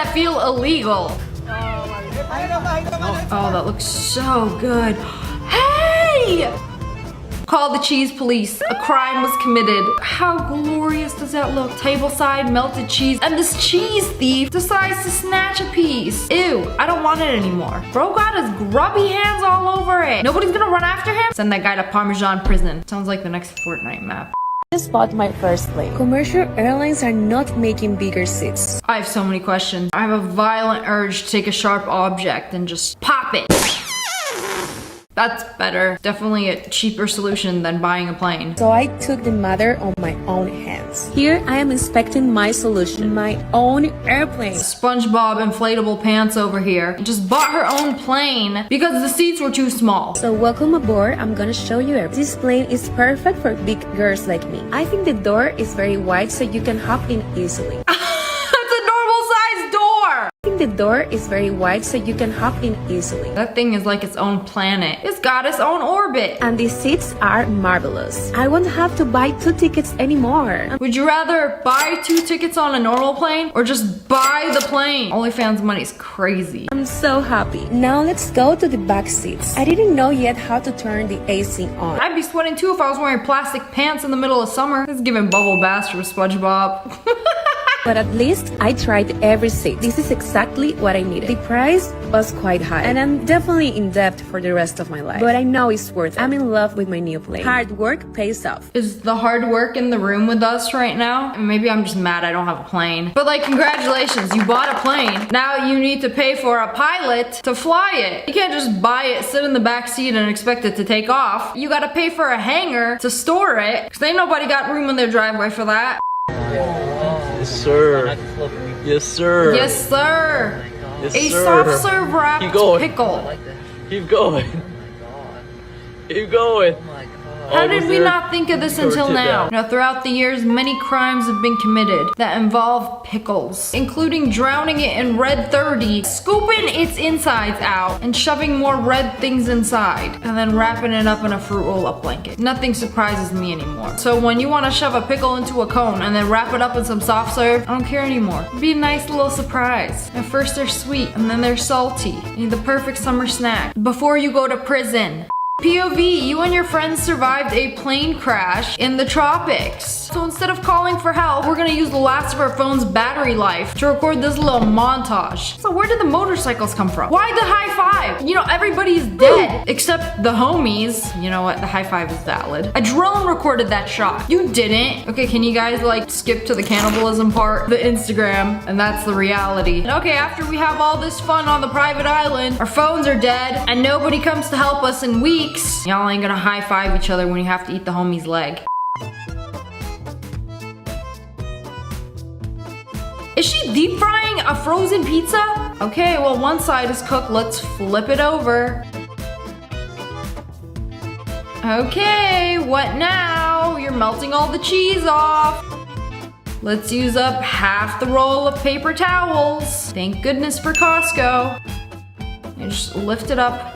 that feel illegal? Oh, that looks so good. Hey! Call the cheese police. A crime was committed. How glorious does that look? Tableside melted cheese. And this cheese thief decides to snatch a piece. Ew, I don't want it anymore. Bro got his grubby hands all over it. Nobody's gonna run after him? Send that guy to Parmesan prison. Sounds like the next Fortnite map. I just bought my first plane. Commercial airlines are not making bigger seats. I have so many questions. I have a violent urge to take a sharp object and just pop it. That's better. Definitely a cheaper solution than buying a plane. So I took the matter on my own hands. Here I am inspecting my solution, my own airplane. SpongeBob inflatable pants over here just bought her own plane because the seats were too small. So welcome aboard. I'm gonna show you everything. This plane is perfect for big girls like me. I think the door is very wide so you can hop in easily. The door is very wide so you can hop in easily. That thing is like its own planet. It's got its own orbit. And the seats are marvelous. I won't have to buy 2 tickets anymore. Would you rather buy 2 tickets on a normal plane or just buy the plane? OnlyFans money is crazy. I'm so happy. Now let's go to the back seats. I didn't know yet how to turn the AC on. I'd be sweating too if I was wearing plastic pants in the middle of summer. It's giving bubble baths from SpongeBob. But at least I tried every seat. This is exactly what I needed. The price was quite high, and I'm definitely in debt for the rest of my life. But I know it's worth it. I'm in love with my new plane. Hard work pays off. Is the hard work in the room with us right now? Maybe I'm just mad I don't have a plane. But like, congratulations, you bought a plane. Now you need to pay for a pilot to fly it. You can't just buy it, sit in the back seat, and expect it to take off. You gotta pay for a hangar to store it, because ain't nobody got room in their driveway for that. Yes, sir. Yes, sir. Yes, sir. Yes, A sir. soft serve wrapped Keep going. pickle. Keep going. Keep going. How did we not think of this until now? Now, throughout the years, many crimes have been committed that involve pickles, including drowning it in red 30, scooping its insides out, and shoving more red things inside, and then wrapping it up in a fruit roll-up blanket. Nothing surprises me anymore. So when you want to shove a pickle into a cone and then wrap it up in some soft serve, I don't care anymore. It'd be a nice little surprise. At first they're sweet, and then they're salty. You need the perfect summer snack before you go to prison. POV, you and your friends survived a plane crash in the tropics. So instead of calling for help, we're gonna use the last of our phone's battery life to record this little montage. So where did the motorcycles come from? Why the high five? You know, everybody's dead except the homies. You know what, the high five is valid. A drone recorded that shot. You didn't. Okay, can you guys like skip to the cannibalism part? The Instagram, and that's the reality. And okay, after we have all this fun on the private island, our phones are dead, and nobody comes to help us in weeks. Y'all ain't gonna high five each other when you have to eat the homie's leg. Is she deep frying a frozen pizza? Okay, well one side is cooked, let's flip it over. Okay, what now? You're melting all the cheese off. Let's use up half the roll of paper towels. Thank goodness for Costco. And just lift it up.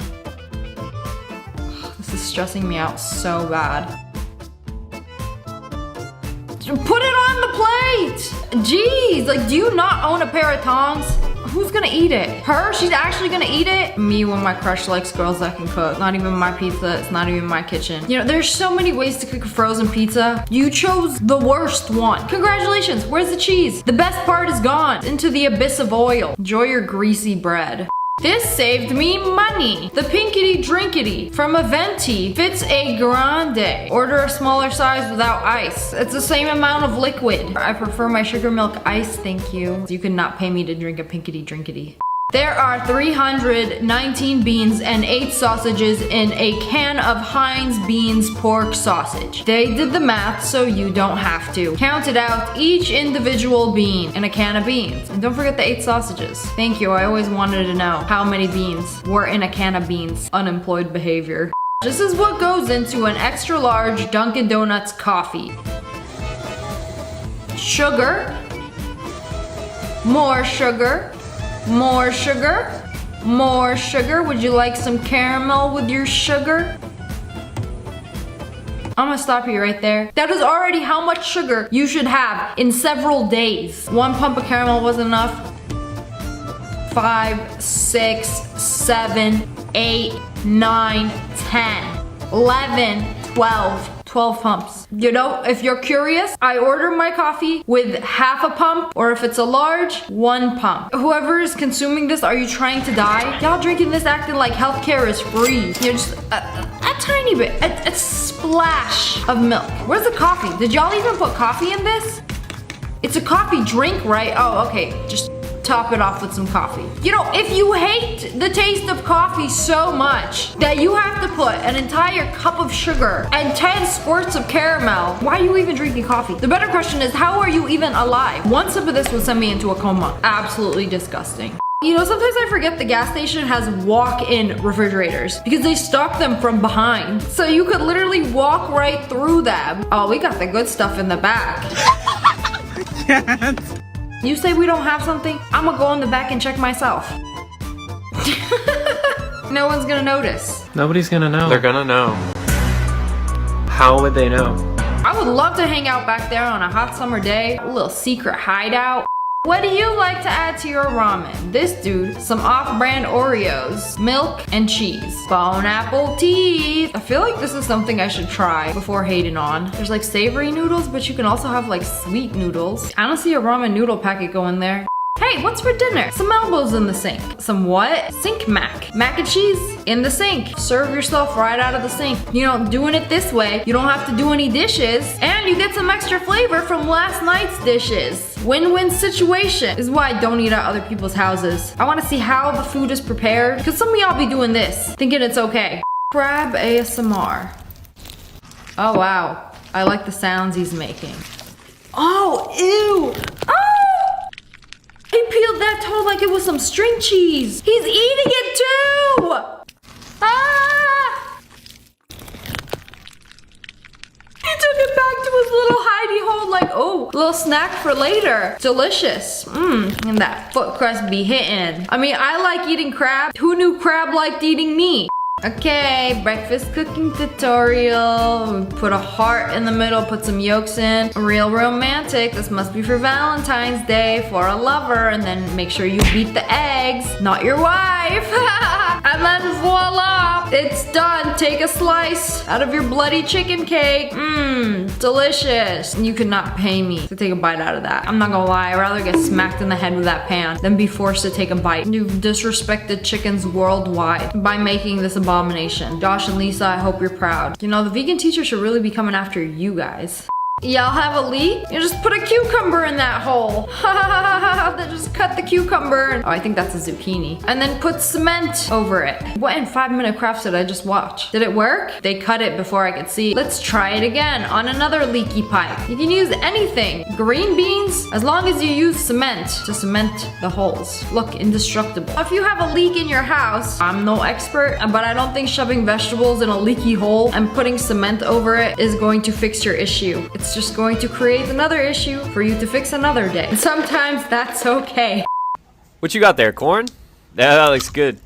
This is stressing me out so bad. Put it on the plate! Jeez, like, do you not own a pair of tongs? Who's gonna eat it? Her? She's actually gonna eat it? Me when my crush likes girls that can cook. Not even my pizza, it's not even my kitchen. You know, there's so many ways to cook a frozen pizza. You chose the worst one. Congratulations, where's the cheese? The best part is gone. Into the abyss of oil. Enjoy your greasy bread. This saved me money. The Pinkity Drinkity from Aventi fits a grande. Order a smaller size without ice. It's the same amount of liquid. I prefer my sugar milk ice, thank you. You cannot pay me to drink a Pinkity Drinkity. There are 319 beans and 8 sausages in a can of Heinz Beans pork sausage. They did the math so you don't have to. Counted out each individual bean in a can of beans. And don't forget the 8 sausages. Thank you, I always wanted to know how many beans were in a can of beans. Unemployed behavior. This is what goes into an extra large Dunkin' Donuts coffee. Sugar. More sugar. More sugar, more sugar. Would you like some caramel with your sugar? I'm gonna stop you right there. That is already how much sugar you should have in several days. 1 pump of caramel wasn't enough. 5, 6, 7, 8, 9, 10, 11, 12. 12 pumps. You know, if you're curious, I order my coffee with half a pump, or if it's a large, 1 pump. Whoever is consuming this, are you trying to die? Y'all drinking this acting like healthcare is free. You're just a tiny bit, a splash of milk. Where's the coffee? Did y'all even put coffee in this? It's a coffee drink, right? Oh, okay, just top it off with some coffee. You know, if you hate the taste of coffee so much that you have to put an entire cup of sugar and 10 squirts of caramel, why are you even drinking coffee? The better question is, how are you even alive? One sip of this will send me into a coma. Absolutely disgusting. You know, sometimes I forget the gas station has walk-in refrigerators because they stock them from behind. So you could literally walk right through them. Oh, we got the good stuff in the back. You say we don't have something? I'm gonna go in the back and check myself. No one's gonna notice. Nobody's gonna know. They're gonna know. How would they know? I would love to hang out back there on a hot summer day. A little secret hideout. What do you like to add to your ramen? This dude, some off-brand Oreos, milk, and cheese. Bone apple teeth. I feel like this is something I should try before hating on. There's like savory noodles, but you can also have like sweet noodles. I don't see a ramen noodle packet going there. Hey, what's for dinner? Some elbows in the sink. Some what? Sink mac. Mac and cheese in the sink. Serve yourself right out of the sink. You know, doing it this way, you don't have to do any dishes, and you get some extra flavor from last night's dishes. Win-win situation. This is why I don't eat at other people's houses. I want to see how the food is prepared, because some of y'all be doing this, thinking it's okay. Crab ASMR. Oh wow, I like the sounds he's making. Oh, ew. Oh! He peeled that toe like it was some string cheese. He's eating it too! Ah! He took it back to his little hidey hole like, oh, little snack for later. Delicious. And that foot crust be hitting. I mean, I like eating crab. Who knew crab liked eating me? Okay, breakfast cooking tutorial. Put a heart in the middle, put some yolks in. Real romantic. This must be for Valentine's Day for a lover. And then make sure you beat the eggs, not your wife. And then voila, it's done. Take a slice out of your bloody chicken cake. Delicious. You could not pay me to take a bite out of that. I'm not gonna lie, I'd rather get smacked in the head with that pan than be forced to take a bite. You've disrespected chickens worldwide by making this abomination. Josh and Lisa, I hope you're proud. You know, the vegan teacher should really be coming after you guys. Y'all have a leak? You just put a cucumber in that hole. Then just cut the cucumber. Oh, I think that's a zucchini. And then put cement over it. What in 5-minute crafts did I just watch? Did it work? They cut it before I could see. Let's try it again on another leaky pipe. You can use anything. Green beans, as long as you use cement to cement the holes. Look, indestructible. If you have a leak in your house, I'm no expert, but I don't think shoving vegetables in a leaky hole and putting cement over it is going to fix your issue. It's just going to create another issue for you to fix another day. Sometimes that's okay. What you got there, corn? Yeah, that looks good.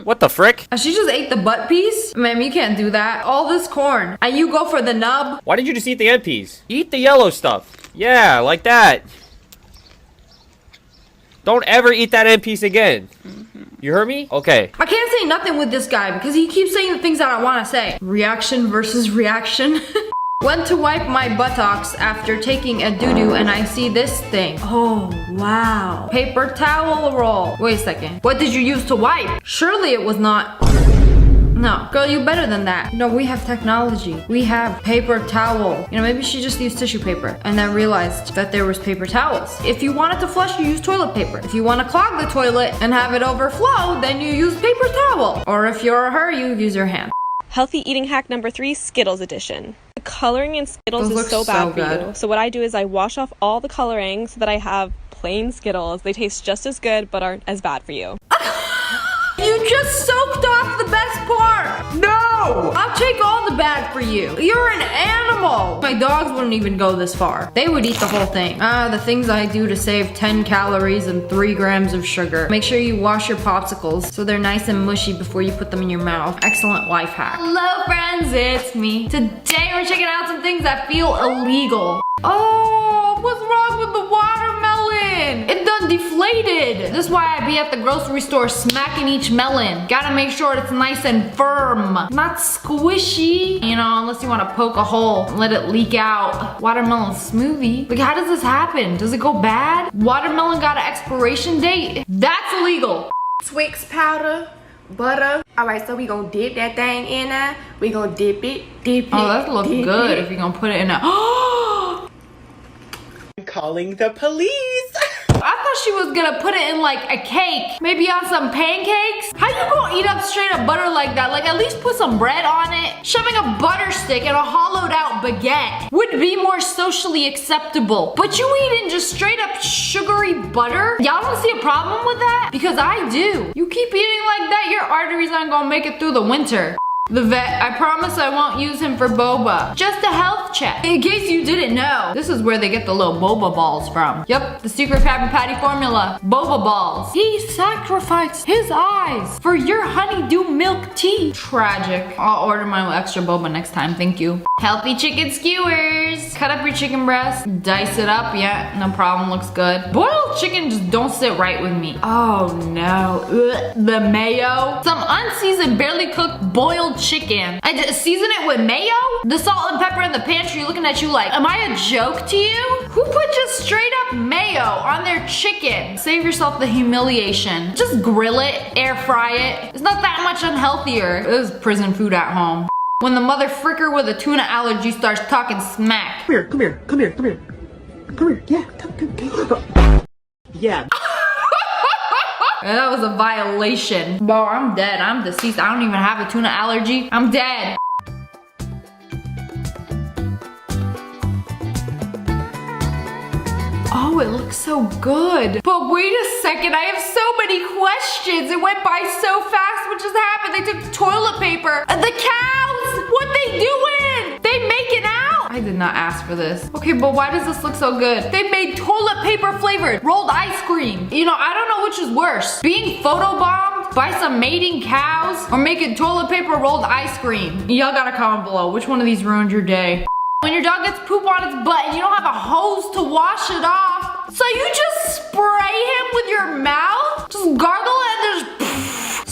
What the frick? She just ate the butt piece? Ma'am, you can't do that. All this corn. And you go for the nub? Why did you just eat the end piece? Eat the yellow stuff. Yeah, like that. Don't ever eat that end piece again. You heard me? Okay. I can't say nothing with this guy because he keeps saying the things that I want to say. Reaction versus reaction. Went to wipe my buttocks after taking a doo-doo and I see this thing. Oh, wow. Paper towel roll. Wait a second. What did you use to wipe? Surely it was not... No. Girl, you better than that. No, we have technology. We have paper towel. You know, maybe she just used tissue paper and then realized that there was paper towels. If you wanted to flush, you use toilet paper. If you want to clog the toilet and have it overflow, then you use paper towel. Or if you're her, you use your hand. Healthy eating hack number 3, Skittles edition. The coloring in Skittles Those is so look bad so for good. you. So what I do is I wash off all the coloring so that I have plain Skittles. They taste just as good but aren't as bad for you. You just soaked off the best part. No! I'll take all the bad for you. You're an animal. My dogs wouldn't even go this far. They would eat the whole thing. The things I do to save 10 calories and 3 grams of sugar. Make sure you wash your popsicles so they're nice and mushy before you put them in your mouth. Excellent life hack. Hello friends, it's me. Today we're checking out some things that feel illegal. Oh, what's wrong with the watermelon? happened? It done deflated. This is why I be at the grocery store smacking each melon. Gotta make sure it's nice and firm, not squishy. You know, unless you want to poke a hole and let it leak out. Watermelon smoothie. Like, how does this happen? Does it go bad? Watermelon got an expiration date? That's illegal. Twix powder, butter. All right, so we gonna dip that thing in there. We gonna dip it. Oh, that looks good if you're gonna put it in a. I'm calling the police. I thought she was gonna put it in like a cake, maybe on some pancakes. How you gonna eat up straight up butter like that? Like, at least put some bread on it. Shoving a butter stick in a hollowed out baguette would be more socially acceptable. But you eating just straight up sugary butter? Y'all don't see a problem with that? Because I do. You keep eating like that, your arteries aren't gonna make it through the winter. The vet, I promise I won't use him for boba. Just a health check. In case you didn't know, this is where they get the little boba balls from. Yep, the secret Krabby Patty formula. Boba balls. He sacrificed his eyes for your honeydew milk tea. Tragic. I'll order my extra boba next time, thank you. Healthy chicken skewers. Cut up your chicken breast. Dice it up, yeah, no problem, looks good. Boiled chicken just don't sit right with me. Oh no, ugh. The mayo. Some unseasoned, barely cooked, boiled chicken. I just season it with mayo? The salt and pepper in the pantry looking at you like, am I a joke to you? Who put just straight up mayo on their chicken? Save yourself the humiliation. Just grill it, air fry it. It's not that much unhealthier. This is prison food at home. When the mother fricker with a tuna allergy starts talking smack. Come here. Yeah, come. Yeah. That was a violation. Bro, I'm dead. I'm deceased. I don't even have a tuna allergy. I'm dead. Oh, it looks so good. But wait a second, I have so many questions. It went by so fast. What just happened? They took toilet paper. The cows, what they doing? They making out? I did not ask for this. Okay, but why does this look so good? They made toilet paper flavored rolled ice cream. You know, I don't know which is worse. Being photobombed by some mating cows or making toilet paper rolled ice cream. Y'all gotta comment below. Which one of these ruined your day? When your dog gets poop on its butt and you don't have a hose to wash it off, so you just spray him with your mouth? Just gargle it and there's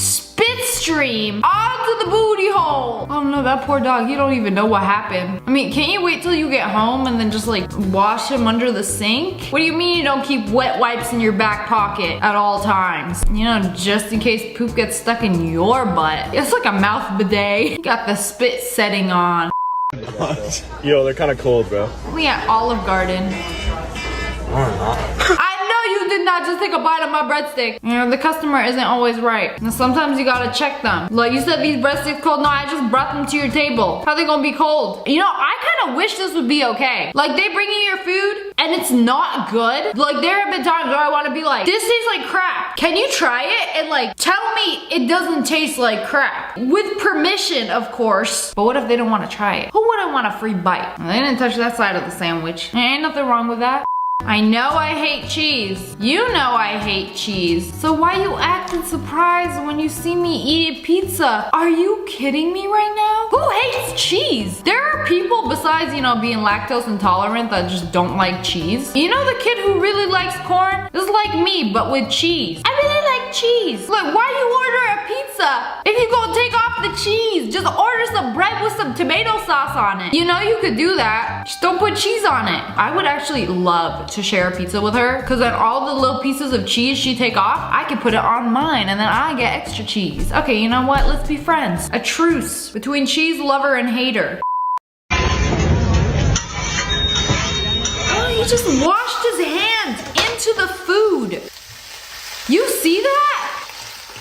spit stream onto the booty hole. Oh no, that poor dog, he don't even know what happened. I mean, can't you wait till you get home and then just like wash him under the sink? What do you mean you don't keep wet wipes in your back pocket at all times? You know, just in case poop gets stuck in your butt. It's like a mouth bidet. Got the spit setting on. Yo, they're kind of cold, bro. We at Olive Garden. I know you did not just take a bite of my breadstick. You know, the customer isn't always right. And sometimes you gotta check them. Like, you said these breadsticks cold. No, I just brought them to your table. How they gonna be cold? You know, I kind of wish this would be okay. Like, they bring you your food and it's not good. Like, there have been times where I want to be like, this tastes like crap. Can you try it? And like, tell me it doesn't taste like crap. With permission, of course. But what if they don't want to try it? Who wouldn't want a free bite? They didn't touch that side of the sandwich. Ain't nothing wrong with that. I know I hate cheese. You know I hate cheese. So why you acting surprised when you see me eat pizza? Are you kidding me right now? Who hates cheese? There are people besides, you know, being lactose intolerant that just don't like cheese. You know the kid who really likes corn? This is like me, but with cheese. I really like cheese. Look, why you order a pizza if you gonna take off the cheese? Just order some bread with some tomato sauce on it. You know you could do that. Just don't put cheese on it. I would actually love to share a pizza with her, because then all the little pieces of cheese she take off, I can put it on mine and then I get extra cheese. Okay, you know what? Let's be friends. A truce between cheese lover and hater. Oh, he just washed his hands into the food. You see that?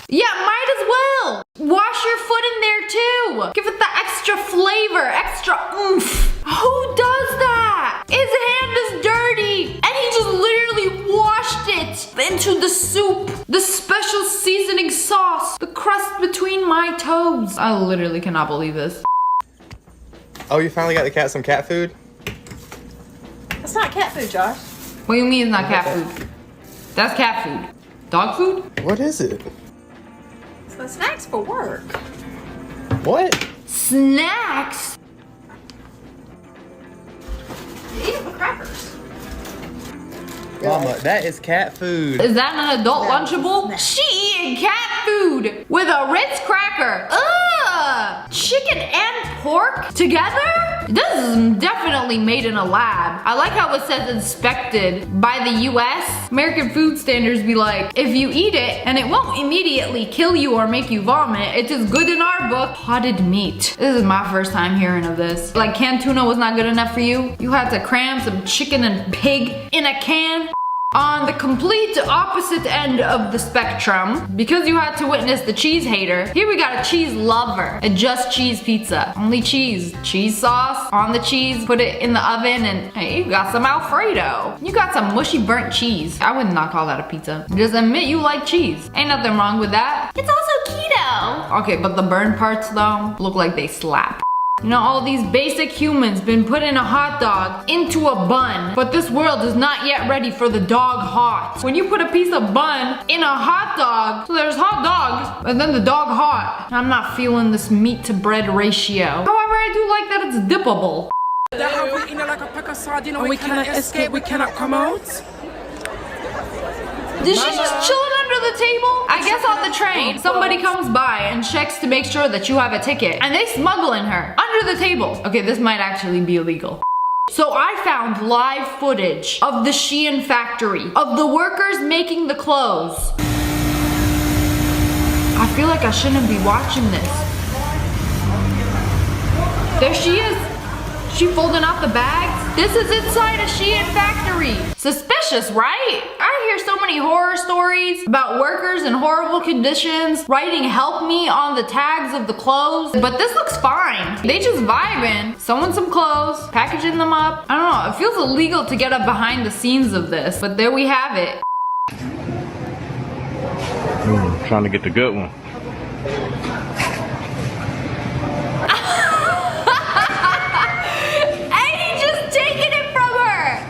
Yeah, might as well. Wash your foot in there too. Give it the extra flavor, extra oomph. Who does that? His hand is dirty and he just literally washed it into the soup. The special seasoning sauce. The crust between my toes. I literally cannot believe this. Oh, you finally got the cat some cat food? It's not cat food, Josh. What do you mean it's not cat food? That's cat food. Dog food? What is it? It's the snacks for work. What? Snacks? You eat it with crackers. Mama, that is cat food. Is that an adult Lunchable? She eating cat food with a Ritz cracker. Ugh! Chicken and pork together? This is definitely made in a lab. I like how it says inspected by the US. American food standards be like, if you eat it and it won't immediately kill you or make you vomit, it is good in our book. Potted meat. This is my first time hearing of this. Like canned tuna was not good enough for you? You had to cram some chicken and pig in a can? On the complete opposite end of the spectrum, because you had to witness the cheese hater, here we got a cheese lover. A just cheese pizza. Only cheese. Cheese sauce on the cheese, put it in the oven, and hey, you got some Alfredo. You got some mushy burnt cheese. I would not call that a pizza. Just admit you like cheese. Ain't nothing wrong with that. It's also keto. Okay, but the burnt parts though, look like they slap. You know, all these basic humans been put in a hot dog into a bun, but this world is not yet ready for the dog hot. When you put a piece of bun in a hot dog, so there's hot dogs, and then the dog hot. I'm not feeling this meat to bread ratio. However, I do like that it's dippable. We cannot escape, we cannot come out. Is she just chilling under the table? I guess on the train, somebody comes by and checks to make sure that you have a ticket, and they smuggling her under the table. Okay, this might actually be illegal. So I found live footage of the Shein factory, of the workers making the clothes. I feel like I shouldn't be watching this. There she is. She folding out the bags. This is inside a Shein factory. Suspicious, right? I hear so many horror stories about workers in horrible conditions writing help me on the tags of the clothes, but this looks fine. They just vibing, sewing some clothes, packaging them up. I don't know, it feels illegal to get up behind the scenes of this, but there we have it. Trying to get the good one.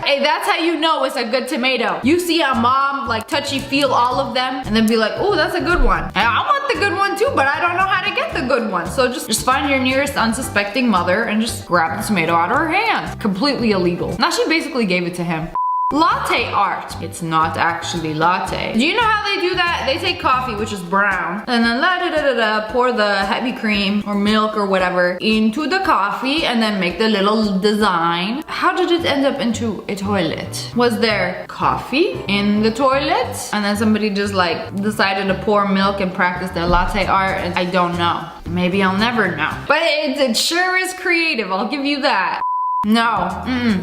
Hey, that's how you know it's a good tomato. You see a mom like touchy feel all of them and then be like, oh, that's a good one. And I want the good one too, but I don't know how to get the good one. So just find your nearest unsuspecting mother and just grab the tomato out of her hand. Completely illegal. Now she basically gave it to him. Latte art. It's not actually latte. Do you know how they do that? They take coffee, which is brown, and then pour the heavy cream or milk or whatever into the coffee and then make the little design. How did it end up into a toilet? Was there coffee in the toilet? And then somebody just like decided to pour milk and practice their latte art? And I don't know. Maybe I'll never know. But it sure is creative, I'll give you that. No,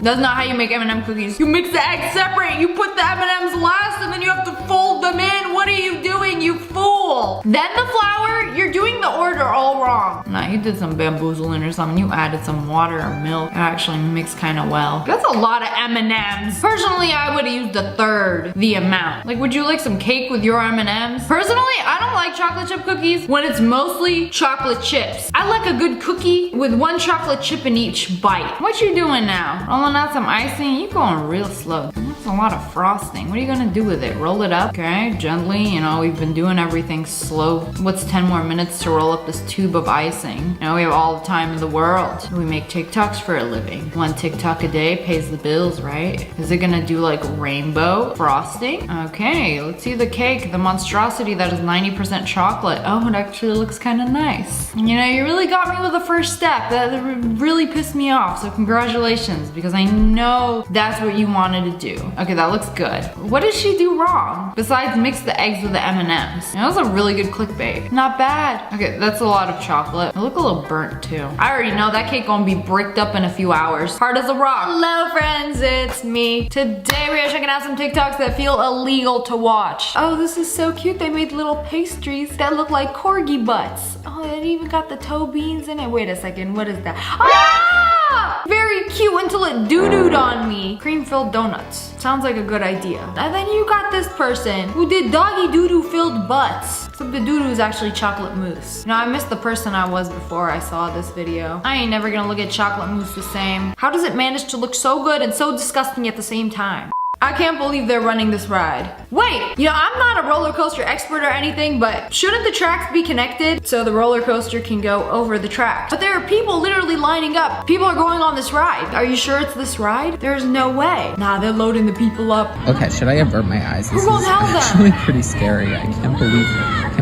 that's not how you make M&M cookies. You mix the eggs separate, you put the M&Ms last, and then you have to fold them in. What are you doing, you fool? Then the flour, you're doing the order all wrong. Nah, you did some bamboozling or something. You added some water or milk. It actually mixed kind of well. That's a lot of M&Ms. Personally, I would have used a third the amount. Like, would you like some cake with your M&Ms? Personally, I don't like chocolate chip cookies when it's mostly chocolate chips. I like a good cookie with one chocolate chip in each bite. What you doing now? Rolling out some icing? You going real slow. That's a lot of frosting. What are you gonna do with it? Roll it up? Okay, gently. You know, we've been doing everything slow. What's 10 more minutes to roll up this tube of icing? You know, we have all the time in the world. We make TikToks for a living. One TikTok a day pays the bills, right? Is it gonna do like rainbow frosting? Okay, let's see the cake, the monstrosity that is 90% chocolate. Oh, it actually looks kind of nice. You know, you really got me with the first step. That really pissed me off, so congratulations, because I know that's what you wanted to do. Okay, that looks good. What did she do wrong? Besides mix the eggs with the M&Ms. That was a really good clickbait. Not bad. Okay, that's a lot of chocolate. It look a little burnt too. I already know that cake gonna be bricked up in a few hours. Hard as a rock. Hello friends, it's me. Today we are checking out some TikToks that feel illegal to watch. Oh, this is so cute. They made little pastries that look like corgi butts. Oh, it even got the toe beans in it. Wait a second, what is that? Ah! Very cute until it doo-dooed on me. Cream-filled donuts. Sounds like a good idea. And then you got this person who did doggy doo-doo filled butts. Except the doo-doo is actually chocolate mousse. You know, I missed the person I was before I saw this video. I ain't never gonna look at chocolate mousse the same. How does it manage to look so good and so disgusting at the same time? I can't believe they're running this ride. Wait, you know, I'm not a roller coaster expert or anything, but shouldn't the tracks be connected so the roller coaster can go over the track? But there are people literally lining up. People are going on this ride. Are you sure it's this ride? There's no way. Nah, they're loading the people up. Okay, should I avert my eyes? This Who will is tell them? actually pretty scary. I can't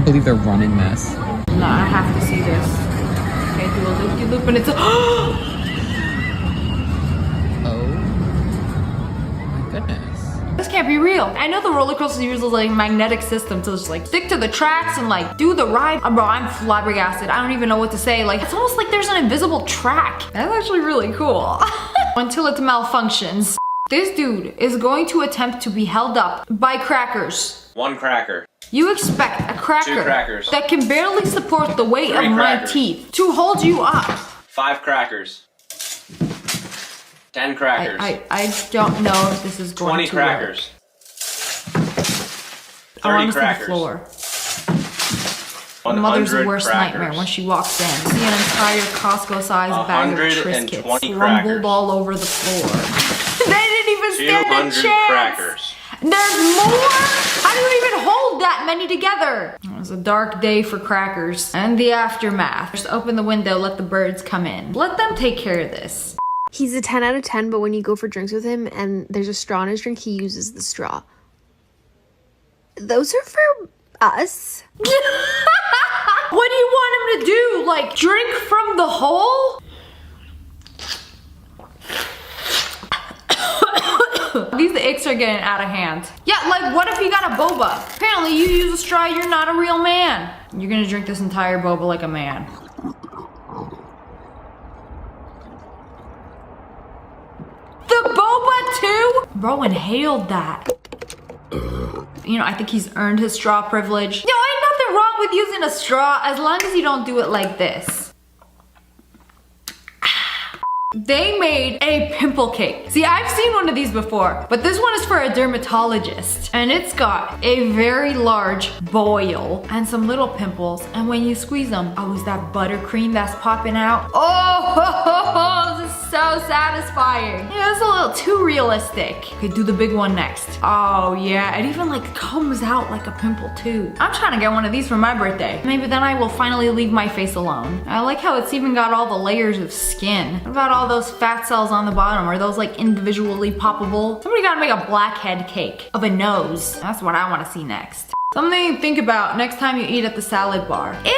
believe they're running this. No, I have to see this. Okay, do a loop-de-loop and it's a This can't be real. I know the roller coaster uses like a magnetic system to just like stick to the tracks and like do the ride. Bro, I'm flabbergasted. I don't even know what to say. Like, it's almost like there's an invisible track. That's actually really cool. Until it malfunctions. This dude is going to attempt to be held up by crackers. 1 cracker. You expect a cracker 2 crackers. that can barely support the weight 3 of my crackers. teeth to hold you up. 5 crackers. 10 crackers. I don't know if this is going 20 to crackers. work. 30 to crackers. the floor. 100 Mother's worst crackers. nightmare when she walks in. See an entire Costco-sized bag of Triscuits 120 rumbled crackers. all over the floor. They didn't even stand a 200 chance. crackers. There's more? How do you even hold that many together? It was a dark day for crackers. And the aftermath. Just open the window, let the birds come in. Let them take care of this. He's a 10 out of 10, but when you go for drinks with him and there's a straw in his drink, he uses the straw. Those are for us. What do you want him to do? Like, drink from the hole? These icks are getting out of hand. Yeah, like, what if you got a boba? Apparently, you use a straw, you're not a real man. You're gonna drink this entire boba like a man. The boba too? Bro inhaled that. You know, I think he's earned his straw privilege. Yo, ain't nothing wrong with using a straw as long as you don't do it like this. They made a pimple cake. See, I've seen one of these before, but this one is for a dermatologist. And it's got a very large boil and some little pimples. And when you squeeze them, oh, is that buttercream that's popping out? Oh, this is so satisfying. Yeah, it's a little too realistic. Okay, do the big one next. Oh yeah, it even like comes out like a pimple too. I'm trying to get one of these for my birthday. Maybe then I will finally leave my face alone. I like how it's even got all the layers of skin. What about all those fat cells on the bottom? Are those like individually poppable? Somebody gotta make a blackhead cake of a nose. That's what I wanna see next. Something to think about next time you eat at the salad bar. Ew!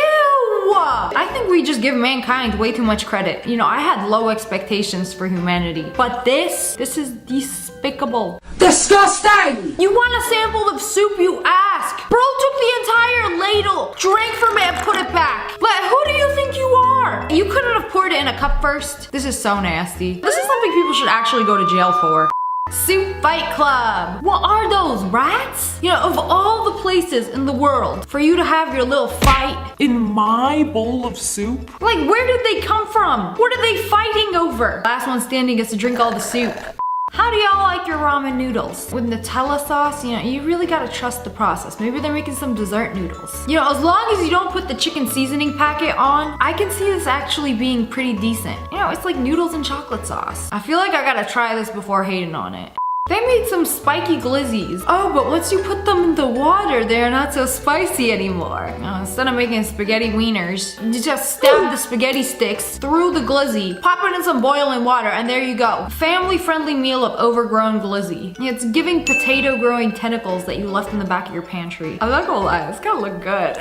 I think we just give mankind way too much credit. You know, I had low expectations for humanity, but this is despicable. Disgusting! You want a sample of soup, you ask. Bro took the entire ladle, drank from it and put it back. But who do you think you are? You couldn't have poured it in a cup first? This is so nasty. This is something people should actually go to jail for. Soup Fight Club. What are those, rats? You know, of all the places in the world for you to have your little fight. In my bowl of soup? Like, where did they come from? What are they fighting over? Last one standing gets to drink all the soup. How do y'all like your ramen noodles? With Nutella sauce, you know, you really gotta trust the process. Maybe they're making some dessert noodles. You know, as long as you don't put the chicken seasoning packet on, I can see this actually being pretty decent. You know, it's like noodles and chocolate sauce. I feel like I gotta try this before hating on it. They made some spiky glizzies. Oh, but once you put them in the water, they're not so spicy anymore. Instead of making spaghetti wieners, you just stab the spaghetti sticks through the glizzy, pop it in some boiling water, and there you go. Family-friendly meal of overgrown glizzy. It's giving potato-growing tentacles that you left in the back of your pantry. I'm not gonna lie, it's gonna look good.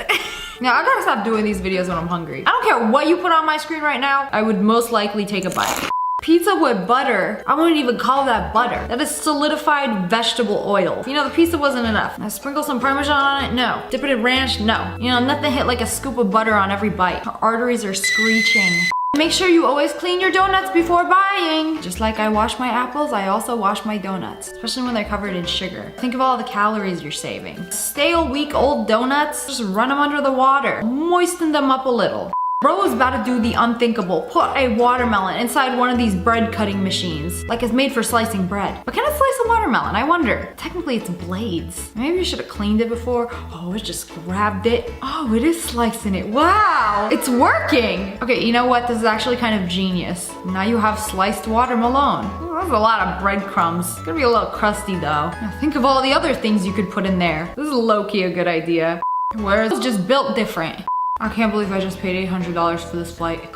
Now, I gotta stop doing these videos when I'm hungry. I don't care what you put on my screen right now, I would most likely take a bite. Pizza with butter. I wouldn't even call that butter. That is solidified vegetable oil. You know, the pizza wasn't enough. Now sprinkle some Parmesan on it? No. Dip it in ranch? No. You know, nothing hit like a scoop of butter on every bite. Our arteries are screeching. Make sure you always clean your donuts before buying. Just like I wash my apples, I also wash my donuts, especially when they're covered in sugar. Think of all the calories you're saving. Stale, week-old donuts, just run them under the water. Moisten them up a little. Bro was about to do the unthinkable. Put a watermelon inside one of these bread cutting machines. Like it's made for slicing bread. But can it slice a watermelon? I wonder. Technically it's blades. Maybe you should have cleaned it before. Oh, it just grabbed it. Oh, it is slicing it. Wow, it's working. Okay, you know what? This is actually kind of genius. Now you have sliced watermelon. Oh, That's a lot of breadcrumbs. It's gonna be a little crusty though. Now think of all the other things you could put in there. This is low-key a good idea. Whereas it's just built different. I can't believe I just paid $800 for this flight.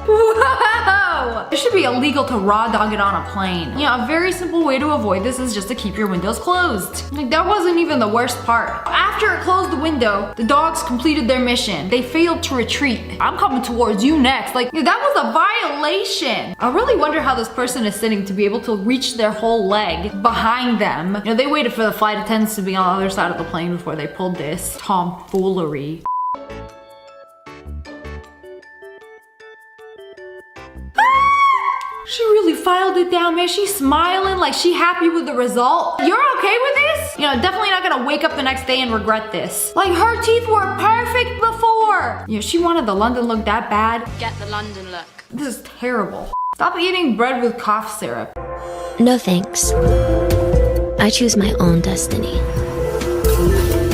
Wow! It should be illegal to raw dog it on a plane. Yeah, a very simple way to avoid this is just to keep your windows closed. Like, that wasn't even the worst part. After it closed the window, the dogs completed their mission. They failed to retreat. I'm coming towards you next. Like, that was a violation. I really wonder how this person is sitting to be able to reach their whole leg behind them. You know, they waited for the flight attendants to be on the other side of the plane before they pulled this tomfoolery. She really filed it down, man. She's smiling like she happy with the result. You're okay with this? You know, definitely not gonna wake up the next day and regret this. Like, her teeth were perfect before. You know, she wanted the London look that bad. Get the London look. This is terrible. Stop eating bread with cough syrup. No thanks. I choose my own destiny.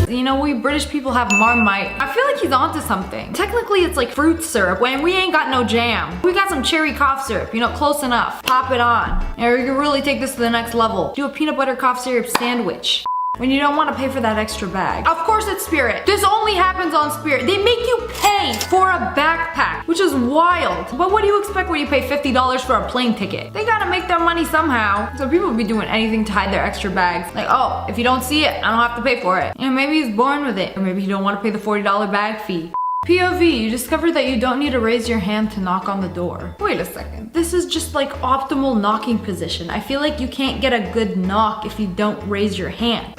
You know, we British people have Marmite. I feel like he's onto something. Technically, it's like fruit syrup when we ain't got no jam. We got some cherry cough syrup, you know, close enough. Pop it on. Or you can really take this to the next level. Do a peanut butter cough syrup sandwich. When you don't want to pay for that extra bag. Of course it's Spirit. This only happens on Spirit. They make you pay for a backpack, which is wild. But what do you expect when you pay $50 for a plane ticket? They gotta make their money somehow. So people be doing anything to hide their extra bags. Like, oh, if you don't see it, I don't have to pay for it. And maybe he's born with it. Or maybe you don't want to pay the $40 bag fee. POV, you discover that you don't need to raise your hand to knock on the door. Wait a second. This is just like optimal knocking position. I feel like you can't get a good knock if you don't raise your hand.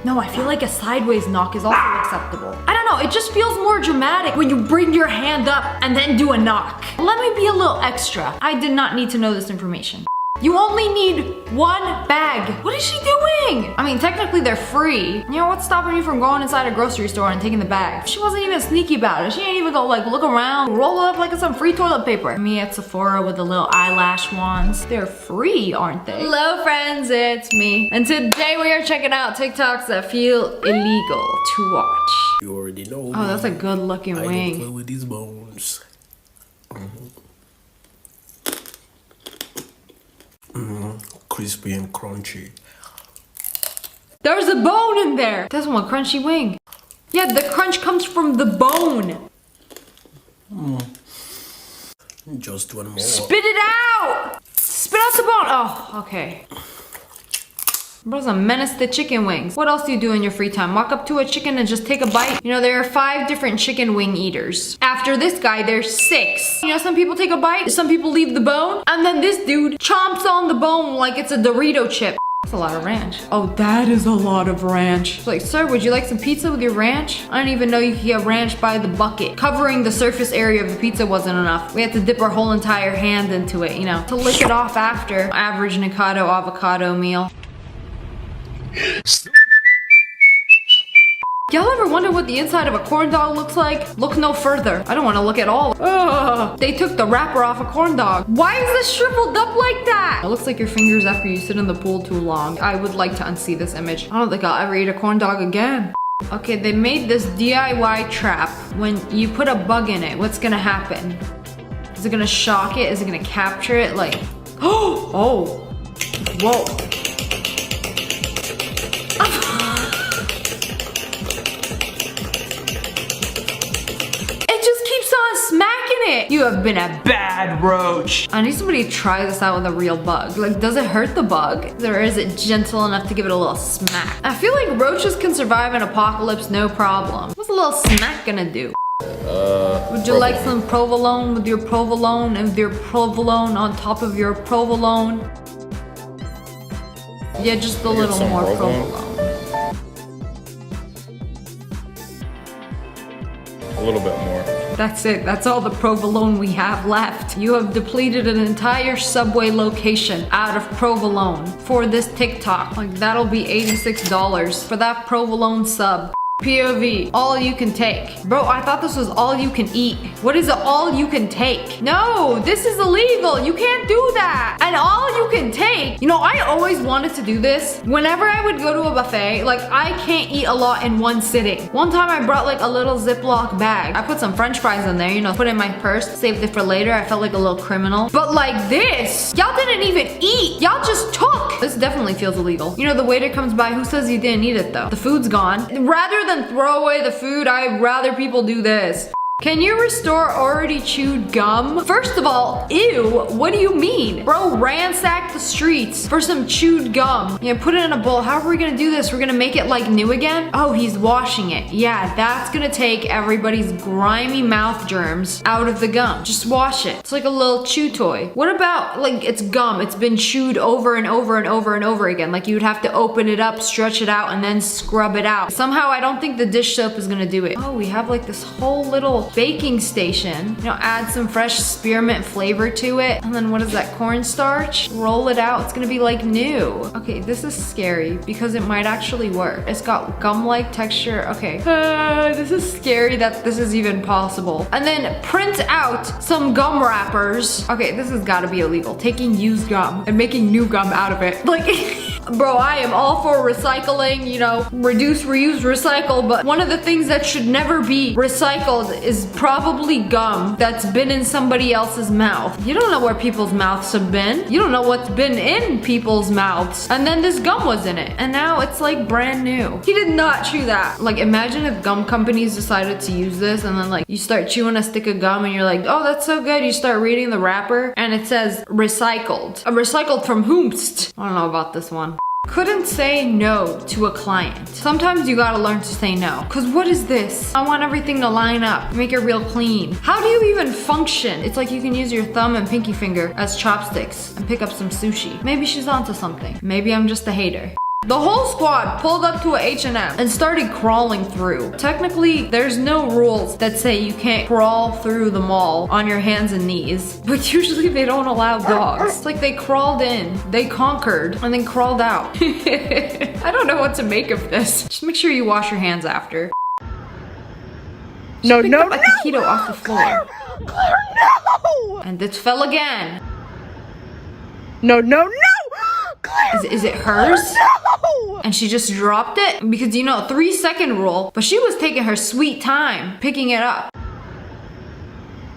No, I feel like a sideways knock is also acceptable. I don't know, it just feels more dramatic when you bring your hand up and then do a knock. Let me be a little extra. I did not need to know this information. You only need one bag. What is she doing? I mean, technically they're free. You know, what's stopping you from going inside a grocery store and taking the bag? She wasn't even sneaky about it. She ain't even go like look around, roll it up like it's some free toilet paper. Me at Sephora with the little eyelash wands. They're free, aren't they? Hello friends, it's me. And today we are checking out TikToks that feel illegal to watch. You already know. Oh, that's a good looking wing. I play with these bones. Crispy and crunchy. There's a bone in there. That's one crunchy wing. Yeah, the crunch comes from the bone. Just one more. Spit it out! Spit out the bone. Oh, okay. Bro's a menace to chicken wings. What else do you do in your free time? Walk up to a chicken and just take a bite? You know, there are 5 different chicken wing eaters. After this guy, there's 6. You know, some people take a bite, some people leave the bone, and then this dude chomps on the bone like it's a Dorito chip. That's a lot of ranch. Oh, that is a lot of ranch. It's like, sir, would you like some pizza with your ranch? I didn't even know you could get ranch by the bucket. Covering the surface area of the pizza wasn't enough. We had to dip our whole entire hand into it, you know, to lick it off after. Average Nikado avocado meal. Y'all ever wonder what the inside of a corn dog looks like? Look no further. I don't want to look at all. Ugh. They took the wrapper off a corn dog. Why is this shriveled up like that? It looks like your fingers after you sit in the pool too long. I would like to unsee this image. I don't think I'll ever eat a corn dog again. Okay, they made this DIY trap. When you put a bug in it, what's gonna happen? Is it gonna shock it? Is it gonna capture it? Like, oh, whoa. It. You have been a bad roach. I need somebody to try this out with a real bug. Like, does it hurt the bug? Or is it gentle enough to give it a little smack? I feel like roaches can survive an apocalypse no problem. What's a little smack gonna do? Would you like some provolone with your provolone and with your provolone on top of your provolone? Yeah, just a little more provolone. A little bit more. That's it. That's all the provolone we have left. You have depleted an entire Subway location out of provolone for this TikTok. Like, that'll be $86 for that provolone sub. POV, all you can take. Bro, I thought this was all you can eat. What is all you can take? No, this is illegal. You can't do that. And all you can take, you know, I always wanted to do this. Whenever I would go to a buffet, like I can't eat a lot in one sitting. One time I brought like a little Ziploc bag. I put some French fries in there, you know, put it in my purse, saved it for later. I felt like a little criminal. But like this, y'all didn't even eat. Y'all just took. This definitely feels illegal. You know, the waiter comes by, who says you didn't eat it though? The food's gone. Rather than throw away the food, I'd rather people do this. Can you restore already chewed gum? First of all, ew, what do you mean? Bro, ransack the streets for some chewed gum. Yeah, put it in a bowl. How are we gonna do this? We're gonna make it like new again? Oh, he's washing it. Yeah, that's gonna take everybody's grimy mouth germs out of the gum. Just wash it. It's like a little chew toy. What about, like, it's gum. It's been chewed over and over and over and over again. Like, you would have to open it up, stretch it out, and then scrub it out. Somehow, I don't think the dish soap is gonna do it. Oh, we have like this whole little baking station. You know, add some fresh spearmint flavor to it. And then what is that, cornstarch? Roll it out, it's gonna be like new. Okay, this is scary because it might actually work. It's got gum-like texture. Okay, this is scary that this is even possible. And then print out some gum wrappers. Okay, this has gotta be illegal. Taking used gum and making new gum out of it. Like, bro, I am all for recycling, you know, reduce, reuse, recycle, but one of the things that should never be recycled is probably gum that's been in somebody else's mouth. You don't know where people's mouths have been. You don't know what's been in people's mouths. And then this gum was in it, and now it's like brand new. He did not chew that. Like, imagine if gum companies decided to use this, and then like you start chewing a stick of gum and you're like, oh, that's so good. You start reading the wrapper and it says recycled. Recycled from whomst? I don't know about this one. Couldn't say no to a client. Sometimes you gotta learn to say no. Cause what is this? I want everything to line up, make it real clean. How do you even function? It's like you can use your thumb and pinky finger as chopsticks and pick up some sushi. Maybe she's onto something. Maybe I'm just a hater. The whole squad pulled up to a H&M and started crawling through. Technically, there's no rules that say you can't crawl through the mall on your hands and knees, but usually they don't allow dogs. It's like they crawled in, they conquered, and then crawled out. I don't know what to make of this. Just make sure you wash your hands after. No, no, no! A taquito off the floor. Claire, no! And it fell again. No, no, no! Is it hers? No! And she just dropped it? Because, you know, 3-second rule, but she was taking her sweet time picking it up.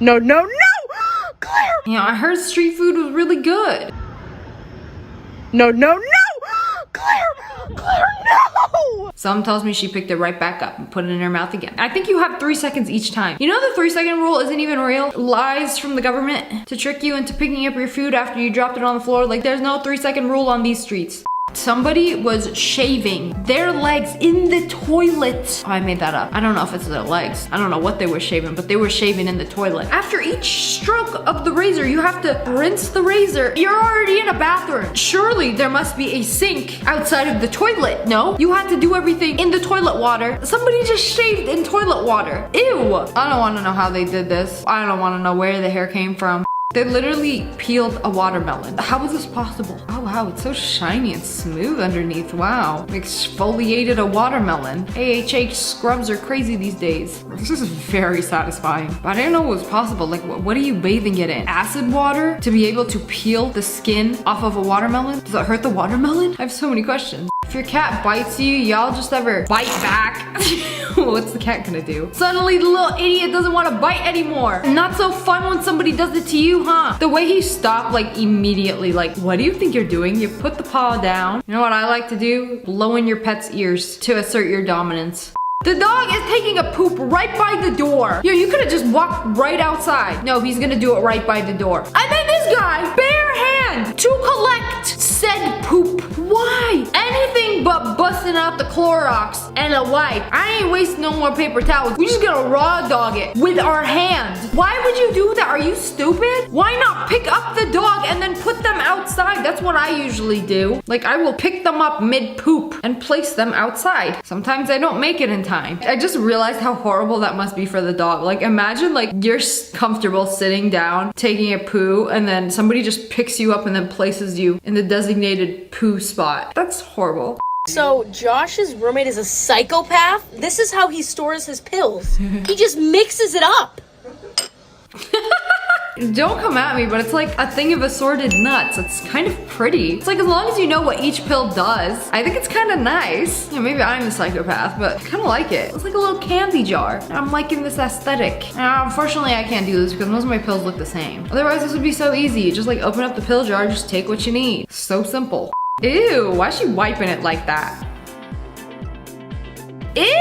No, no, no! Claire! You know, I heard street food was really good. No, no, no! Claire! Claire, no! Some tells me she picked it right back up and put it in her mouth again. I think you have 3 seconds each time. You know the 3-second rule isn't even real? Lies from the government to trick you into picking up your food after you dropped it on the floor. Like, there's no 3-second rule on these streets. Somebody was shaving their legs in the toilet. Oh, I made that up. I don't know if it's their legs. I don't know what they were shaving, but they were shaving in the toilet. After each stroke of the razor, you have to rinse the razor. You're already in a bathroom. Surely there must be a sink outside of the toilet. No, you had to do everything in the toilet water. Somebody just shaved in toilet water. Ew. I don't want to know how they did this. I don't want to know where the hair came from. They literally peeled a watermelon. How is this possible? Oh wow, it's so shiny and smooth underneath. Wow. Exfoliated a watermelon. AHH scrubs are crazy these days. This is very satisfying. But I didn't know it was possible. Like, what are you bathing it in? Acid water to be able to peel the skin off of a watermelon? Does it hurt the watermelon? I have so many questions. If your cat bites you, y'all just ever bite back? What's the cat gonna do? Suddenly the little idiot doesn't want to bite anymore. Not so fun when somebody does it to you, huh? The way he stopped, like, immediately, like, what do you think you're doing? You put the paw down. You know what I like to do? Blow in your pet's ears to assert your dominance. The dog is taking a poop right by the door. Yo, you could have just walked right outside. No, he's gonna do it right by the door. And then this guy, bare hand, to collect said poop. Why? Anything but busting out the Clorox and a wipe. I ain't wasting no more paper towels. We just gonna raw dog it with our hands. Why would you do that? Are you stupid? Why not pick up the dog and then put them outside? That's what I usually do. Like, I will pick them up mid-poop and place them outside. Sometimes I don't make it in time. I just realized how horrible that must be for the dog. Like, imagine like you're comfortable sitting down, taking a poo, and then somebody just picks you up and then places you in the designated poo spot. That's horrible. So, Josh's roommate is a psychopath? This is how he stores his pills. He just mixes it up. Don't come at me, but it's like a thing of assorted nuts. It's kind of pretty. It's like as long as you know what each pill does, I think it's kind of nice. Yeah, maybe I'm the psychopath, but I kind of like it. It's like a little candy jar. I'm liking this aesthetic. Unfortunately, I can't do this because most of my pills look the same. Otherwise, this would be so easy. Just like open up the pill jar, just take what you need. So simple. Ew, why is she wiping it like that? Ew!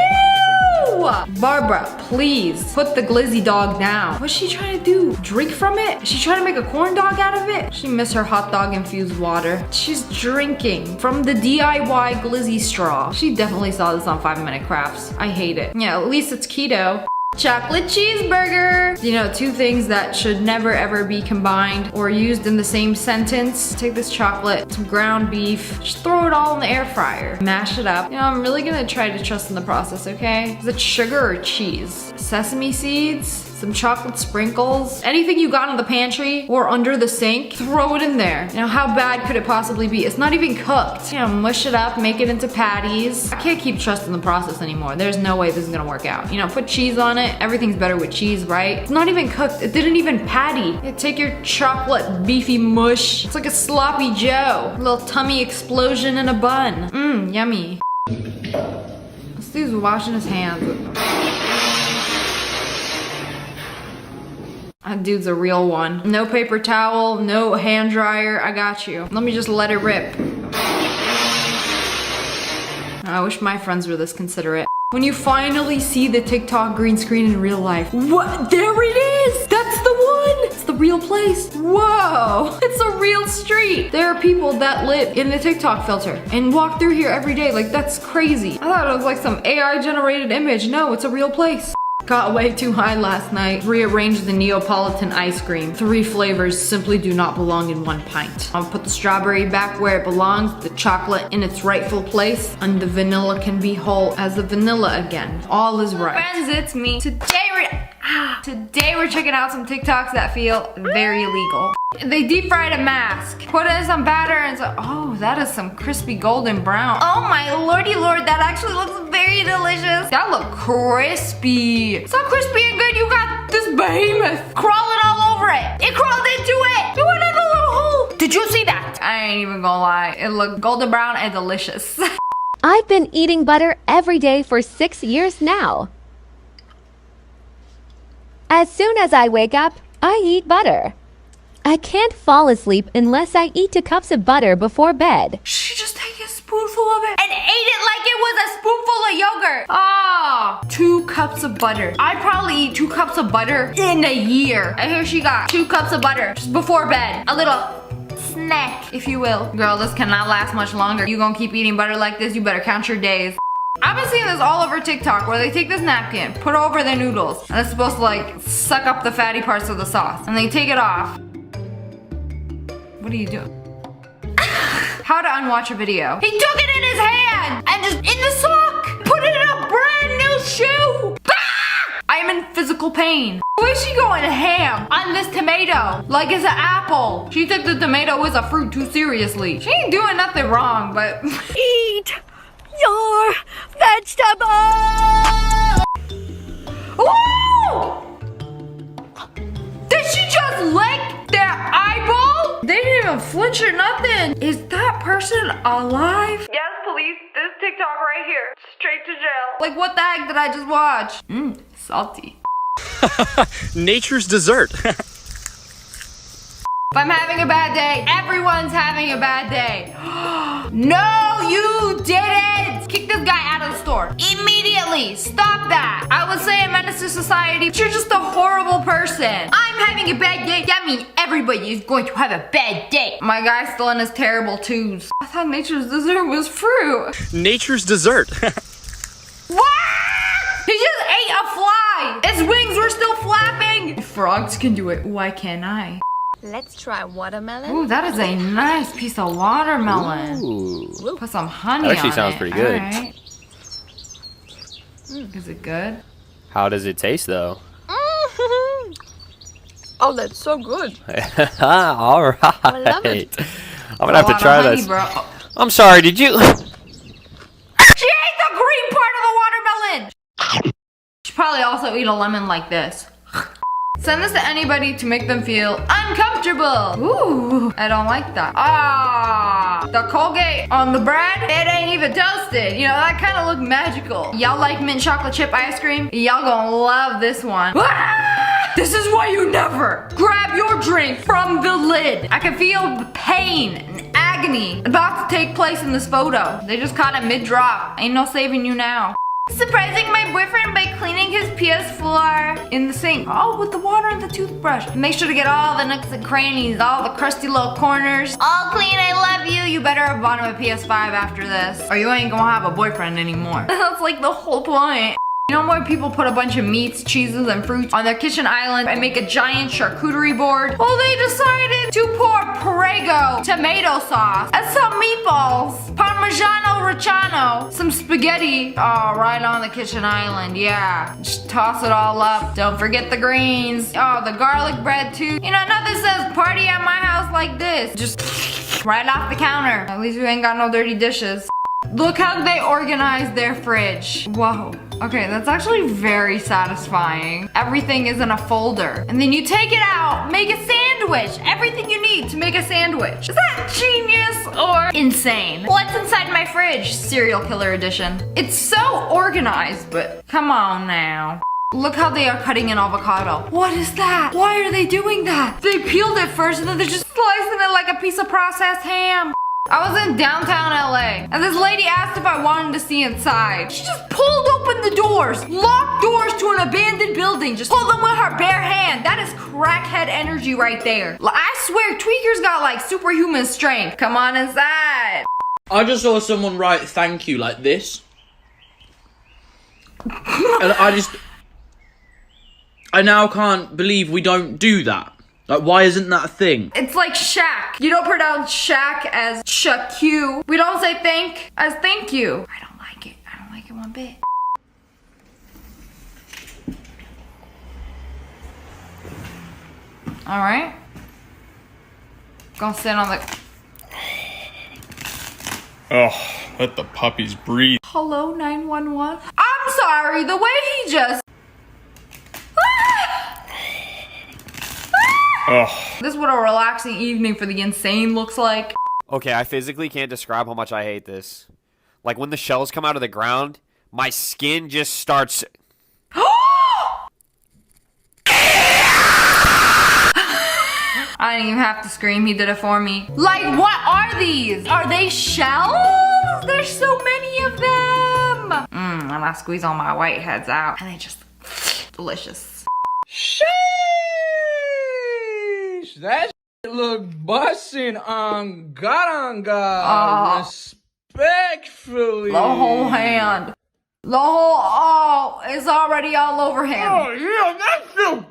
Barbara, please put the glizzy dog down. What's she trying to do? Drink from it? Is she trying to make a corn dog out of it? She missed her hot dog infused water. She's drinking from the DIY glizzy straw. She definitely saw this on 5 Minute Crafts. I hate it. Yeah, at least it's keto. Chocolate cheeseburger. You know, two things that should never ever be combined or used in the same sentence. Take this chocolate, some ground beef, just throw it all in the air fryer. Mash it up. You know, I'm really gonna try to trust in the process, okay? Is it sugar or cheese? Sesame seeds, some chocolate sprinkles, anything you got in the pantry or under the sink, throw it in there. You know, how bad could it possibly be? It's not even cooked. You know, mush it up, make it into patties. I can't keep trusting the process anymore. There's no way this is gonna work out. You know, put cheese on it. Everything's better with cheese, right? It's not even cooked. It didn't even patty. You take your chocolate beefy mush. It's like a sloppy Joe. A little tummy explosion in a bun. Mmm, yummy. This dude's washing his hands. That dude's a real one. No paper towel, no hand dryer. I got you. Let me just let it rip. I wish my friends were this considerate. When you finally see the TikTok green screen in real life. What? There it is! That's the one! It's the real place. Whoa! It's a real street. There are people that live in the TikTok filter and walk through here every day. Like, that's crazy. I thought it was like some AI generated image. No, it's a real place. Got way too high last night. Rearranged the Neapolitan ice cream. 3 flavors simply do not belong in 1 pint. I'll put the strawberry back where it belongs, the chocolate in its rightful place, and the vanilla can be whole as the vanilla again. All is right. Friends, it's me. Today we're checking out some TikToks that feel very illegal. They deep fried a mask, put in some batter and so, oh, that is some crispy golden brown. Oh my lordy lord, that actually looks very delicious. That look crispy. So crispy and good, you got this behemoth crawling all over it. It crawled into it. It went in a little hole. Did you see that? I ain't even gonna lie. It looked golden brown and delicious. I've been eating butter every day for 6 years now. As soon as I wake up, I eat butter. I can't fall asleep unless I eat 2 cups of butter before bed. She just take a spoonful of it and ate it like it was a spoonful of yogurt. Ah, 2 cups of butter. I'd probably eat 2 cups of butter in a year. And here she got 2 cups of butter just before bed. A little snack, if you will. Girl, this cannot last much longer. You gonna keep eating butter like this, you better count your days. I've been seeing this all over TikTok where they take this napkin, put it over their noodles, and it's supposed to like suck up the fatty parts of the sauce. And they take it off. What are you doing? How to unwatch a video. He took it in his hand and just in the sock, put it in a brand new shoe. Ah! I am in physical pain. Why is she going ham on this tomato? Like it's an apple. She took the tomato as a fruit too seriously. She ain't doing nothing wrong, but Eat your vegetables! Woo! Did she just lick their eyeball? They didn't even flinch or nothing. Is that person alive? Yes, police. This TikTok right here. Straight to jail. Like, what the heck did I just watch? Mmm, salty. Nature's dessert. If I'm having a bad day, everyone's having a bad day. No, you didn't! Kick this guy out of the store. Immediately! Stop that! I would say a menace to society, but you're just a horrible person. I'm having a bad day. That means everybody is going to have a bad day. My guy's still in his terrible twos. I thought nature's dessert was fruit. Nature's dessert. What? He just ate a fly! Its wings were still flapping! If frogs can do it, why can't I? Let's try watermelon. Ooh, that is a nice piece of watermelon. Ooh. Put some honey That actually on sounds it. pretty good. All right. Is it good? How does it taste though? Oh, that's so good. All right. I love it. I'm gonna have to try honey, this. bro. I'm sorry. Did you? probably also eat a lemon like this. Send this to anybody to make them feel uncomfortable. Ooh, I don't like that. Ah, the Colgate on the bread, it ain't even toasted. You know, that kind of looked magical. Y'all like mint chocolate chip ice cream? Y'all gonna love this one. Ah, this is why you never grab your drink from the lid. I can feel the pain and agony about to take place in this photo. They just caught it mid-drop. Ain't no saving you now. Surprising my boyfriend by cleaning his PS4 in the sink. Oh, with the water and the toothbrush. Make sure to get all the nooks and crannies, all the crusty little corners. All clean, I love you. You better have bought him a PS5 after this, or you ain't gonna have a boyfriend anymore. That's like the whole point. You know where people put a bunch of meats, cheeses, and fruits on their kitchen island and make a giant charcuterie board? Well, they decided to pour Prego tomato sauce and some meatballs, Parmigiano Reggiano, some spaghetti, oh, right on the kitchen island, yeah. Just toss it all up. Don't forget the greens. Oh, the garlic bread too. You know, nothing says party at my house like this. Just right off the counter. At least we ain't got no dirty dishes. Look how they organized their fridge. Whoa. Okay, that's actually very satisfying. Everything is in a folder. And then you take it out, make a sandwich. Everything you need to make a sandwich. Is that genius or insane? What's inside my fridge? Serial killer edition. It's so organized, but come on now. Look how they are cutting an avocado. What is that? Why are they doing that? They peeled it first and then they're just slicing it like a piece of processed ham. I was in downtown LA, and this lady asked if I wanted to see inside. She just pulled open the doors, locked doors to an abandoned building, just pulled them with her bare hand. That is crackhead energy right there. I swear, Tweaker's got like superhuman strength. Come on inside. I just saw someone write thank you like this. And I now can't believe we don't do that. Like, why isn't that a thing? It's like Shaq. You don't pronounce Shaq as Shaku. We don't say thank as thank you. I don't like it. I don't like it one bit. All right. Gonna sit on the... Oh, let the puppies breathe. Hello, 911. I'm sorry, the way he just... This is what a relaxing evening for the insane looks like. Okay, I physically can't describe how much I hate this. Like, when the shells come out of the ground, my skin just starts... I didn't even have to scream, he did it for me. Like, what are these? Are they shells? There's so many of them. And I squeeze all my whiteheads out, and they just... delicious. Sheesh! That shit look bussin' on God. Respectfully. The whole hand. The whole, oh, it's already all over him. Oh, yeah, that's so...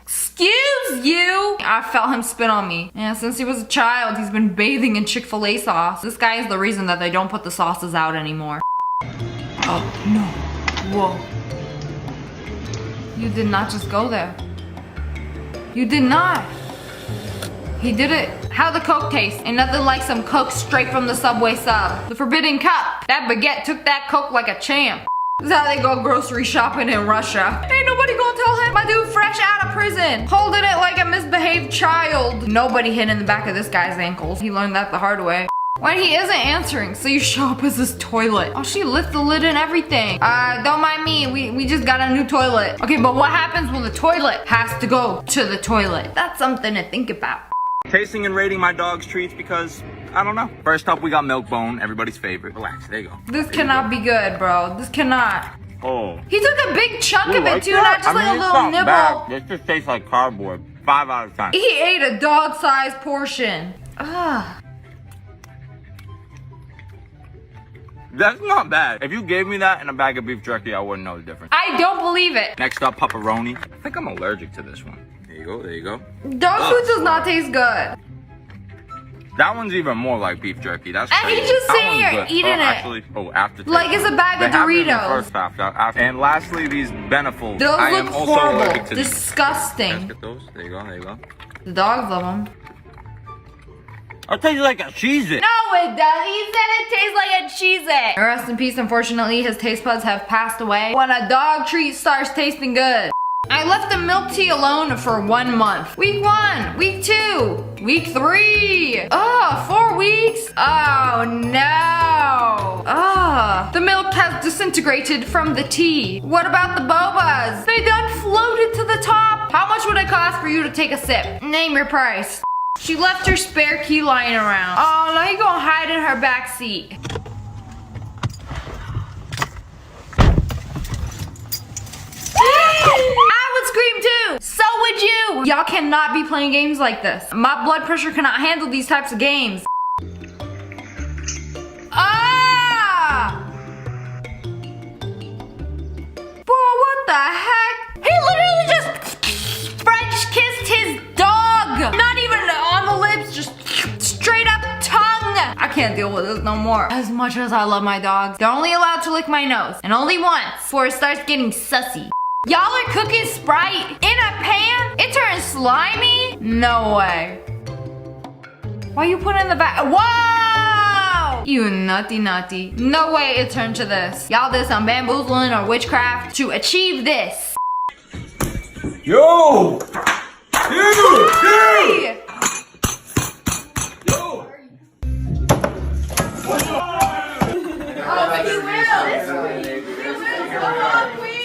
Excuse you! I felt him spit on me. Yeah, since he was a child, he's been bathing in Chick-fil-A sauce. This guy is the reason that they don't put the sauces out anymore. Oh, no. Whoa. You did not just go there. You did not. He did it. How the Coke tastes. Ain't nothing like some Coke straight from the Subway sub. The forbidden cup. That baguette took that Coke like a champ. This is how they go grocery shopping in Russia. Ain't nobody gonna tell him. My dude fresh out of prison. Holding it like a misbehaved child. Nobody hit in the back of this guy's ankles. He learned that the hard way. When he isn't answering, so you show up as his toilet. Oh, she lifts the lid and everything. Don't mind me, we just got a new toilet. Okay, but what happens when the toilet has to go to the toilet? That's something to think about. Tasting and rating my dog's treats because, I don't know. First up, we got Milkbone, everybody's favorite. Relax, there you go. This cannot be good, bro. This cannot. Oh. He took a big chunk of it too, not just like a little nibble. Bad. This just tastes like cardboard. 5 out of 10. He ate a dog-sized portion. Ugh. That's not bad. If you gave me that in a bag of beef jerky, I wouldn't know the difference. I don't believe it. Next up, pepperoni. I think I'm allergic to this one. There you go, there you go. Dog food does not taste good. That one's even more like beef jerky. That's and crazy. he's just That sitting here one's good. eating it. Actually, after like it's a bag of Doritos. First half, and lastly, these Beneful. Those I look am also horrible. allergic to Disgusting. Let's get those. There you go, there you go. The dogs love them. It tastes like a Cheez-It. No, it does. He said it tastes like a Cheez-It. Rest in peace. Unfortunately, his taste buds have passed away when a dog treat starts tasting good. I left the milk tea alone for 1 month. Week 1, week 2, week 3. Oh, 4 weeks? Oh no. The milk has disintegrated from the tea. What about the bobas? They done floated to the top. How much would it cost for you to take a sip? Name your price. She left her spare key lying around. Oh, now you gonna hide in her back seat. I would scream too. So would you. Y'all cannot be playing games like this. My blood pressure cannot handle these types of games. Ah! Boy, what the heck? He literally just French kissed his dog. Not even on the lips, just straight up tongue. I can't deal with this no more. As much as I love my dogs, they're only allowed to lick my nose. And only once before it starts getting sussy. Y'all are cooking Sprite in a pan? It turns slimy? No way. Why you put it in the back? Whoa! You nutty. No way it turned to this. Y'all did some bamboozling or witchcraft to achieve this. Yo! Dude! Hey! Yo!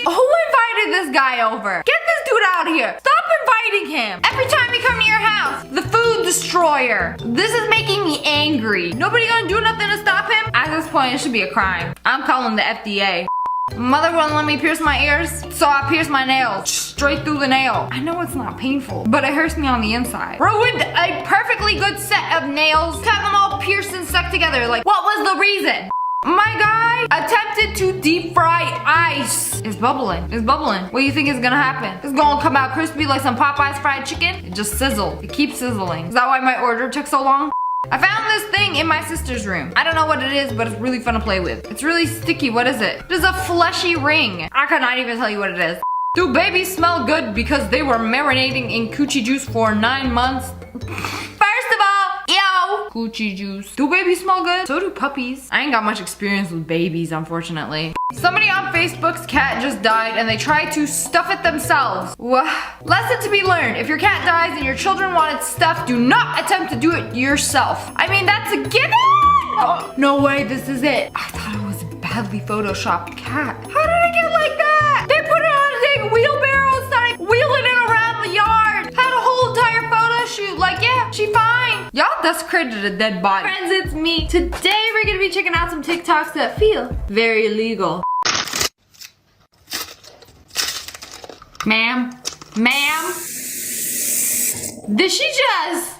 Who invited this guy over? Get this dude out of here. Stop inviting him. Every time we come to your house, the food destroyer. This is making me angry. Nobody gonna do nothing to stop him? At this point, it should be a crime. I'm calling the FDA. Mother wouldn't let me pierce my ears, so I pierced my nails straight through the nail. I know it's not painful, but it hurts me on the inside. Ruined a perfectly good set of nails, have them all pierced and stuck together. Like, what was the reason? My guy attempted to deep fry ice. It's bubbling. It's bubbling. What do you think is gonna happen? It's gonna come out crispy like some Popeyes fried chicken? It just sizzled. It keeps sizzling. Is that why my order took so long? I found this thing in my sister's room. I don't know what it is, but it's really fun to play with. It's really sticky. What is it? It is a fleshy ring. I could not even tell you what it is. Do babies smell good because they were marinating in coochie juice for 9 months? First of all, yo, coochie juice. Do babies smell good? So do puppies. I ain't got much experience with babies, unfortunately. Somebody on Facebook's cat just died and they tried to stuff it themselves. Lesson to be learned. If your cat dies and your children want it stuffed, do not attempt to do it yourself. I mean, that's a given. Oh, no way, this is it. I thought it was a badly photoshopped cat. How did it get like that? They put it on a dang wheelbarrow and started wheeling it around the yard. Had a whole entire photo shoot. Like, yeah, she fine. Y'all desecrated a dead body. Friends, it's me. Today we're gonna be checking out some TikToks that feel very illegal. Ma'am? Ma'am? Did she just...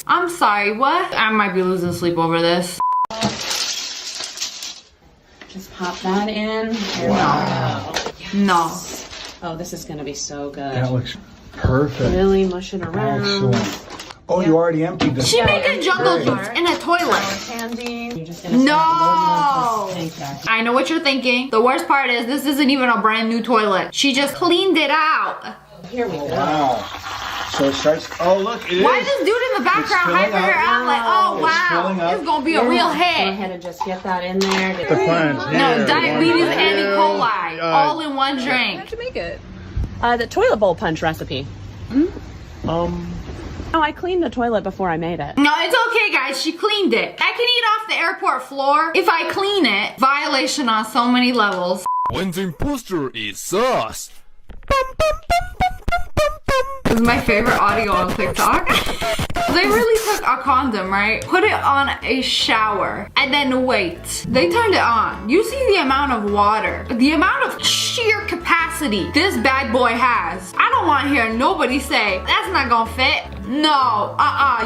I'm sorry, what? I might be losing sleep over this. Just pop that in. Wow. No. Oh, this is gonna be so good. That looks perfect. Really mush it around. Excellent. Oh, you already emptied this. She made a jungle juice in a toilet. Candy. You're just gonna No! I know what you're thinking. The worst part is this isn't even a brand new toilet. She just cleaned it out. Here we go. Wow. So it starts. Oh, look. It Why is. this dude in the background hyping her out like, oh wow, it's gonna be a real hit. Go ahead and just get that in there. The plants. No, diabetes and E. coli all in one drink. How'd you make it? The toilet bowl punch recipe. Oh, I cleaned the toilet before I made it. No, it's okay, guys. She cleaned it. I can eat off the airport floor if I clean it. Violation on so many levels. When the imposter is sus. This is my favorite audio on TikTok. They really took a condom, right? Put it on a shower and then wait. They turned it on. You see the amount of water, the amount of sheer capacity this bad boy has. I don't want to hear nobody say, that's not gonna fit. No,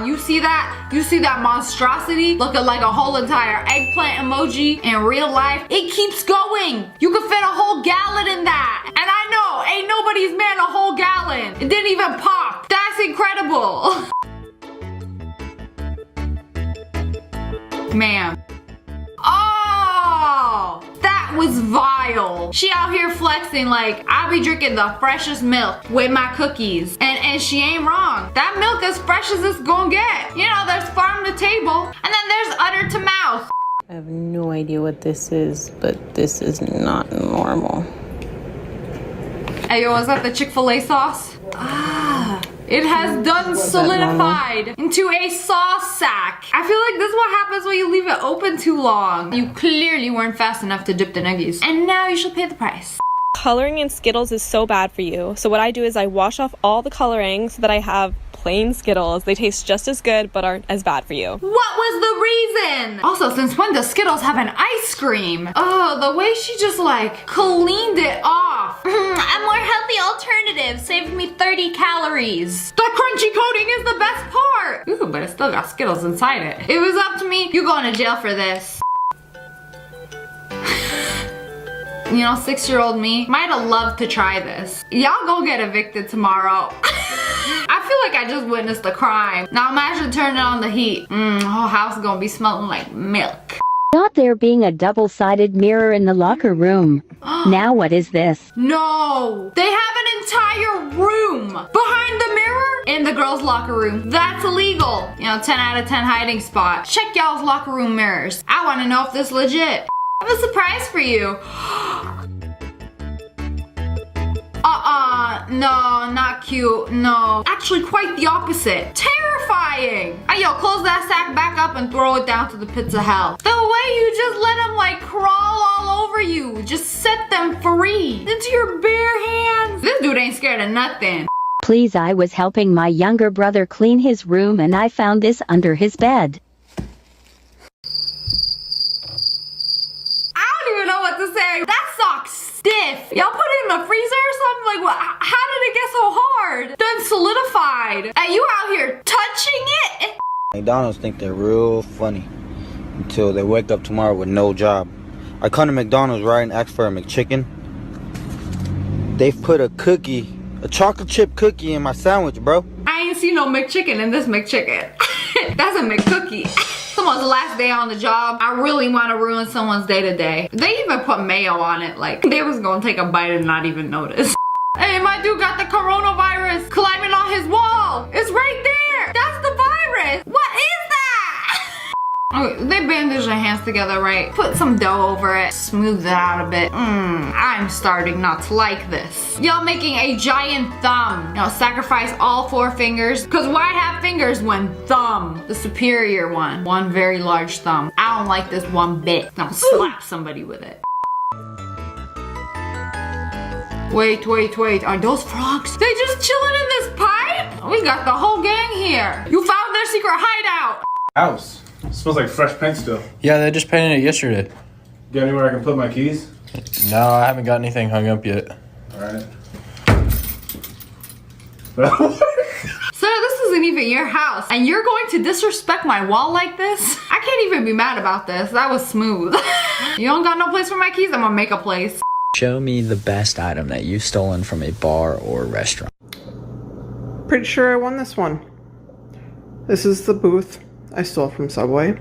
you see that? You see that monstrosity looking like a whole entire eggplant emoji in real life? It keeps going. You can fit a whole gallon in that. And I know, ain't nobody's man a whole gallon. It didn't even pop. That's incredible. Ma'am. Oh, that was vile. style. She out here flexing like, I be drinking the freshest milk with my cookies. And she ain't wrong. That milk as fresh as it's gonna get. You know, there's farm to table, and then there's udder to mouth. I have no idea what this is, but this is not normal. Hey, yo, is that the Chick-fil-A sauce? Ah, it has done solidified into a sauce sack. I feel like this is what happens when you leave it open too long. You clearly weren't fast enough to dip the nuggies. And now you should pay the price. Coloring in Skittles is so bad for you. So what I do is I wash off all the coloring so that I have plain Skittles. They taste just as good but aren't as bad for you. What was the reason? Also, since when does Skittles have an ice cream? Oh, the way she just like cleaned it off. A more healthy alternative saved me 30 calories. The crunchy coating is the best part. Ooh, but it still got Skittles inside it. If it was up to me, you're going to jail for this. You know, 6-year-old me might have loved to try this. Y'all go get evicted tomorrow. I feel like I just witnessed a crime. Now imagine turning on the heat. Whole house is gonna be smelling like milk. Thought there being a double-sided mirror in the locker room. Now what is this? No! They have an entire room behind the mirror in the girls' locker room. That's illegal. You know, 10 out of 10 hiding spot. Check y'all's locker room mirrors. I wanna know if this is legit. I have a surprise for you. No, not cute, no. Actually, quite the opposite. Terrifying. Hey, yo, close that sack back up and throw it down to the pits of hell. The way you just let them, like, crawl all over you. Just set them free into your bare hands. This dude ain't scared of nothing. Please, I was helping my younger brother clean his room and I found this under his bed. I don't even know what to say. That sock's stiff. Y'all put it in the freezer or something? Like, what? How did it get so hard? Done solidified. And you out here touching it? McDonald's think they're real funny until they wake up tomorrow with no job. I come to McDonald's, right, and ask for a McChicken. They've put a cookie, a chocolate chip cookie in my sandwich, bro. I ain't seen no McChicken in this McChicken. That's a McCookie. Someone's last day on the job. I really want to ruin someone's day to day. They even put mayo on it. Like, they was gonna take a bite and not even notice. Hey, my dude got the coronavirus climbing on his wall. It's right there. That's the virus. What is that? Okay, they bandaged their hands together, right? Put some dough over it. Smooth it out a bit. I'm starting not to like this. Y'all making a giant thumb. You know, sacrifice all 4 fingers. Cause why have fingers when thumb? The superior one. One very large thumb. I don't like this one bit. I'll slap somebody with it. Wait. Are those frogs? They just chilling in this pipe? We got the whole gang here. You found their secret hideout. House. It smells like fresh paint still. Yeah, they just painted it yesterday. Got anywhere I can put my keys? No, I haven't got anything hung up yet. Alright. Sir, this isn't even your house, and you're going to disrespect my wall like this? I can't even be mad about this. That was smooth. You don't got no place for my keys? I'm gonna make a place. Show me the best item that you've stolen from a bar or restaurant. Pretty sure I won this one. This is the booth I stole from Subway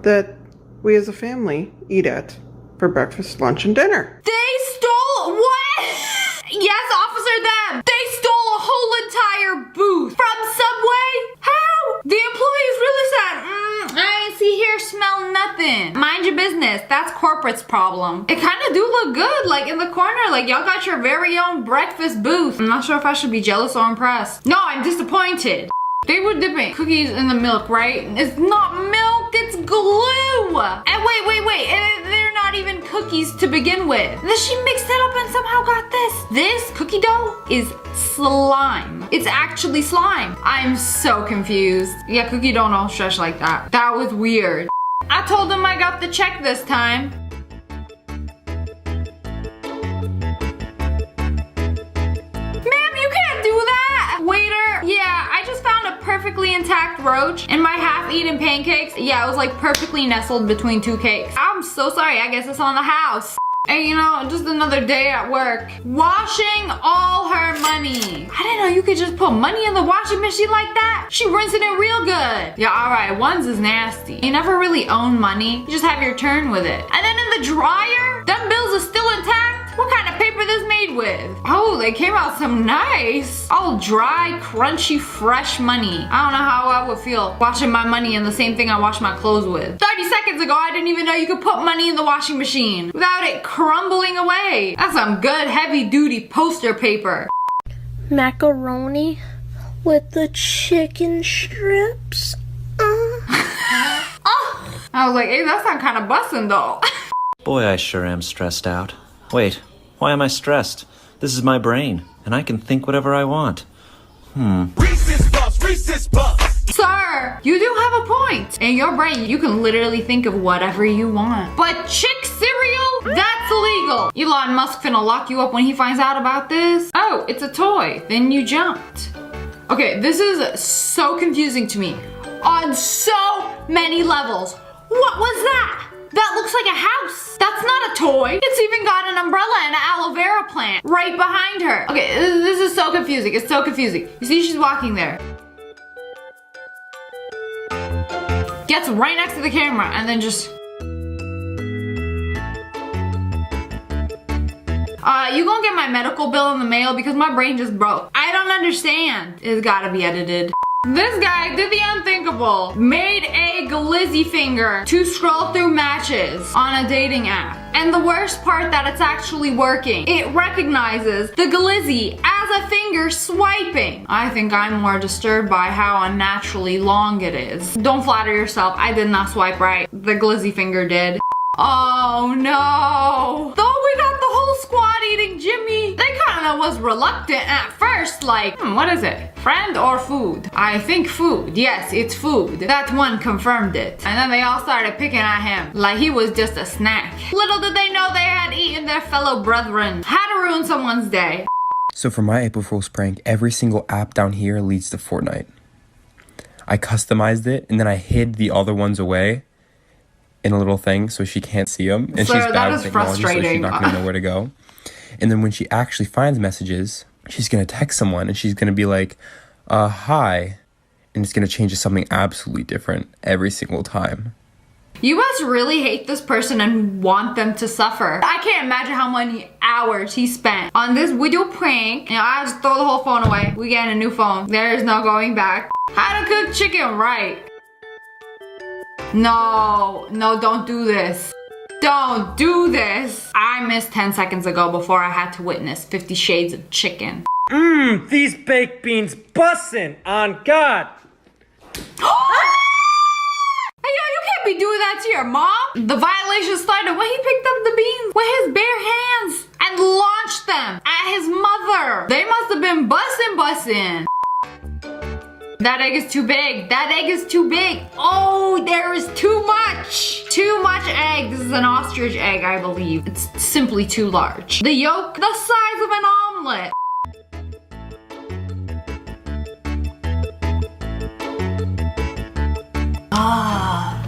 that we as a family eat at for breakfast, lunch, and dinner. They stole what? Yes, officer, them. They stole a whole entire booth from Subway? How? The employees really said, I ain't see here, smell nothing. Mind your business. That's corporate's problem. It kind of do look good, like in the corner, like y'all got your very own breakfast booth. I'm not sure if I should be jealous or impressed. No, I'm disappointed. They were dipping cookies in the milk, right? It's not milk, it's glue. And wait. They're not even cookies to begin with. Then she mixed it up and somehow got this. This cookie dough is slime. It's actually slime. I'm so confused. Yeah, cookie dough don't stretch like that. That was weird. I told them I got the check this time. Ma'am, you can't do that. Waiter, yeah, I just found a perfectly intact roach in my half-eaten pancakes. Yeah, it was like perfectly nestled between 2 cakes. I'm so sorry, I guess it's on the house. And you know, just another day at work. Washing all her money. I didn't know you could just put money in the washing machine like that. She rinsing it real good. Yeah, alright, ones is nasty. You never really own money. You just have your turn with it. And then in the dryer, them bills are still intact. made with? Oh, they came out some nice. All dry, crunchy, fresh money. I don't know how I would feel washing my money in the same thing I wash my clothes with. 30 seconds ago, I didn't even know you could put money in the washing machine without it crumbling away. That's some good heavy-duty poster paper. Macaroni with the chicken strips. I was like, hey, that sound kind of bussin' though. Boy, I sure am stressed out. Wait, why am I stressed? This is my brain, and I can think whatever I want. Reese's Puffs. Sir, you do have a point. In your brain, you can literally think of whatever you want. But chick cereal? That's illegal. Elon Musk finna lock you up when he finds out about this. Oh, it's a toy. Then you jumped. Okay, this is so confusing to me on so many levels. What was that? That looks like a house. That's not a toy. It's even got an umbrella and an aloe vera plant right behind her. Okay, this is so confusing. It's so confusing. You see, she's walking there. Gets right next to the camera and then just... you gonna get my medical bill in the mail because my brain just broke. I don't understand. It's gotta be edited. This guy did the unthinkable. Made a glizzy finger to scroll through matches on a dating app. And the worst part that it's actually working. It recognizes the glizzy as a finger swiping. I think I'm more disturbed by how unnaturally long it is. Don't flatter yourself. I did not swipe right. The glizzy finger did. Oh no! Though we got the whole squad eating Jimmy, they kinda was reluctant at first, like, what is it? Friend or food? I think food. Yes, it's food. That one confirmed it. And then they all started picking at him like he was just a snack. Little did they know they had eaten their fellow brethren. How to ruin someone's day. So for my April Fool's prank, every single app down here leads to Fortnite. I customized it and then I hid the other ones away in a little thing so she can't see them. And Sir, she's bad with that is technology, so she's frustrating. not gonna know where to go. And then when she actually finds messages, she's gonna text someone and she's gonna be like, hi. And it's gonna change to something absolutely different every single time. You must really hate this person and want them to suffer. I can't imagine how many hours he spent on this video prank. You know, I just throw the whole phone away. We get a new phone. There is no going back. How to cook chicken right. No, don't do this. Don't do this. I missed 10 seconds ago before I had to witness 50 Shades of Chicken. These baked beans bussin' on God. Hey, yo, you can't be doing that to your mom. The violation started when he picked up the beans with his bare hands and launched them at his mother. They must have been bussin'. That egg is too big. That egg is too big. Oh, there is too much. Too much egg. This is an ostrich egg, I believe. It's simply too large. The yolk, the size of an omelet. Ah.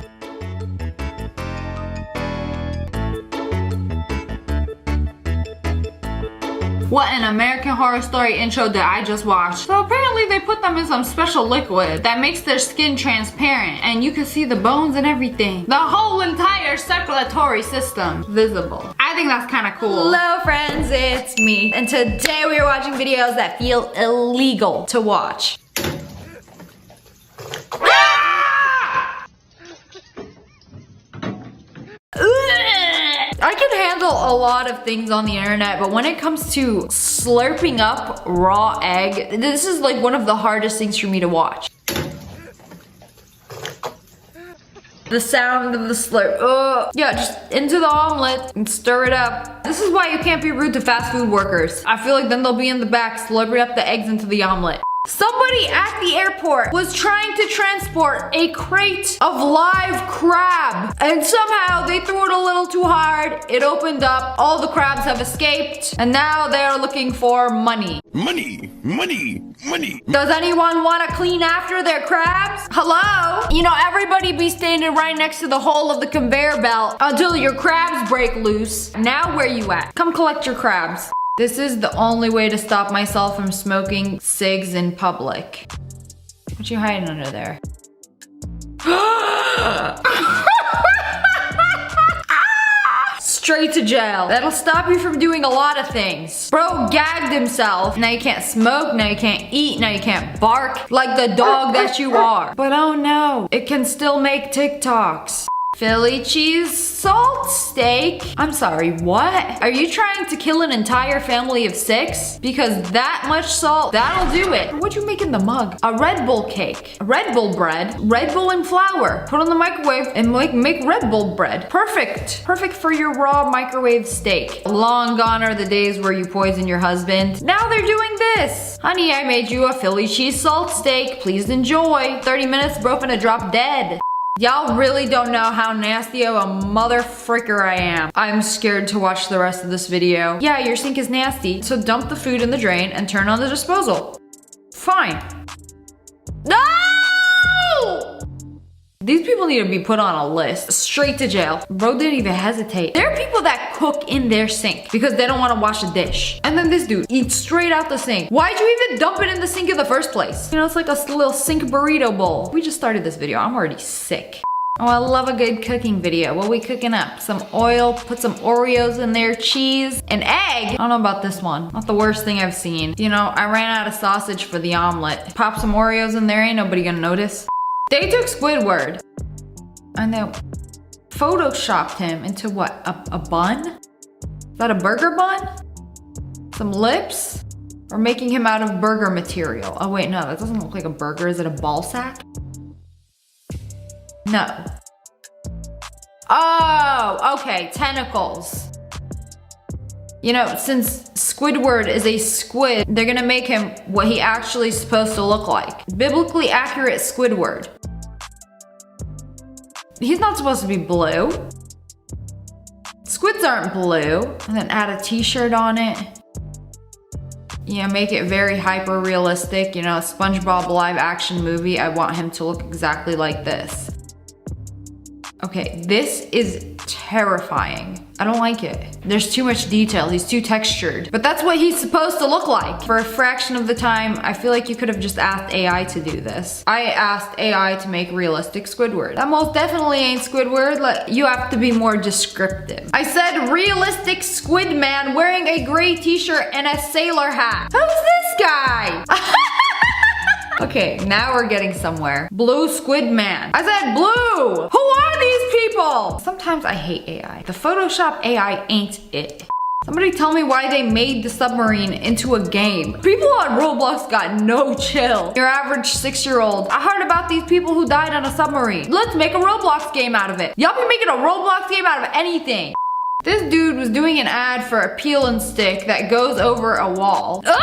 What an American Horror Story intro that I just watched. So apparently they put them in some special liquid that makes their skin transparent and you can see the bones and everything. The whole entire circulatory system visible. I think that's kind of cool. Hello friends, it's me. And today we are watching videos that feel illegal to watch. I can handle a lot of things on the internet, but when it comes to slurping up raw egg, this is like one of the hardest things for me to watch. The sound of the slurp. Yeah, just into the omelet and stir it up. This is why you can't be rude to fast food workers. I feel like then they'll be in the back slurping up the eggs into the omelet. Somebody at the airport was trying to transport a crate of live crab and somehow they threw it a little too hard. It opened up, all the crabs have escaped, and now they're looking for money. Money. Does anyone want to clean after their crabs? Hello? You know, everybody be standing right next to the hole of the conveyor belt until your crabs break loose. Now where you at? Come collect your crabs. This is the only way to stop myself from smoking cigs in public. What you hiding under there? straight to jail. That'll stop you from doing a lot of things. Bro gagged himself. Now you can't smoke, now you can't eat, now you can't bark like the dog that you are. But oh no, it can still make TikToks. Philly cheese salt steak? I'm sorry, what? Are you trying to kill an entire family of 6? Because that much salt, that'll do it. What'd you make in the mug? A Red Bull cake, Red Bull bread, Red Bull and flour. Put on the microwave and make Red Bull bread. Perfect. Perfect for your raw microwave steak. Long gone are the days where you poison your husband. Now they're doing this. Honey, I made you a Philly cheese salt steak. Please enjoy. 30 minutes, bro finna drop dead. Y'all really don't know how nasty of a mother fricker I am. I'm scared to watch the rest of this video. Yeah, your sink is nasty, so dump the food in the drain and turn on the disposal. Fine. No! These people need to be put on a list. Straight to jail. Bro didn't even hesitate. There are people that cook in their sink because they don't want to wash a dish. And then this dude eats straight out the sink. Why'd you even dump it in the sink in the first place? You know, it's like a little sink burrito bowl. We just started this video. I'm already sick. Oh, I love a good cooking video. What are we cooking up? Some oil, put some Oreos in there, cheese, an egg. I don't know about this one. Not the worst thing I've seen. You know, I ran out of sausage for the omelet. Pop some Oreos in there, ain't nobody gonna notice. They took Squidward and they photoshopped him into what? A bun? Is that a burger bun? Some lips? Or making him out of burger material? Oh wait, no, that doesn't look like a burger. Is it a ball sack? No. Oh, okay, tentacles. You know, since Squidward is a squid, they're gonna make him what he actually is supposed to look like. Biblically accurate Squidward. He's not supposed to be blue. Squids aren't blue. And then add a t-shirt on it. You know, make it very hyper realistic. You know, a SpongeBob live action movie, I want him to look exactly like this. Okay, this is terrifying. I don't like it. There's too much detail. He's too textured. But that's what he's supposed to look like. For a fraction of the time, I feel like you could have just asked AI to do this. I asked AI to make realistic Squidward. That most definitely ain't Squidward. Like, you have to be more descriptive. I said realistic squid man wearing a gray t-shirt and a sailor hat. Who's this guy? Okay, now we're getting somewhere. Blue squid man. I said blue! Who are these people? Sometimes I hate AI. The Photoshop AI ain't it. Somebody tell me why they made the submarine into a game. People on Roblox got no chill. Your average 6-year-old. I heard about these people who died on a submarine. Let's make a Roblox game out of it. Y'all be making a Roblox game out of anything. This dude was doing an ad for a peel and stick that goes over a wall. Oh,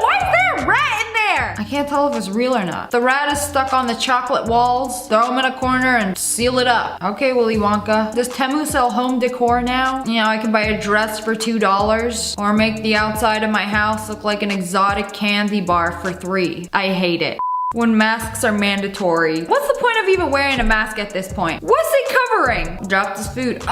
why is there a rat in there? I can't tell if it's real or not. The rat is stuck on the chocolate walls. Throw him in a corner and seal it up. Okay, Willy Wonka. Does Temu sell home decor now? You know, I can buy a dress for $2 or make the outside of my house look like an exotic candy bar for $3. I hate it. When masks are mandatory. What's the point of even wearing a mask at this point? What's it covering? Dropped his food.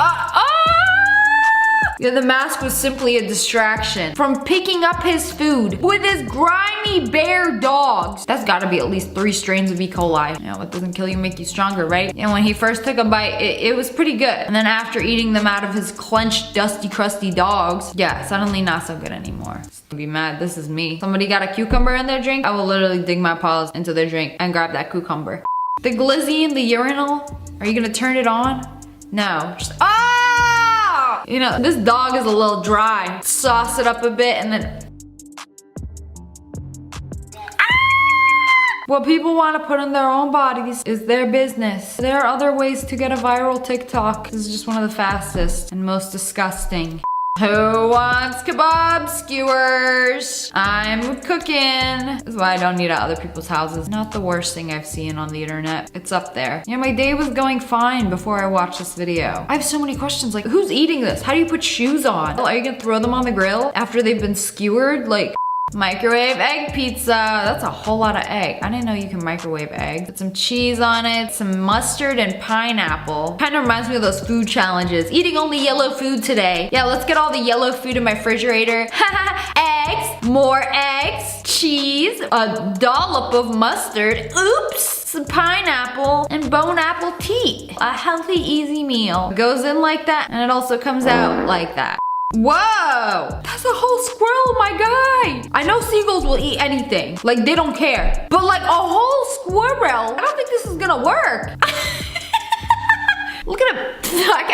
Yeah, the mask was simply a distraction from picking up his food with his grimy bear dogs. That's gotta be at least 3 strains of E. coli. You know, what doesn't kill you make you stronger, right? And when he first took a bite, it was pretty good. And then after eating them out of his clenched, dusty, crusty dogs, yeah, suddenly not so good anymore. Be mad, this is me. Somebody got a cucumber in their drink, I will literally dig my paws into their drink and grab that cucumber. The glizzy in the urinal, are you gonna turn it on? No, just, you know, this dog is a little dry. Sauce it up a bit and then... What people want to put in their own bodies is their business. There are other ways to get a viral TikTok. This is just one of the fastest and most disgusting. Who wants kebab skewers? I'm cooking. This is why I don't eat at other people's houses. Not the worst thing I've seen on the internet. It's up there. Yeah, my day was going fine before I watched this video. I have so many questions, like, who's eating this? How do you put shoes on? Are you gonna throw them on the grill after they've been skewered? Like, microwave egg pizza. That's a whole lot of egg. I didn't know you can microwave eggs. Put some cheese on it, some mustard and pineapple. Kind of reminds me of those food challenges. Eating only yellow food today. Yeah, let's get all the yellow food in my refrigerator. Eggs, more eggs, cheese, a dollop of mustard. Oops. some pineapple, and bone apple tea. A healthy, easy meal. It goes in like that, and it also comes out like that. Whoa! That's a whole squirrel, my guy! I know seagulls will eat anything. Like, they don't care. But like, a whole squirrel? I don't think this is gonna work. Look at him.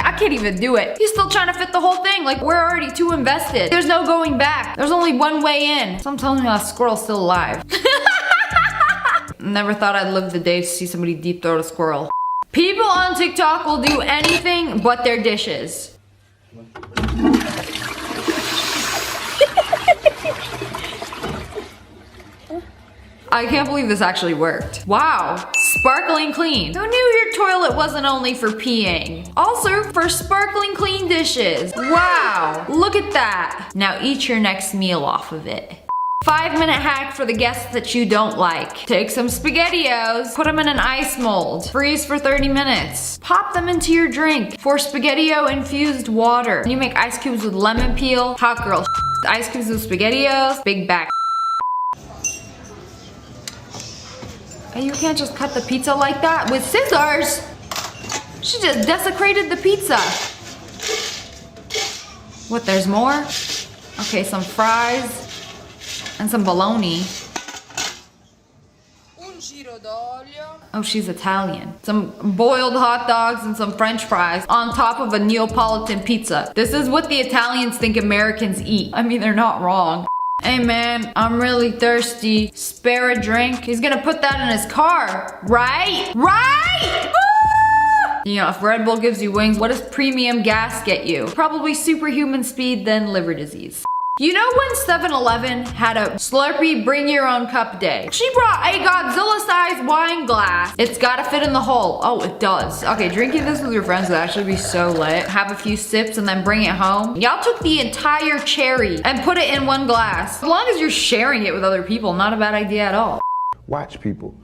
I can't even do it. He's still trying to fit the whole thing. Like, we're already too invested. There's no going back. There's only one way in. So I'm telling you, that squirrel's still alive. Never thought I'd live the day to see somebody deep throat a squirrel. People on TikTok will do anything but their dishes. I can't believe this actually worked. Wow, sparkling clean. Who knew your toilet wasn't only for peeing? Also for sparkling clean dishes. Wow, look at that. Now eat your next meal off of it. 5-minute hack for the guests that you don't like. Take some SpaghettiOs, put them in an ice mold, freeze for 30 minutes. Pop them into your drink for SpaghettiO infused water. You make ice cubes with lemon peel, hot girl ice cubes with SpaghettiOs, big back. And you can't just cut the pizza like that with scissors. She just desecrated the pizza. What, there's more? Okay, some fries. And some bologna. Oh, she's Italian. Some boiled hot dogs and some French fries on top of a Neapolitan pizza. This is what the Italians think Americans eat. I mean, they're not wrong. Hey man, I'm really thirsty. Spare a drink? He's gonna put that in his car, right? Right? Ah! You know, if Red Bull gives you wings, what does premium gas get you? Probably superhuman speed, then liver disease. You know when 7-Eleven had a Slurpee bring your own cup day? She brought a Godzilla-sized wine glass. It's gotta fit in the hole. Oh, it does. Okay, drinking this with your friends would actually be so lit. Have a few sips and then bring it home. Y'all took the entire cherry and put it in one glass. As long as you're sharing it with other people, not a bad idea at all. Watch people.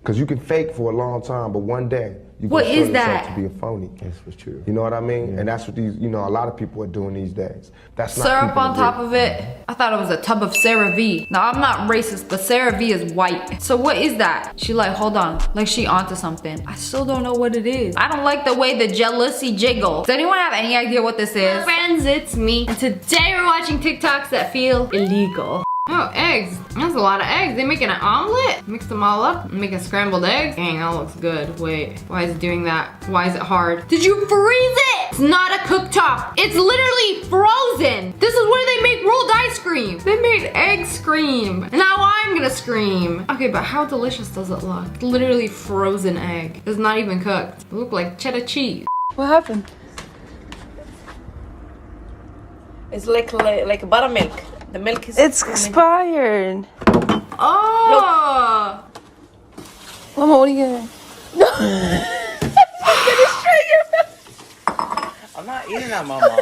Because you can fake for a long time, but one day you What can show is that? yourself to be a phony. That's for true. You know what I mean? And that's what these, you know, a lot of people are doing these days. That's not Syrup people on to top do. of it. I thought it was a tub of CeraVe. Now, I'm not racist, but CeraVe is white. So what is that? She like, hold on, like she onto something. I still don't know what it is. I don't like the way the jealousy jiggles. Does anyone have any idea what this is? Friends, it's me. And today we're watching TikToks that feel illegal. Oh, eggs. That's a lot of eggs. They making an omelet? Mix them all up. Making scrambled eggs. Dang, that looks good. Wait, why is it doing that? Why is it hard? Did you freeze it? It's not a cooktop. It's literally frozen. This is where they make rolled ice cream. They made egg scream. Now I'm gonna scream. Okay, but how delicious does it look? Literally frozen egg. It's not even cooked. It looked like cheddar cheese. What happened? It's like buttermilk. The milk is expired. Oh! Mama, what are you doing? I'm not eating that, Mama.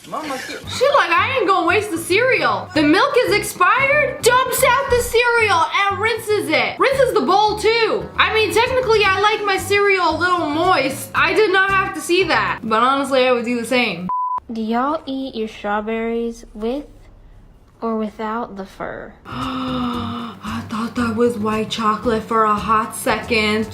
Mama, She like, I ain't gonna waste the cereal. The milk is expired, dumps out the cereal and rinses it. Rinses the bowl too. I mean, technically I like my cereal a little moist. I did not have to see that, but honestly I would do the same. Do y'all eat your strawberries with or without the fur? I thought that was white chocolate for a hot second.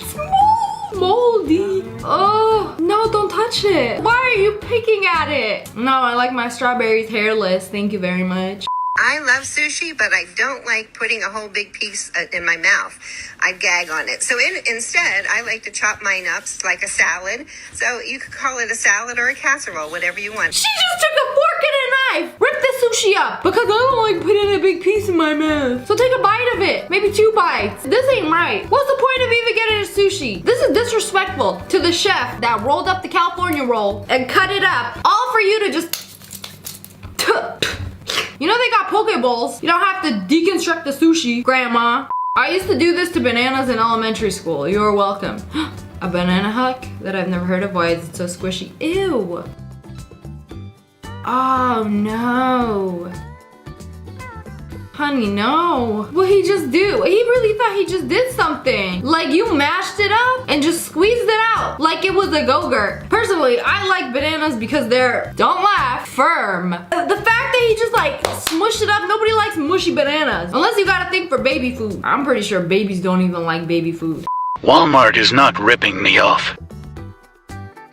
Moldy. Oh, no, don't touch it. Why are you picking at it? No, I like my strawberries hairless. Thank you very much. I love sushi, but I don't like putting a whole big piece in my mouth. I gag on it. So instead, I like to chop mine up like a salad. So you could call it a salad or a casserole, whatever you want. She just took a fork and a knife. Rip the sushi up because I don't like putting a big piece in my mouth. So take a bite of it. Maybe 2 bites. This ain't right. What's the point of even getting a sushi? This is disrespectful to the chef that rolled up the California roll and cut it up. All for you to just... You know they got poke bowls. You don't have to deconstruct the sushi, Grandma. I used to do this to bananas in elementary school. You're welcome. A banana huck that I've never heard of. Why is it so squishy? Ew. Oh no. Honey, no. What'd he just do? He really thought he just did something. Like you mashed it up and just squeezed it out like it was a Go-Gurt. Personally, I like bananas because they're, don't laugh, firm. The fact that he just like smushed it up, nobody likes mushy bananas. Unless you gotta think for baby food. I'm pretty sure babies don't even like baby food. Walmart is not ripping me off.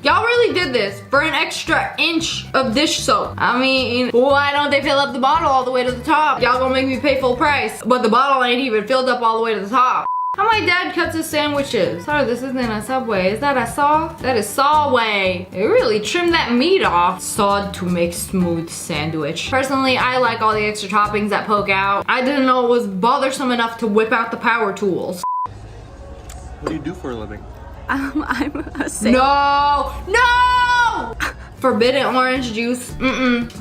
Y'all really did this for an extra inch of dish soap. I mean, why don't they fill up the bottle all the way to the top? Y'all gonna make me pay full price, but the bottle ain't even filled up all the way to the top. How my dad cuts his sandwiches. Sorry, this isn't a Subway. Is that a saw? That is Sawway. They really trimmed that meat off. Sawed to make smooth sandwich. Personally, I like all the extra toppings that poke out. I didn't know it was bothersome enough to whip out the power tools. What do you do for a living? I'm a sailor. No! Forbidden orange juice.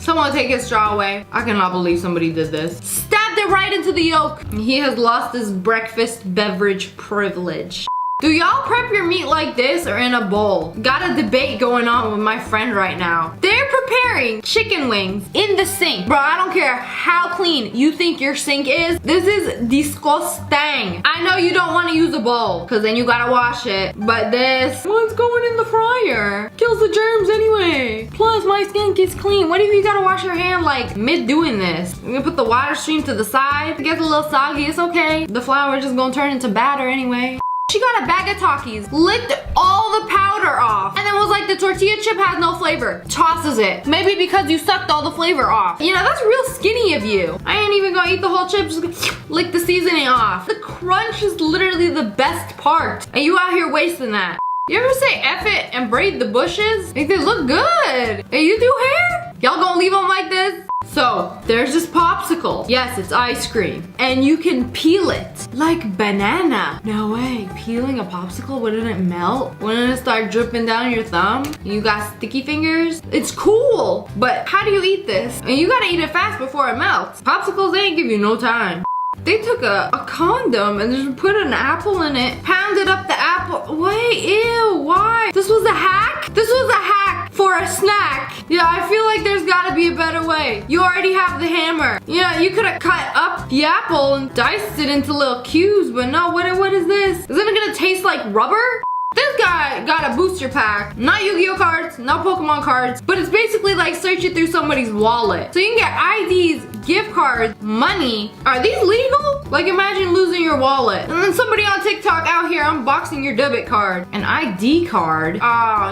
Someone take his straw away. I cannot believe somebody did this. Stabbed it right into the yolk. He has lost his breakfast beverage privilege. Do y'all prep your meat like this or in a bowl? Got a debate going on with my friend right now. They're preparing chicken wings in the sink. Bro, I don't care how clean you think your sink is. This is disgusting. I know you don't want to use a bowl because then you gotta wash it. But this one's going in the fryer. Kills the germs anyway. Plus my sink is clean. What if you gotta wash your hand like mid doing this? You're gonna put the water stream to the side. It gets a little soggy. It's okay. The flour is just gonna turn into batter anyway. She got a bag of Takis, licked all the powder off, and then was like, the tortilla chip has no flavor. Tosses it. Maybe because you sucked all the flavor off. You know, that's real skinny of you. I ain't even gonna eat the whole chip, just gonna lick the seasoning off. The crunch is literally the best part. And you out here wasting that. You ever say F it and braid the bushes? Like, they look good. Hey, you do hair? Y'all gonna leave them like this? So, there's this popsicle. Yes, it's ice cream. And you can peel it like banana. No way. Peeling a popsicle, wouldn't it melt? Wouldn't it start dripping down your thumb? You got sticky fingers? It's cool, but how do you eat this? And you gotta eat it fast before it melts. Popsicles, they ain't give you no time. They took a condom and just put an apple in it, pounded up the apple. Wait, ew, why? This was a hack? This was a hack for a snack. Yeah, I feel like there's gotta be a better way. You already have the hammer. Yeah, you could have cut up the apple and diced it into little cubes, but no, what is this? Is it gonna taste like rubber? This guy got a booster pack. Not Yu-Gi-Oh cards, not Pokemon cards, but it's basically like searching through somebody's wallet. So you can get IDs, gift cards, money. Are these legal? Like imagine losing your wallet. And then somebody on TikTok out here unboxing your debit card. An ID card? Oh,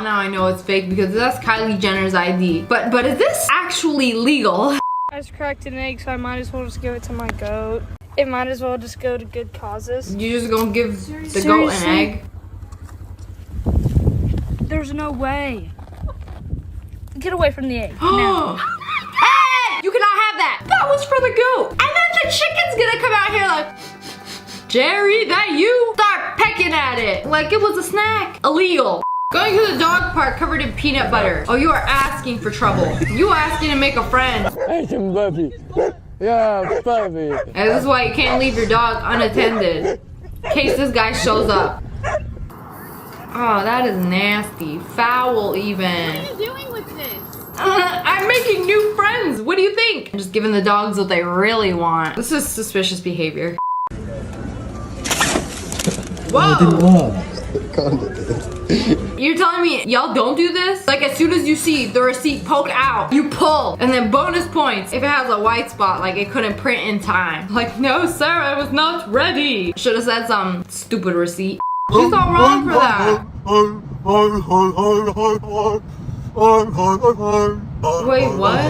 now I know it's fake because that's Kylie Jenner's ID. But is this actually legal? I just cracked an egg, so I might as well just give it to my goat. It might as well just go to good causes. You just gonna give the goat an egg? There's no way. Get away from the egg now. Hey! You cannot have that. That was for the goat. And then the chicken's gonna come out here like, Jerry, that you? Start pecking at it like it was a snack. Illegal. Going to the dog park covered in peanut butter. Oh, you are asking for trouble. You asking to make a friend. Hey, puppy. Yeah, puppy. And this is why you can't leave your dog unattended. In case this guy shows up. Oh, that is nasty. Foul even. What are you doing with this? I'm making new friends. What do you think? I'm just giving the dogs what they really want. This is suspicious behavior. Whoa! You're telling me y'all don't do this? Like as soon as you see the receipt poke out, you pull, and then bonus points if it has a white spot, like it couldn't print in time. Like, no sir, I was not ready. Should have said some stupid receipt. She's all wrong for that. Wait, what? I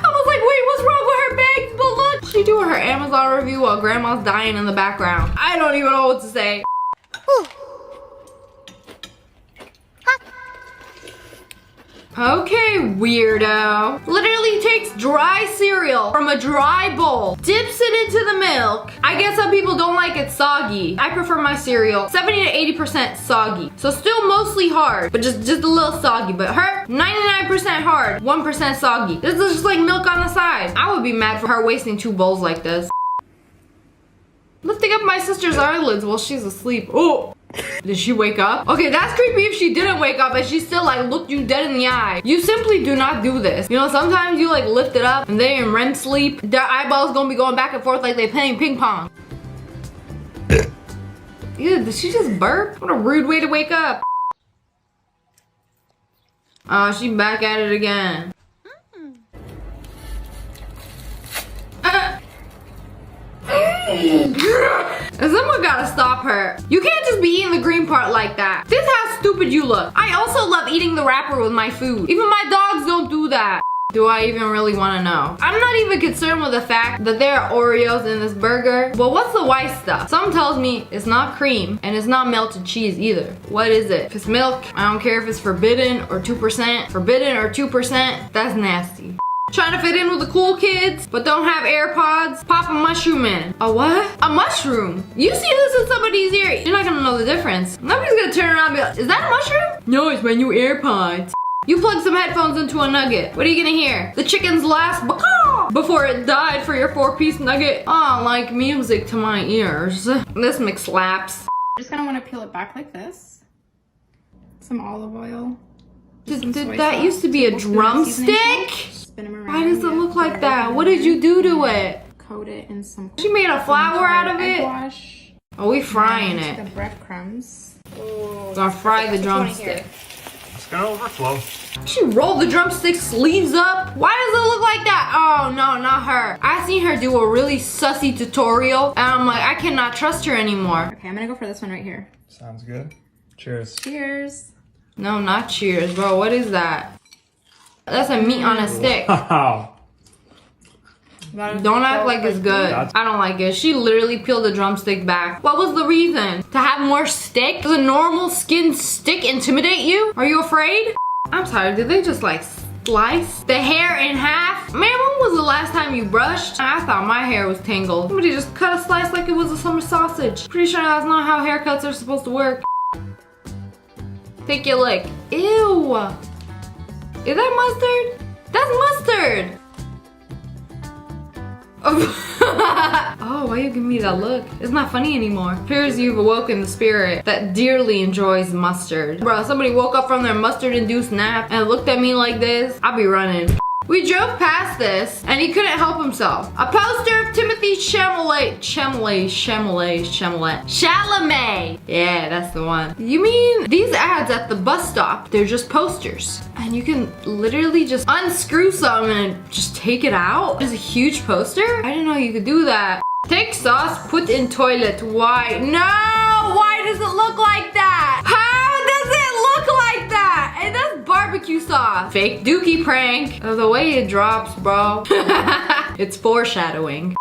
was like, wait, what's wrong with her bags? But look, she doing her Amazon review while grandma's dying in the background. I don't even know what to say. Okay, weirdo. Literally takes dry cereal from a dry bowl, dips it into the milk. I guess some people don't like it soggy. I prefer my cereal 70 to 80% soggy. So still mostly hard, but just a little soggy. But her, 99% hard, 1% soggy. This is just like milk on the side. I would be mad for her wasting 2 bowls like this. Lifting up my sister's eyelids while she's asleep. Oh. Did she wake up? Okay, that's creepy if she didn't wake up and she still like looked you dead in the eye. You simply do not do this. You know, sometimes you like lift it up and they in REM sleep. Their eyeballs gonna be going back and forth like they playing ping pong. Ew, did she just burp? What a rude way to wake up. Oh, she back at it again. Someone gotta stop her. You can't just be eating the green part like that. This is how stupid you look. I also love eating the wrapper with my food. Even my dogs don't do that. Do I even really want to know? I'm not even concerned with the fact that there are Oreos in this burger. But what's the white stuff? Something tells me it's not cream and it's not melted cheese either. What is it? If it's milk, I don't care if it's forbidden or 2%. Forbidden or 2%, that's nasty. Trying to fit in with the cool kids, but don't have AirPods? Pop a mushroom in. A what? A mushroom? You see this in somebody's ear, you're not gonna know the difference. Nobody's gonna turn around and be like, is that a mushroom? No, it's my new AirPods. You plug some headphones into a nugget. What are you gonna hear? The chicken's last baka before it died for your 4-piece nugget. Oh, like music to my ears. This mix slaps. Just gonna wanna peel it back like this. Some olive oil. That used to be a drumstick? Why does it look like that? What did you do to it? Coat it in some. She made a flour out of it? Wash. Oh, we frying it. The breadcrumbs. Gonna fry the drumstick. It's gonna overflow. She rolled the drumstick sleeves up. Why does it look like that? Oh no, not her. I seen her do a really sussy tutorial and I'm like, I cannot trust her anymore. Okay, I'm gonna go for this one right here. Sounds good. Cheers. Cheers. No, not cheers, bro. What is that? That's a meat on a stick. Don't act like it's good. I don't like it. She literally peeled the drumstick back. What was the reason? To have more stick? Does a normal skinned stick intimidate you? Are you afraid? I'm sorry, did they just like slice the hair in half? Man, when was the last time you brushed? I thought my hair was tangled. Somebody just cut a slice like it was a summer sausage. Pretty sure that's not how haircuts are supposed to work. Take your lick. Ew. Is that mustard? That's mustard. Oh, why you give me that look? It's not funny anymore. Appears you've awoken the spirit that dearly enjoys mustard. Bro, somebody woke up from their mustard-induced nap and looked at me like this, I'll be running. We drove past this and he couldn't help himself. A poster of Timothy Chalamet. Yeah, that's the one. You mean these ads at the bus stop, they're just posters. And you can literally just unscrew some and just take it out? There's a huge poster? I didn't know you could do that. Take sauce, put in toilet. Why? No! Why does it look like that? How does it look like that? And that's barbecue sauce. Fake dookie prank. Oh, the way it drops, bro. It's foreshadowing.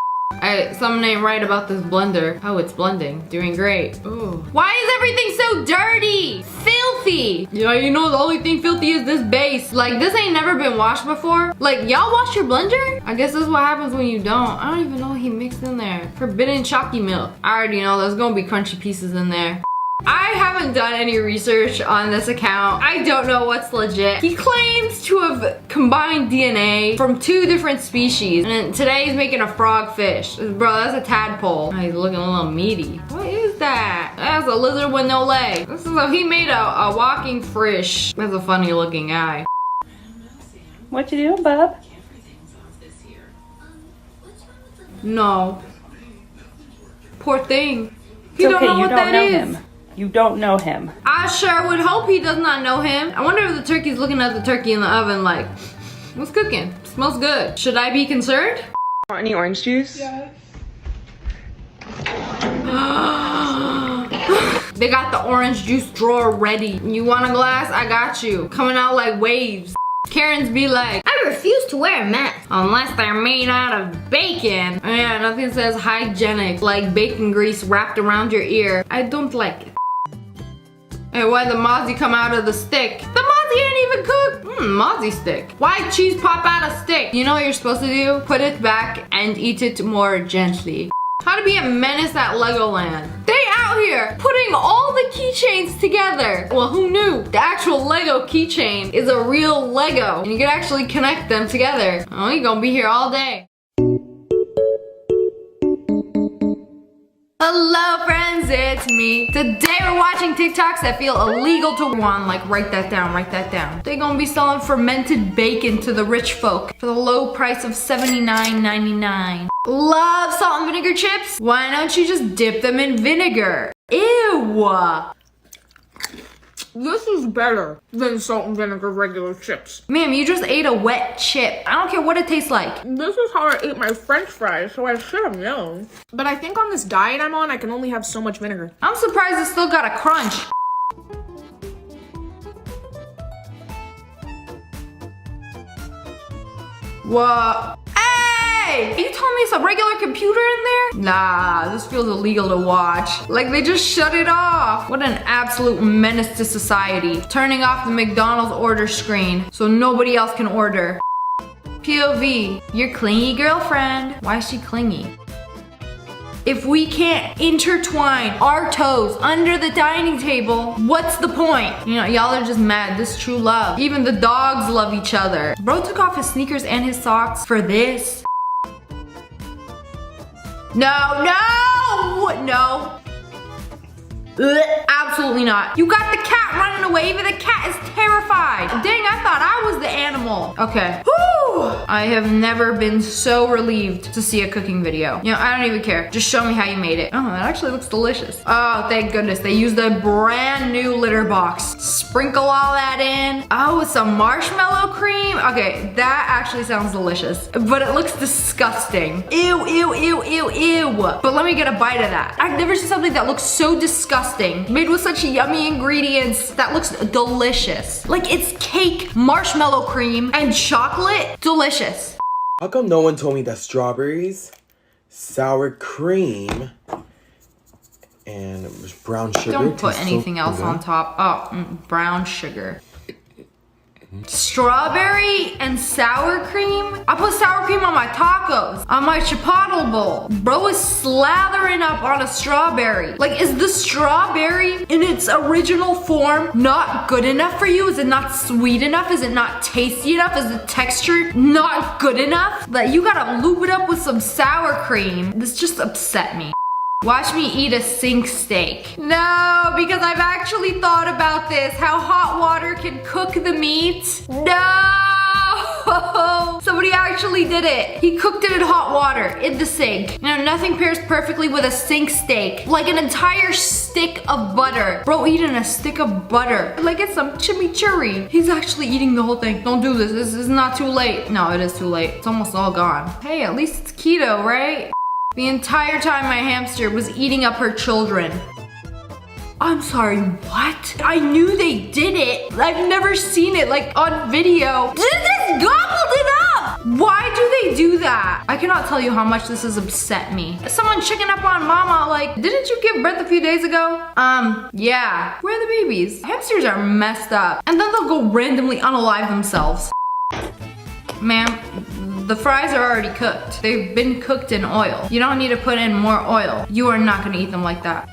Something ain't right about this blender. Oh, it's blending. Doing great. Ooh. Why is everything so dirty? Filthy. Yeah, you know the only thing filthy is this base. Like, this ain't never been washed before. Like, y'all wash your blender? I guess this is what happens when you don't. I don't even know what he mixed in there. Forbidden chalky milk. I already know there's gonna be crunchy pieces in there. I haven't done any research on this account. I don't know what's legit. He claims to have combined DNA from 2 different species. And today he's making a frogfish. Bro, that's a tadpole. Oh, he's looking a little meaty. What is that? That's a lizard with no legs. This is he made a walking fish. That's a funny looking guy. What you doing, bub? No. Poor thing. It's okay, you don't know him. You don't know him. I sure would hope he does not know him. I wonder if the turkey's looking at the turkey in the oven like, what's cooking? Smells good. Should I be concerned? Want any orange juice? Yeah. They got the orange juice drawer ready. You want a glass? I got you. Coming out like waves. Karens be like, I refuse to wear a mask unless they're made out of bacon. Oh yeah, nothing says hygienic like bacon grease wrapped around your ear. I don't like it. Hey, why'd the mozzie come out of the stick? The mozzie ain't even cooked. Mozzie stick. Why cheese pop out a stick? You know what you're supposed to do? Put it back and eat it more gently. How to be a menace at Legoland. They out here putting all the keychains together. Well, who knew? The actual Lego keychain is a real Lego and you can actually connect them together. Oh, you're gonna be here all day. Hello friends, it's me. Today we're watching TikToks that feel illegal to one. Like, write that down, write that down. They're gonna be selling fermented bacon to the rich folk for the low price of $79.99. Love salt and vinegar chips? Why don't you just dip them in vinegar? Ew. This is better than salt and vinegar regular chips. Ma'am, you just ate a wet chip. I don't care what it tastes like. This is how I ate my french fries, so I should have known. But I think on this diet I'm on, I can only have so much vinegar. I'm surprised it still got a crunch. What? Hey! Are you telling me it's a regular computer in there? Nah, this feels illegal to watch. Like they just shut it off. What an absolute menace to society. Turning off the McDonald's order screen so nobody else can order. POV, your clingy girlfriend. Why is she clingy? If we can't intertwine our toes under the dining table, what's the point? You know, y'all are just mad. This is true love. Even the dogs love each other. Bro took off his sneakers and his socks for this. No, no, no. Ugh, absolutely not. You got the cat running away, even the cat is terrified. Dang, I thought I was the animal. Okay. Whew. I have never been so relieved to see a cooking video. You know, I don't even care. Just show me how you made it. Oh, that actually looks delicious. Oh, thank goodness. They used a brand new litter box. Sprinkle all that in. Oh, with some marshmallow cream. Okay, that actually sounds delicious, but it looks disgusting. Ew, ew, ew, ew, ew. But let me get a bite of that. I've never seen something that looks so disgusting. Made with such yummy ingredients. That looks delicious. Like it's cake, marshmallow cream, and chocolate. Delicious. How come no one told me that strawberries, sour cream, and brown sugar? Don't put anything else on top. Oh, brown sugar. Strawberry and sour cream? I put sour cream on my tacos, on my chipotle bowl. Bro is slathering up on a strawberry. Like, is the strawberry in its original form not good enough for you? Is it not sweet enough? Is it not tasty enough? Is the texture not good enough? That you gotta lube it up with some sour cream. This just upset me. Watch me eat a sink steak. No, because I've actually thought about this, how hot water can cook the meat. No! Somebody actually did it. He cooked it in hot water, in the sink. You know, nothing pairs perfectly with a sink steak. Like an entire stick of butter. Bro, eating a stick of butter. Like it's some chimichurri. He's actually eating the whole thing. Don't do this, this is not too late. No, it is too late. It's almost all gone. Hey, at least it's keto, right? The entire time my hamster was eating up her children. I'm sorry, what? I knew they did it. I've never seen it like on video. They just gobbled it up. Why do they do that? I cannot tell you how much this has upset me. Someone checking up on mama like, didn't you give birth a few days ago? Yeah. Where are the babies? Hamsters are messed up. And then they'll go randomly unalive themselves. Ma'am, the fries are already cooked. They've been cooked in oil. You don't need to put in more oil. You are not gonna eat them like that.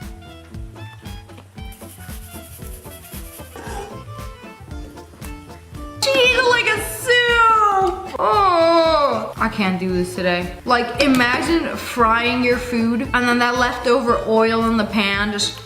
She ate it like a soup! Oh, I can't do this today. Like, imagine frying your food and then that leftover oil in the pan just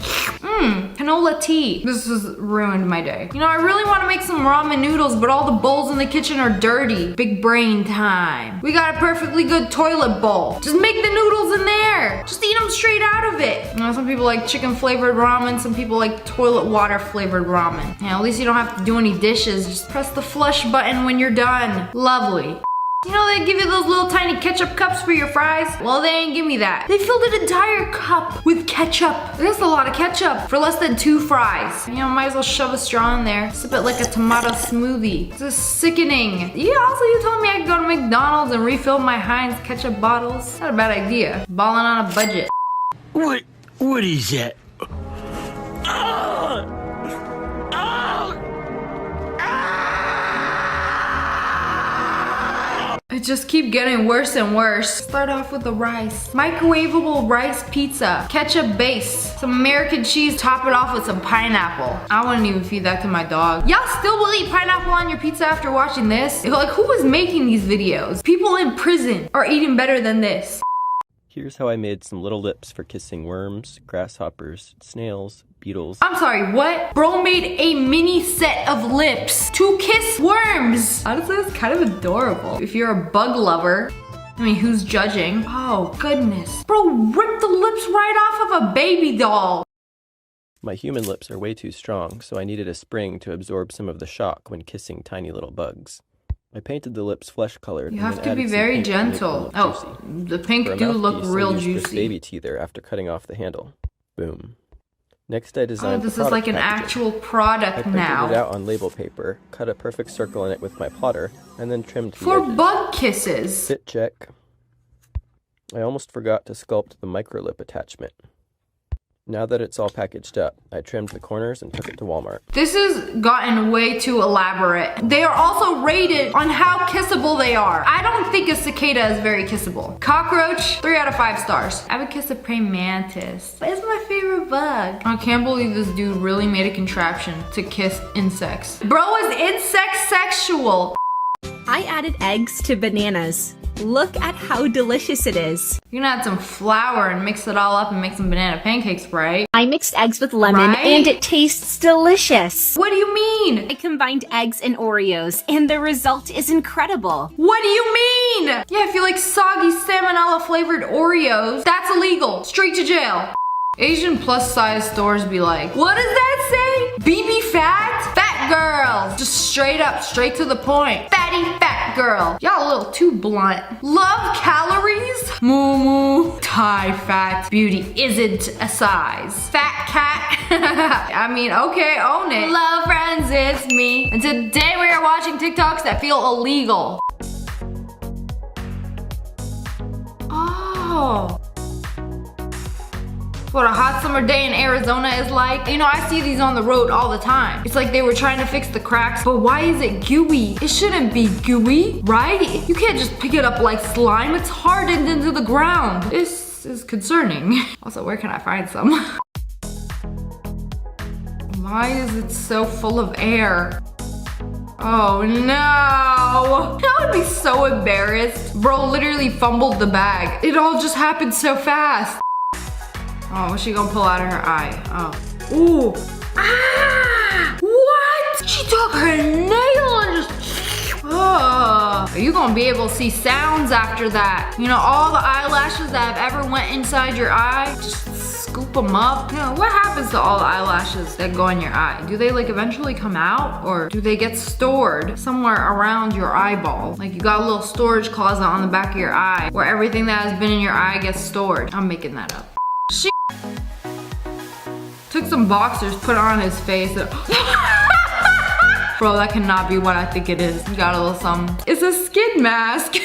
canola tea. This has ruined my day. You know, I really want to make some ramen noodles, but all the bowls in the kitchen are dirty. Big brain time. We got a perfectly good toilet bowl. Just make the noodles in there. Just eat them straight out of it. You know, some people like chicken flavored ramen. Some people like toilet water flavored ramen. Yeah, at least you don't have to do any dishes. Just press the flush button when you're done. Lovely. You know they give you those little tiny ketchup cups for your fries? Well, they ain't give me that. They filled an entire cup with ketchup. That's a lot of ketchup for less than 2 fries. You know, might as well shove a straw in there. Sip it like a tomato smoothie. This is sickening. Yeah, also you told me I could go to McDonald's and refill my Heinz ketchup bottles. Not a bad idea. Balling on a budget. What is that? It just keep getting worse and worse. Start off with the rice. Microwavable rice pizza. Ketchup base. Some American cheese. Top it off with some pineapple. I wouldn't even feed that to my dog. Y'all still will eat pineapple on your pizza after watching this? Like, who is making these videos? People in prison are eating better than this. Here's how I made some little lips for kissing worms, grasshoppers, snails, beetles. I'm sorry, what? Bro made a mini set of lips to kiss worms. Honestly, that's kind of adorable. If you're a bug lover, I mean, who's judging? Oh, goodness. Bro ripped the lips right off of a baby doll. My human lips are way too strong, so I needed a spring to absorb some of the shock when kissing tiny little bugs. I painted the lips flesh-colored. You have to be very gentle. Oh, the pink do look real juicy. This baby teether after cutting off the handle. Boom. Next, I designed. Oh, this is like an actual product now. I printed it out on label paper, cut a perfect circle in it with my plotter, and then trimmed the for edges. bug kisses. Fit check. I almost forgot to sculpt the microlip attachment. Now that it's all packaged up, I trimmed the corners and took it to Walmart. This has gotten way too elaborate. They are also rated on how kissable they are. I don't think a cicada is very kissable. Cockroach, 3 out of 5 stars. I would kiss a praying mantis. It's my favorite bug. I can't believe this dude really made a contraption to kiss insects. Bro is insect sexual. I added eggs to bananas. Look at how delicious it is. You can add some flour and mix it all up and make some banana pancakes, right? I mixed eggs with lemon and it tastes delicious. What do you mean? I combined eggs and Oreos and the result is incredible. What do you mean? Yeah, if you like soggy salmonella flavored Oreos, that's illegal. Straight to jail. Asian plus size stores be like, what does that say? BB fat? Fat girls. Just straight up, straight to the point. Fatty fat girl. Y'all a little too blunt. Love calories? Moo moo. Thai fat. Beauty isn't a size. Fat cat. I mean, okay, own it. Love friends, it's me. And today we are watching TikToks that feel illegal. Oh. What a hot summer day in Arizona is like. You know, I see these on the road all the time. It's like they were trying to fix the cracks, but why is it gooey? It shouldn't be gooey, right? You can't just pick it up like slime. It's hardened into the ground. This is concerning. Also, where can I find some? Why is it so full of air? Oh no! I would be so embarrassed. Bro literally fumbled the bag. It all just happened so fast. Oh, what's she gonna pull out of her eye? Oh. Ooh. Ah! What? She took her nail and just... Oh. Are you gonna be able to see sounds after that? You know, all the eyelashes that have ever went inside your eye, just scoop them up. You know, what happens to all the eyelashes that go in your eye? Do they like eventually come out? Or do they get stored somewhere around your eyeball? Like you got a little storage closet on the back of your eye where everything that has been in your eye gets stored. I'm making that up. She took some boxers, put it on his face. Bro, that cannot be what I think it is. You got a little something. It's a skin mask.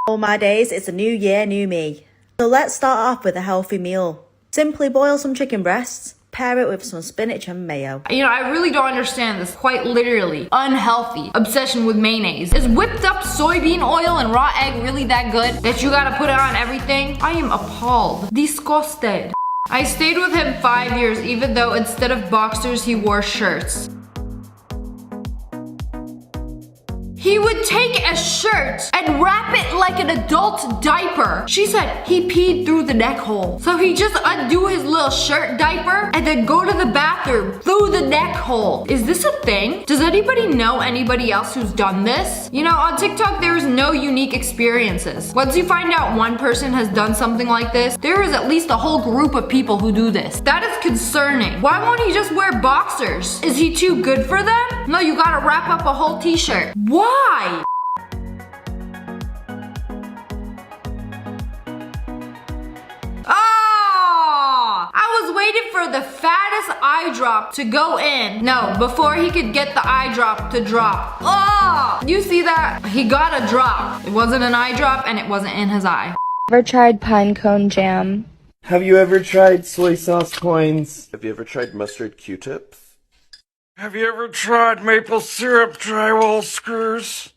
All my days, it's a new year, new me. So let's start off with a healthy meal. Simply boil some chicken breasts, pair it with some spinach and mayo. You know, I really don't understand this quite literally unhealthy obsession with mayonnaise. Is whipped up soybean oil and raw egg really that good that you gotta put it on everything? I am appalled. Disgusted. I stayed with him 5 years even though instead of boxers he wore shirts. He would take a shirt and wrap it like an adult diaper. She said he peed through the neck hole. So he just undo his little shirt diaper and then go to the bathroom through the neck hole. Is this a thing? Does anybody know anybody else who's done this? You know, on TikTok, there's no unique experiences. Once you find out one person has done something like this, there is at least a whole group of people who do this. That is concerning. Why won't he just wear boxers? Is he too good for them? No, you gotta wrap up a whole t-shirt. Why? Oh! I was waiting for the fattest eye drop to go in. No, before he could get the eye drop to drop. Oh! You see that? He got a drop. It wasn't an eye drop and it wasn't in his eye. Ever tried pine cone jam? Have you ever tried soy sauce coins? Have you ever tried mustard Q-tips? Have you ever tried maple syrup drywall screws?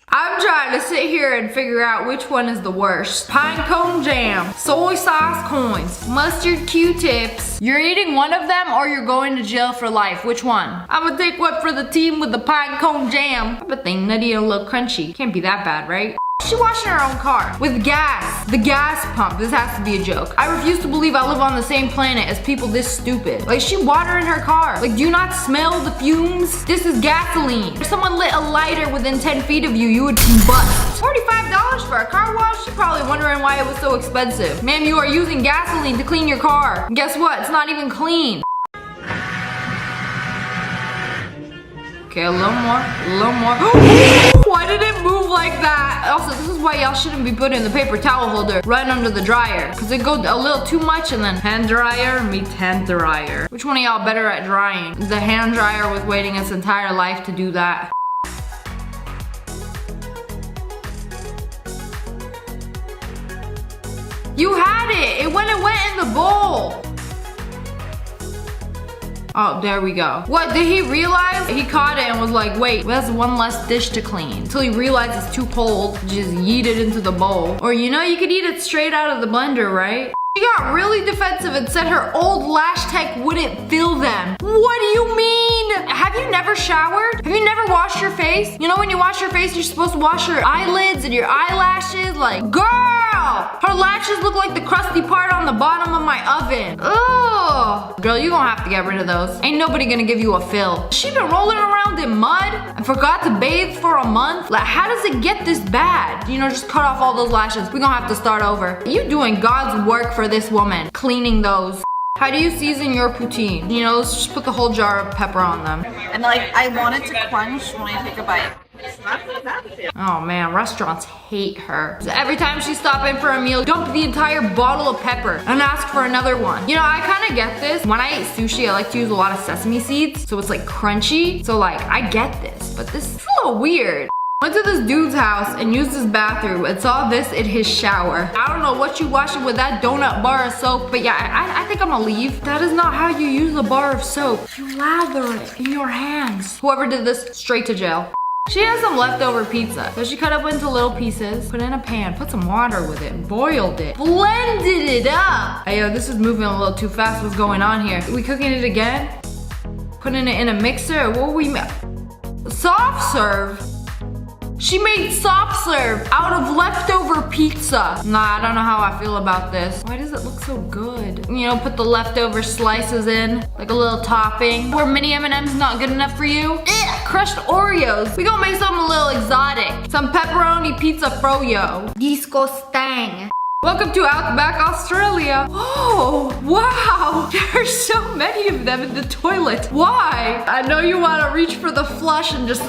I'm trying to sit here and figure out which one is the worst. Pine cone jam, soy sauce coins, mustard Q-tips. You're eating one of them or you're going to jail for life. Which one? I'm gonna take one for the team with the pine cone jam. I bet they nutty and a little crunchy. Can't be that bad, right? She washing her own car with gas. The gas pump. This has to be a joke. I refuse to believe I live on the same planet as people this stupid. Like, she watering her car. Like, do you not smell the fumes? This is gasoline. If someone lit a lighter within 10 feet of you, you would combust. $45 for a car wash? You're probably wondering why it was so expensive. Ma'am, you are using gasoline to clean your car. And guess what? It's not even clean. Okay, a little more, a little more. Why did it move like that? Also, this is why y'all shouldn't be putting the paper towel holder right under the dryer, because it goes a little too much, and then hand dryer meets hand dryer. Which one of y'all better at drying? The hand dryer was waiting its entire life to do that. You had it! It went in the bowl! Oh, there we go. What, did he realize? He caught it and was like, wait, that's one less dish to clean. Until he realized it's too cold, just yeet it into the bowl. Or you know, you could eat it straight out of the blender, right? She got really defensive and said her old lash tech wouldn't fill them. What do you mean? Have you never showered? Have you never washed your face? You know when you wash your face, you're supposed to wash your eyelids and your eyelashes? Like, girl! Her lashes look like the crusty part on the bottom of my oven. Ugh! Girl, you gonna have to get rid of those. Ain't nobody gonna give you a fill. She been rolling around in mud and forgot to bathe for a month? Like, how does it get this bad? You know, just cut off all those lashes. We gonna have to start over. You doing God's work for this woman, cleaning those. How do you season your poutine? You know, let's just put the whole jar of pepper on them. And like, I want it to crunch when I take a bite. Oh man, restaurants hate her. So every time she stop in for a meal, dump the entire bottle of pepper and ask for another one. You know, I kind of get this. When I eat sushi, I like to use a lot of sesame seeds, so it's like crunchy. So like, I get this, but this is a little weird. Went to this dude's house and used his bathroom and saw this in his shower. I don't know what you washing with that donut bar of soap, but yeah, I think I'm gonna leave. That is not how you use a bar of soap. You lather it in your hands. Whoever did this, straight to jail. She has some leftover pizza, so she cut up into little pieces, put it in a pan, put some water with it, boiled it, blended it up. Hey yo, this is moving a little too fast. What's going on here? Are we cooking it again? Putting it in a mixer? What we make? Soft serve? She made soft serve out of leftover pizza. Nah, I don't know how I feel about this. Why does it look so good? You know, put the leftover slices in, like a little topping. Were mini M&Ms not good enough for you? Crushed Oreos. We gonna make something a little exotic. Some pepperoni pizza froyo. Disgusting. Welcome to Outback Australia. Oh, wow. There are so many of them in the toilet. Why? I know you want to reach for the flush and just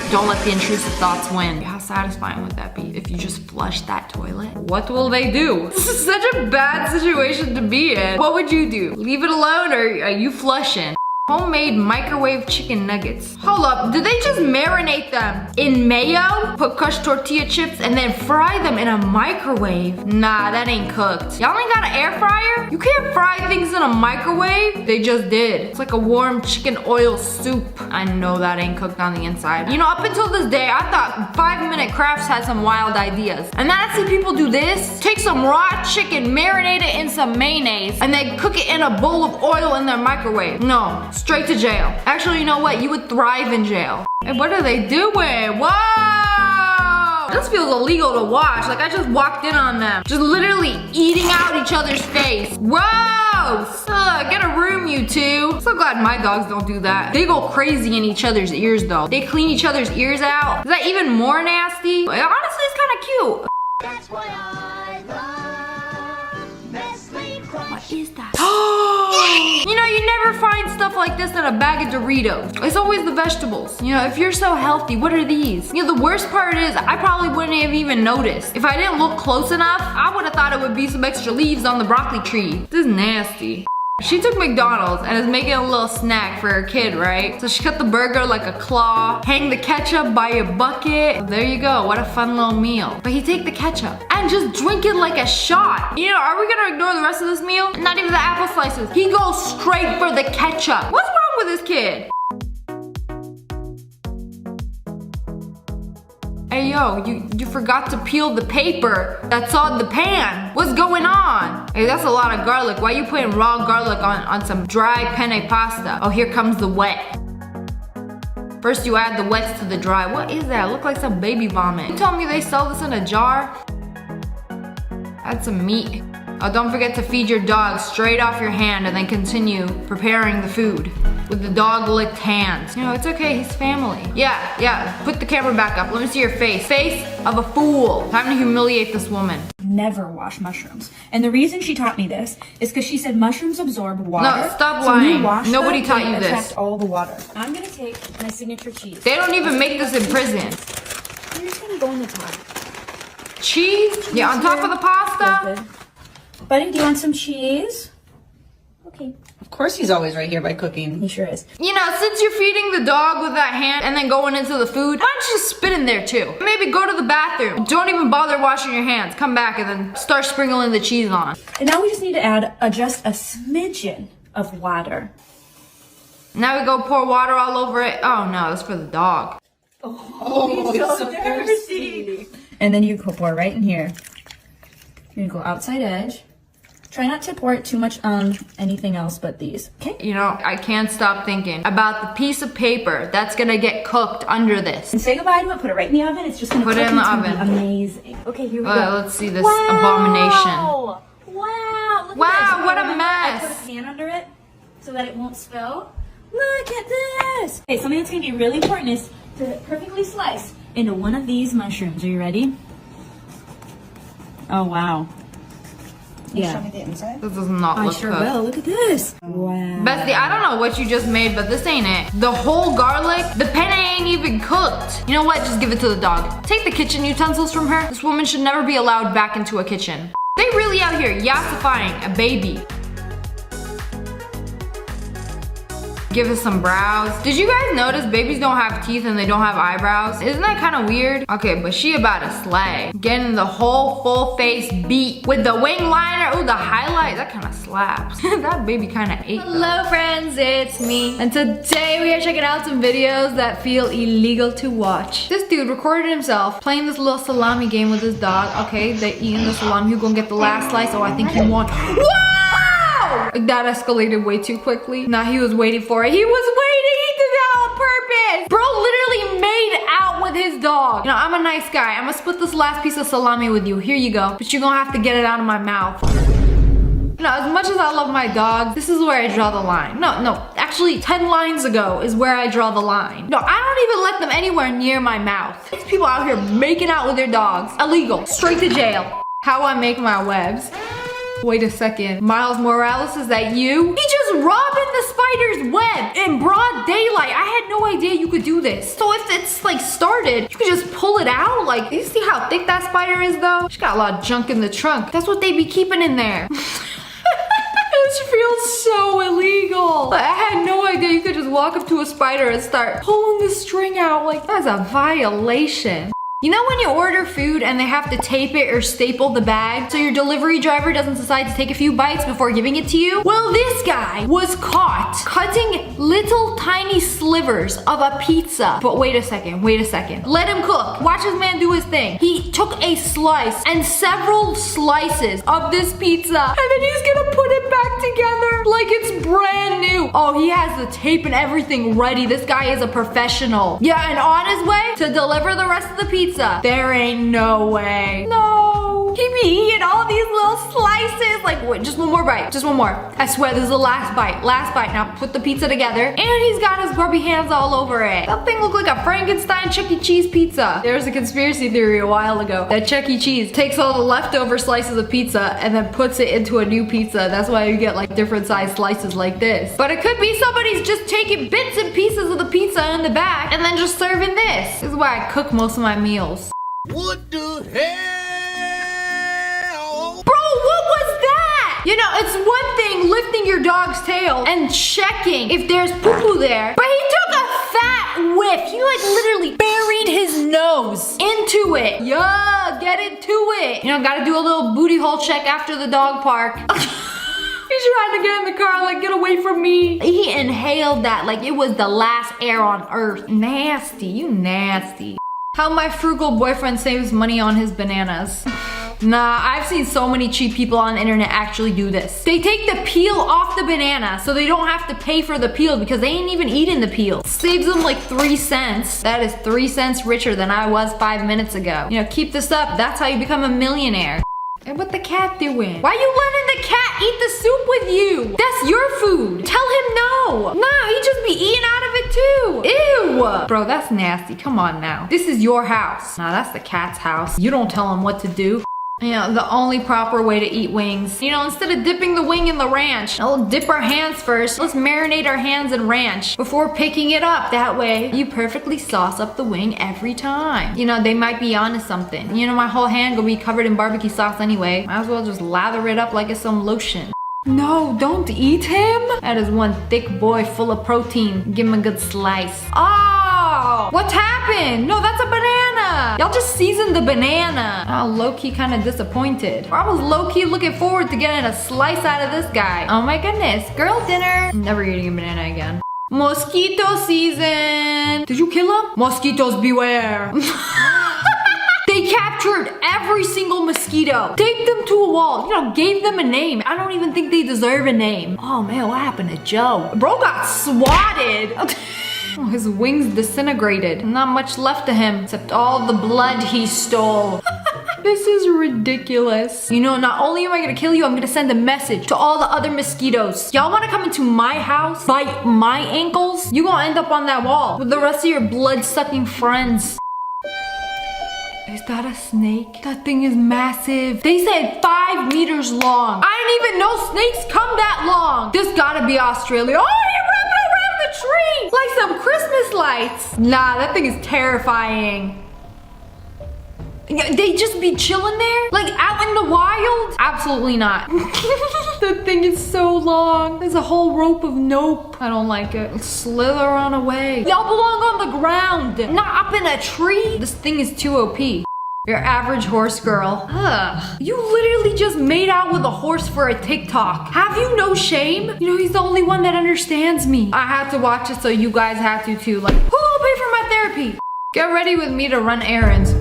don't let the intrusive thoughts win. How satisfying would that be if you just flush that toilet? What will they do? This is such a bad situation to be in. What would you do? Leave it alone or are you flushing? Homemade microwave chicken nuggets. Hold up, did they just marinate them in mayo? Put crushed tortilla chips and then fry them in a microwave? Nah, that ain't cooked. Y'all ain't got an air fryer? You can't fry things in a microwave? They just did. It's like a warm chicken oil soup. I know that ain't cooked on the inside. You know, up until this day, I thought 5 Minute Crafts had some wild ideas. And then I see people do this. Take some raw chicken, marinate it in some mayonnaise, and then cook it in a bowl of oil in their microwave. No. Straight to jail. Actually, you know what? You would thrive in jail. And what are they doing? Whoa! This feels illegal to watch. Like I just walked in on them. Just literally eating out each other's face. Gross! Get a room, you two. I'm so glad my dogs don't do that. They go crazy in each other's ears though. They clean each other's ears out. Is that even more nasty? Honestly, it's kind of cute. That's why I love Nestle Crunch. What is that? You know, you never find stuff like this in a bag of Doritos. It's always the vegetables. You know, if you're so healthy, what are these? You know, the worst part is I probably wouldn't have even noticed. If I didn't look close enough, I would have thought it would be some extra leaves on the broccoli tree. This is nasty. She took McDonald's and is making a little snack for her kid, right? So she cut the burger like a claw, hang the ketchup by a bucket. There you go, what a fun little meal. But he take the ketchup and just drink it like a shot. You know, are we gonna ignore the rest of this meal? Not even the apple slices. He goes straight for the ketchup. What's wrong with this kid? Hey yo, you forgot to peel the paper that's on the pan. What's going on? Hey, that's a lot of garlic. Why are you putting raw garlic on some dry penne pasta? Oh, here comes the wet. First you add the wets to the dry. What is that? It looks like some baby vomit. You telling me they sell this in a jar? Add some meat. Oh, don't forget to feed your dog straight off your hand and then continue preparing the food with the dog licked hands. You know, it's okay, he's family. Yeah, put the camera back up. Let me see your face. Face of a fool. Time to humiliate this woman. never wash mushrooms. And the reason she taught me this is because she said mushrooms absorb water. No, stop so when you lying. wash Nobody them, taught they you this. attract all the water. I'm gonna take my signature cheese. They don't even make this in prison. You're just gonna go in the top. Cheese? Yeah, on top of the pasta? Buddy, do you want some cheese? Okay. Of course he's always right here by cooking. He sure is. You know, since you're feeding the dog with that hand and then going into the food, why don't you just spit in there too? Maybe go to the bathroom. Don't even bother washing your hands. Come back and then start sprinkling the cheese on. And now we just need to add just a smidgen of water. Now we go pour water all over it. Oh no, that's for the dog. Oh, he's so thirsty. And then you pour right in here. You're gonna go outside edge. Try not to pour it too much on anything else but these, okay? You know, I can't stop thinking about the piece of paper that's gonna get cooked under this. And say goodbye to it, put it right in the oven. It's just gonna put cook it in the and it's oven. gonna be amazing. Okay, here we go. Let's see this abomination. Wow, look Wow, at this. what a I mess. put a pan under it so that it won't spill. Look at this. Okay, something that's gonna be really important is to perfectly slice into one of these mushrooms. Are you ready? Oh, wow. Yeah. Show me the inside. This does not I look sure good. will. Look at this. Wow. Bestie, I don't know what you just made, but this ain't it. The whole garlic, the penne ain't even cooked. You know what? Just give it to the dog. Take the kitchen utensils from her. This woman should never be allowed back into a kitchen. They really out here yassifying a baby. Give us some brows. Did you guys notice babies don't have teeth and they don't have eyebrows? Isn't that kind of weird? Okay, but she about to slay. Getting the whole full face beat with the wing liner. Ooh, the highlight, that kind of slaps. That baby kind of ate. Hello friends, it's me. And today we are checking out some videos that feel illegal to watch. This dude recorded himself playing this little salami game with his dog. Okay, they eating the salami. Who's gonna get the last slice? Oh, I think he won. Whoa! That escalated way too quickly. Nah, he was waiting for it. He was waiting. He did that on purpose. Bro literally made out with his dog. You know, I'm a nice guy. I'm gonna split this last piece of salami with you. Here you go. But you're gonna have to get it out of my mouth. You know, as much as I love my dogs, this is where I draw the line. No, actually 10 lines ago is where I draw the line. No, I don't even let them anywhere near my mouth. These people out here making out with their dogs. Illegal. Straight to jail. How I make my webs. Wait a second, Miles Morales, is that you? He just robbed the spider's web in broad daylight. I had no idea you could do this. So if it's like started, you could just pull it out. Like, you see how thick that spider is though? She's got a lot of junk in the trunk. That's what they be keeping in there. This feels so illegal. I had no idea you could just walk up to a spider and start pulling the string out. Like, that's a violation. You know when you order food and they have to tape it or staple the bag so your delivery driver doesn't decide to take a few bites before giving it to you? Well, this guy was caught cutting little tiny slivers of a pizza. But wait a second. Let him cook. Watch this man do his thing. He took a slice and several slices of this pizza and then he's gonna put it back together like it's brand new. Oh, he has the tape and everything ready. This guy is a professional. Yeah, and on his way to deliver the rest of the pizza. There ain't no way. No. He be eating all these little slices. Like, wait, just one more bite. Just one more. I swear, this is the last bite. Last bite. Now put the pizza together. And he's got his grubby hands all over it. That thing looked like a Frankenstein Chuck E. Cheese pizza. There was a conspiracy theory a while ago that Chuck E. Cheese takes all the leftover slices of pizza and then puts it into a new pizza. That's why you get like different size slices like this. But it could be somebody's just taking bits and pieces of the pizza in the back and then just serving this. This is why I cook most of my meals. What the hell? Bro, what was that? You know, it's one thing lifting your dog's tail and checking if there's poo-poo there, but he took a fat whiff. He like literally buried his nose into it. Yeah, get into it. You know, gotta do a little booty hole check after the dog park. He's trying to get in the car, like, get away from me. He inhaled that like it was the last air on earth. Nasty, you nasty. How my frugal boyfriend saves money on his bananas. Nah, I've seen so many cheap people on the internet actually do this. They take the peel off the banana so they don't have to pay for the peel because they ain't even eating the peel. Saves them like 3 cents. That is 3 cents richer than I was 5 minutes ago. You know, keep this up. That's how you become a millionaire. And what the cat doing? Why you letting the cat eat the soup with you? That's your food. Tell him no. Nah, he just be eating out of it too. Ew. Bro, that's nasty. Come on now. This is your house. Nah, that's the cat's house. You don't tell him what to do. You know, the only proper way to eat wings. You know, instead of dipping the wing in the ranch, we'll dip our hands first. Let's marinate our hands in ranch before picking it up. That way, you perfectly sauce up the wing every time. You know, they might be onto something. You know, my whole hand gonna be covered in barbecue sauce anyway. Might as well just lather it up like it's some lotion. No, don't eat him. That is one thick boy full of protein. Give him a good slice. Oh, what's happened? No, that's a banana. Y'all just seasoned the banana. Oh, low-key kind of disappointed. I was low-key looking forward to getting a slice out of this guy. Oh my goodness, girl dinner. I'm never eating a banana again. Mosquito season. Did you kill him? Mosquitoes beware. They captured every single mosquito, taped them to a wall, you know, gave them a name. I don't even think they deserve a name. Oh man, what happened to Joe? Bro got swatted. Oh, his wings disintegrated. Not much left of him except all the blood he stole. This is ridiculous. You know, not only am I gonna kill you, I'm gonna send a message to all the other mosquitoes. Y'all wanna come into my house, bite my ankles? You gonna end up on that wall with the rest of your blood-sucking friends. Is that a snake? That thing is massive. They said 5 meters long. I didn't even know snakes come that long. This gotta be Australia. Oh, you're wrapping around the tree like some Christmas lights. Nah, that thing is terrifying. They just be chilling there? Like out in the wild? Absolutely not. The thing is so long. There's a whole rope of nope. I don't like it. Slither on away. Y'all belong on the ground, not up in a tree. This thing is too OP. Your average horse girl. Ugh. You literally just made out with a horse for a TikTok. Have you no shame? You know, he's the only one that understands me. I had to watch it so you guys had to too. Like, who will pay for my therapy? Get ready with me to run errands.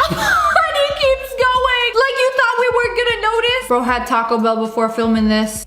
He keeps going. Like you thought we weren't gonna notice? Bro had Taco Bell before filming this.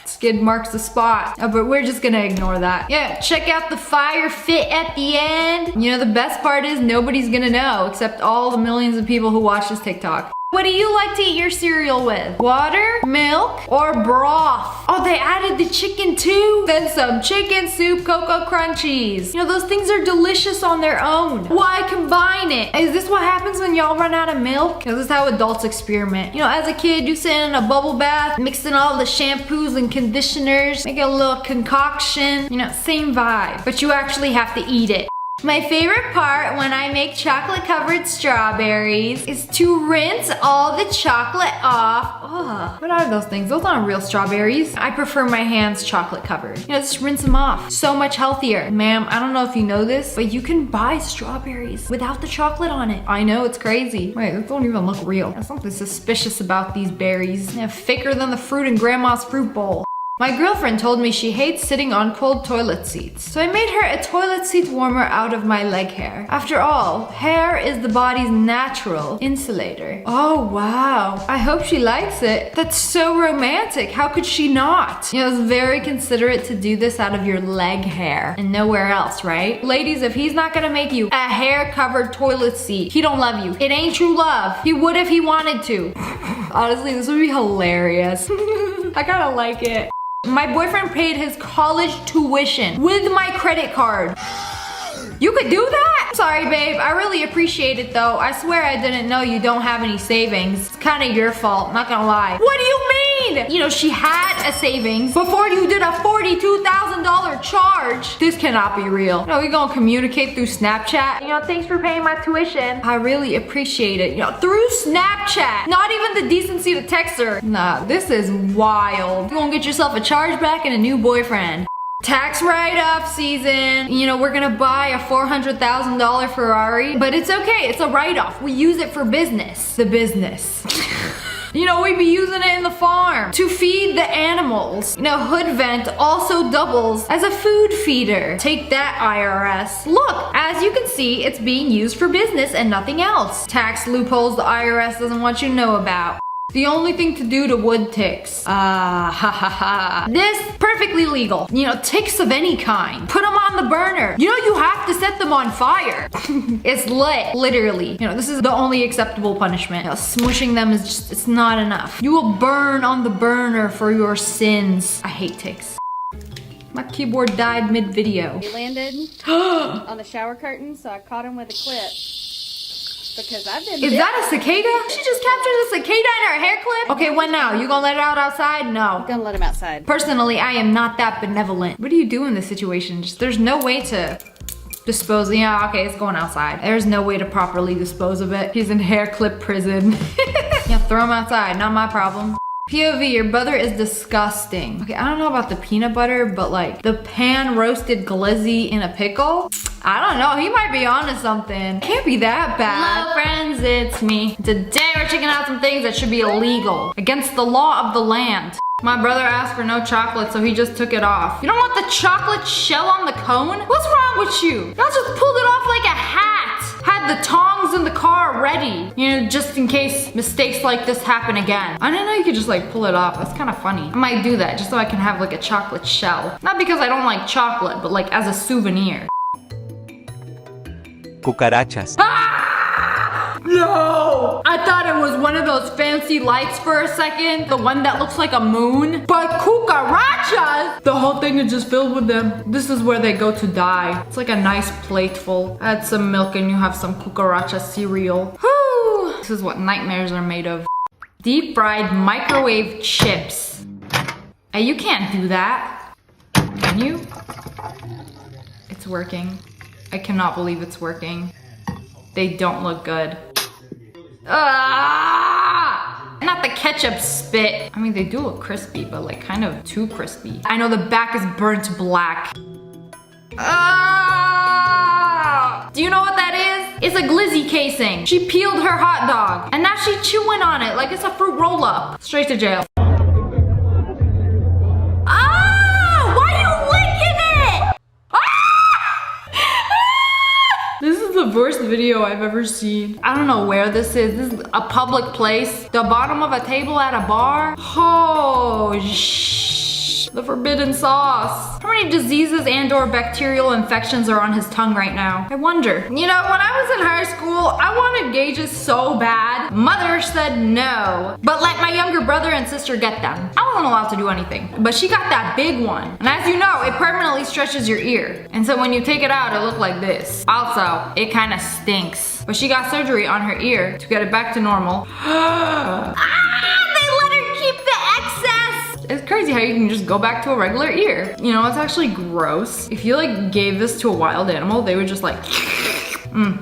Skid marks the spot. Oh, but we're just gonna ignore that. Yeah, check out the fire fit at the end. You know, the best part is nobody's gonna know except all the millions of people who watch this TikTok. What do you like to eat your cereal with? Water, milk, or broth? Oh, they added the chicken too? Then some chicken soup Cocoa Crunchies. You know, those things are delicious on their own. Why combine it? Is this what happens when y'all run out of milk? This is how adults experiment. You know, as a kid, you sit in a bubble bath, mixing all the shampoos and conditioners, make a little concoction. You know, same vibe, but you actually have to eat it. My favorite part when I make chocolate covered strawberries is to rinse all the chocolate off. Ugh, what are those things? Those aren't real strawberries. I prefer my hands chocolate covered. You know, just rinse them off. So much healthier. Ma'am, I don't know if you know this, but you can buy strawberries without the chocolate on it. I know, it's crazy. Wait, those don't even look real. There's something suspicious about these berries. They're thicker than the fruit in grandma's fruit bowl. My girlfriend told me she hates sitting on cold toilet seats, so I made her a toilet seat warmer out of my leg hair. After all, hair is the body's natural insulator. Oh wow, I hope she likes it. That's so romantic, how could she not? You know, it's very considerate to do this out of your leg hair and nowhere else, right? Ladies, if he's not gonna make you a hair-covered toilet seat, he don't love you. It ain't true love. He would if he wanted to. Honestly, this would be hilarious. I kinda like it. My boyfriend paid his college tuition with my credit card. You could do that? Sorry, babe. I really appreciate it, though. I swear I didn't know you don't have any savings. It's kind of your fault, not gonna lie. What do you mean? You know, she had a savings before you did a $42,000 charge. This cannot be real. No, we gonna communicate through Snapchat. You know, thanks for paying my tuition. I really appreciate it. You know, through Snapchat. Not even the decency to text her. Nah, this is wild. You gonna get yourself a chargeback and a new boyfriend. Tax write-off season. You know, we're gonna buy a $400,000 Ferrari, but it's okay, it's a write-off. We use it for business. The business. You know, we be using it in the farm to feed the animals. You know, hood vent also doubles as a food feeder. Take that, IRS. Look, as you can see, it's being used for business and nothing else. Tax loopholes the IRS doesn't want you to know about. The only thing to do to wood ticks. This, perfectly legal. You know, ticks of any kind. Put them on the burner. You know, you have to set them on fire. It's lit, literally. You know, this is the only acceptable punishment. You know, smushing them is just, it's not enough. You will burn on the burner for your sins. I hate ticks. My keyboard died mid-video. He landed on the shower curtain, so I caught him with a clip. Because I've been Is that a cicada? She just captured a cicada in her hair clip? Okay, when now? You gonna let it out outside? No. I'm gonna let him outside. Personally, I am not that benevolent. What do you do in this situation? Just, there's no way to dispose. Yeah, okay, it's going outside. There's no way to properly dispose of it. He's in hair clip prison. Yeah, throw him outside, not my problem. POV, your butter is disgusting. Okay, I don't know about the peanut butter, but like the pan roasted glizzy in a pickle? I don't know, he might be onto something. Can't be that bad. Hello friends, it's me. Today we're checking out some things that should be illegal, against the law of the land. My brother asked for no chocolate, so he just took it off. You don't want the chocolate shell on the cone? What's wrong with you? Y'all just pulled it off like a hat. Had the tongs in the car ready, you know, just in case mistakes like this happen again. I didn't know you could just like pull it off. That's kind of funny. I might do that just so I can have like a chocolate shell. Not because I don't like chocolate, but like as a souvenir. Cucarachas. No! I thought it was one of those fancy lights for a second. The one that looks like a moon. But cucarachas! The whole thing is just filled with them. This is where they go to die. It's like a nice plateful. Add some milk and you have some cucaracha cereal. Whew! This is what nightmares are made of. Deep fried microwave chips. Hey, you can't do that. Can you? It's working. I cannot believe it's working. They don't look good. Ah! Not the ketchup spit. I mean, they do look crispy, but like kind of too crispy. I know the back is burnt black. Ah! Do you know what that is? It's a glizzy casing. She peeled her hot dog and now she's chewing on it like it's a fruit roll-up. Straight to jail. The worst video I've ever seen. I don't know where this is. This is a public place. The bottom of a table at a bar. Oh, the forbidden sauce. How many diseases and or bacterial infections are on his tongue right now? I wonder. You know, when I was in high school, I wanted gauges so bad. Mother said no, but let my younger brother and sister get them. I wasn't allowed to do anything, but she got that big one. And as you know, it permanently stretches your ear. And so when you take it out, it looked like this. Also, it kind of stinks. But she got surgery on her ear to get it back to normal. It's crazy how you can just go back to a regular ear. You know, it's actually gross. If you like gave this to a wild animal, they would just like,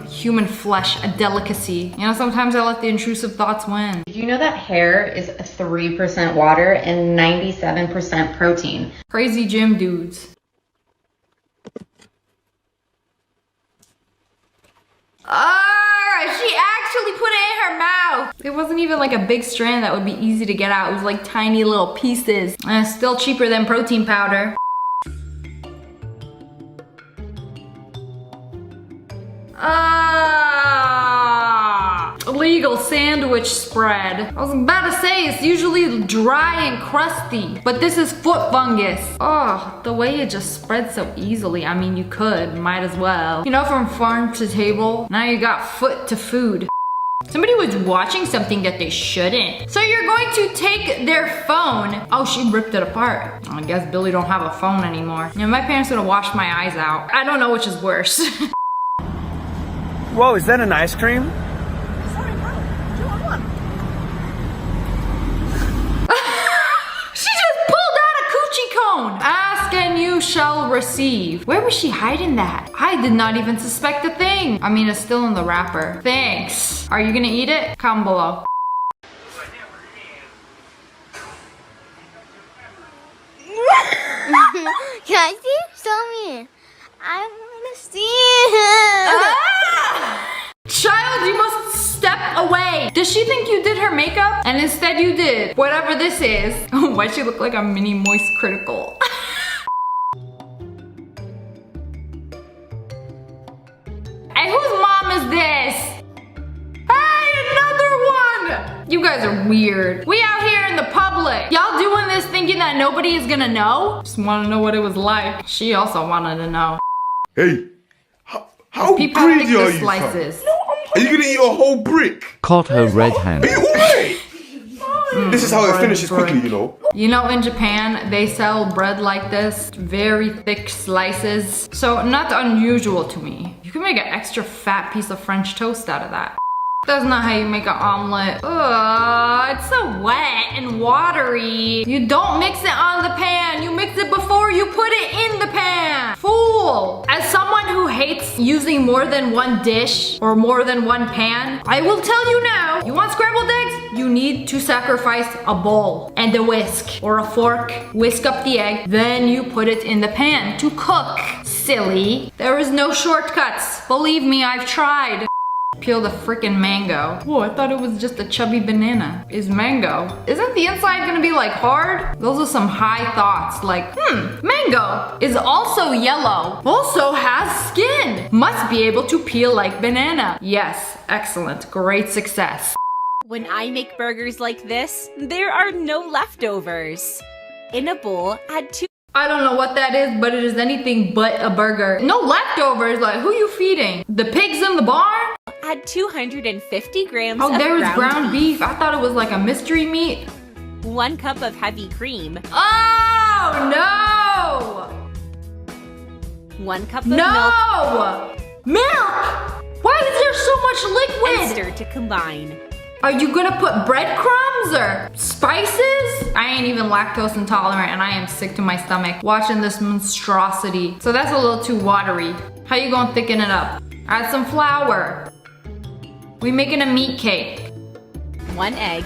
human flesh, a delicacy. You know, sometimes I let the intrusive thoughts win. Did you know that hair is 3% water and 97% protein? Crazy gym dudes. She actually put it in her mouth. It wasn't even like a big strand that would be easy to get out. It was like tiny little pieces. And it's still cheaper than protein powder. Illegal sandwich spread. I was about to say it's usually dry and crusty, but this is foot fungus. Oh, the way it just spreads so easily. I mean, you could, might as well. You know, from farm to table, now you got foot to food. Somebody was watching something that they shouldn't. So you're going to take their phone. Oh, she ripped it apart. I guess Billy don't have a phone anymore. You know, my parents would have washed my eyes out. I don't know which is worse. Whoa, is that an ice cream? Ask and you shall receive. Where was she hiding that? I did not even suspect a thing. I mean, it's still in the wrapper. Thanks. Are you gonna eat it? Comment below. Can I see? Show me. I wanna see it. Child, you must step away. Does she think you did her makeup? And instead you did whatever this is. Why'd she look like a mini moist critical? Hey, whose mom is this? Hey, another one! You guys are weird. We out here in the public. Y'all doing this thinking that nobody is gonna know? Just wanna know what it was like. She also wanted to know. Hey, how greedy are you, slices. Are you gonna eat a whole brick? Caught her red hand. Are you alright? This is how it finishes quickly, you know. You know, in Japan, they sell bread like this, very thick slices. So not unusual to me. You can make an extra fat piece of French toast out of that. That's not how you make an omelet. Ugh, it's so wet and watery. You don't mix it on the pan. You mix it before you put it in the pan. Fool. As someone who hates using more than one dish or more than one pan, I will tell you now, you want scrambled eggs? You need to sacrifice a bowl and a whisk or a fork. Whisk up the egg, then you put it in the pan to cook. Silly. There is no shortcuts. Believe me, I've tried. Peel the freaking mango. Oh, I thought it was just a chubby banana. Is mango. Isn't the inside gonna be like hard? Those are some high thoughts like, mango is also yellow. Also has skin. Must be able to peel like banana. Yes, excellent, great success. When I make burgers like this, there are no leftovers. In a bowl, add 2. I don't know what that is, but it is anything but a burger. No leftovers, like who you feeding? The pigs in the barn? Add 250 grams of ground ground beef. I thought it was like a mystery meat. 1 cup of heavy cream. Oh no! 1 cup of milk. Milk! Why is there so much liquid? And stir to combine. Are you gonna put breadcrumbs or spices? I ain't even lactose intolerant and I am sick to my stomach watching this monstrosity. So that's a little too watery. How you gonna thicken it up? Add some flour. We making a meat cake. 1 egg.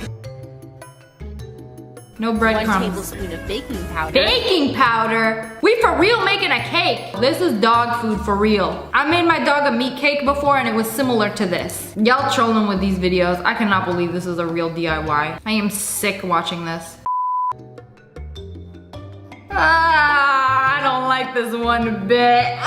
No breadcrumbs. 1 tablespoon of baking powder. Baking powder? We for real making a cake. This is dog food for real. I made my dog a meat cake before and it was similar to this. Y'all trolling with these videos. I cannot believe this is a real DIY. I am sick watching this. I don't like this one bit.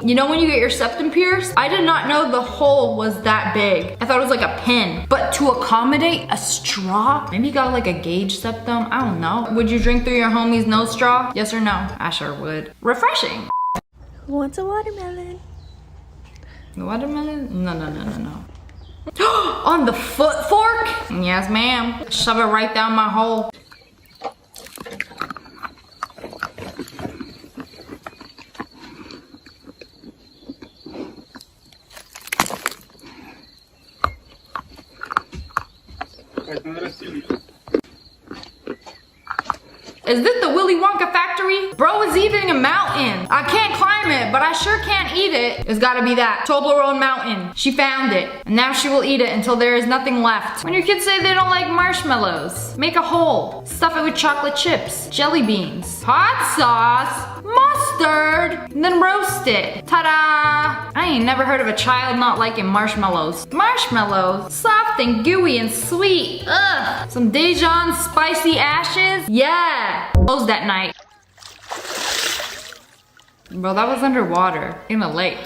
You know when you get your septum pierced? I did not know the hole was that big. I thought it was like a pin. But to accommodate a straw? Maybe you got like a gauge septum? I don't know. Would you drink through your homie's nose straw? Yes or no? I sure would. Refreshing. Who wants a watermelon? Watermelon? No. On the foot fork? Yes, ma'am. Shove it right down my hole. Is this the Willy Wonka factory? Bro is eating a mountain. I can't climb it, but I sure can't eat it. It's gotta be that Toblerone mountain. She found it, and now she will eat it until there is nothing left. When your kids say they don't like marshmallows, make a hole. Stuff it with chocolate chips, jelly beans, hot sauce, mustard, and then roast it. Ta-da! I ain't never heard of a child not liking marshmallows. Marshmallows, soft and gooey and sweet. Ugh. Some Dijon spicy ashes. Yeah. Closed that night. Bro, that was underwater in a lake.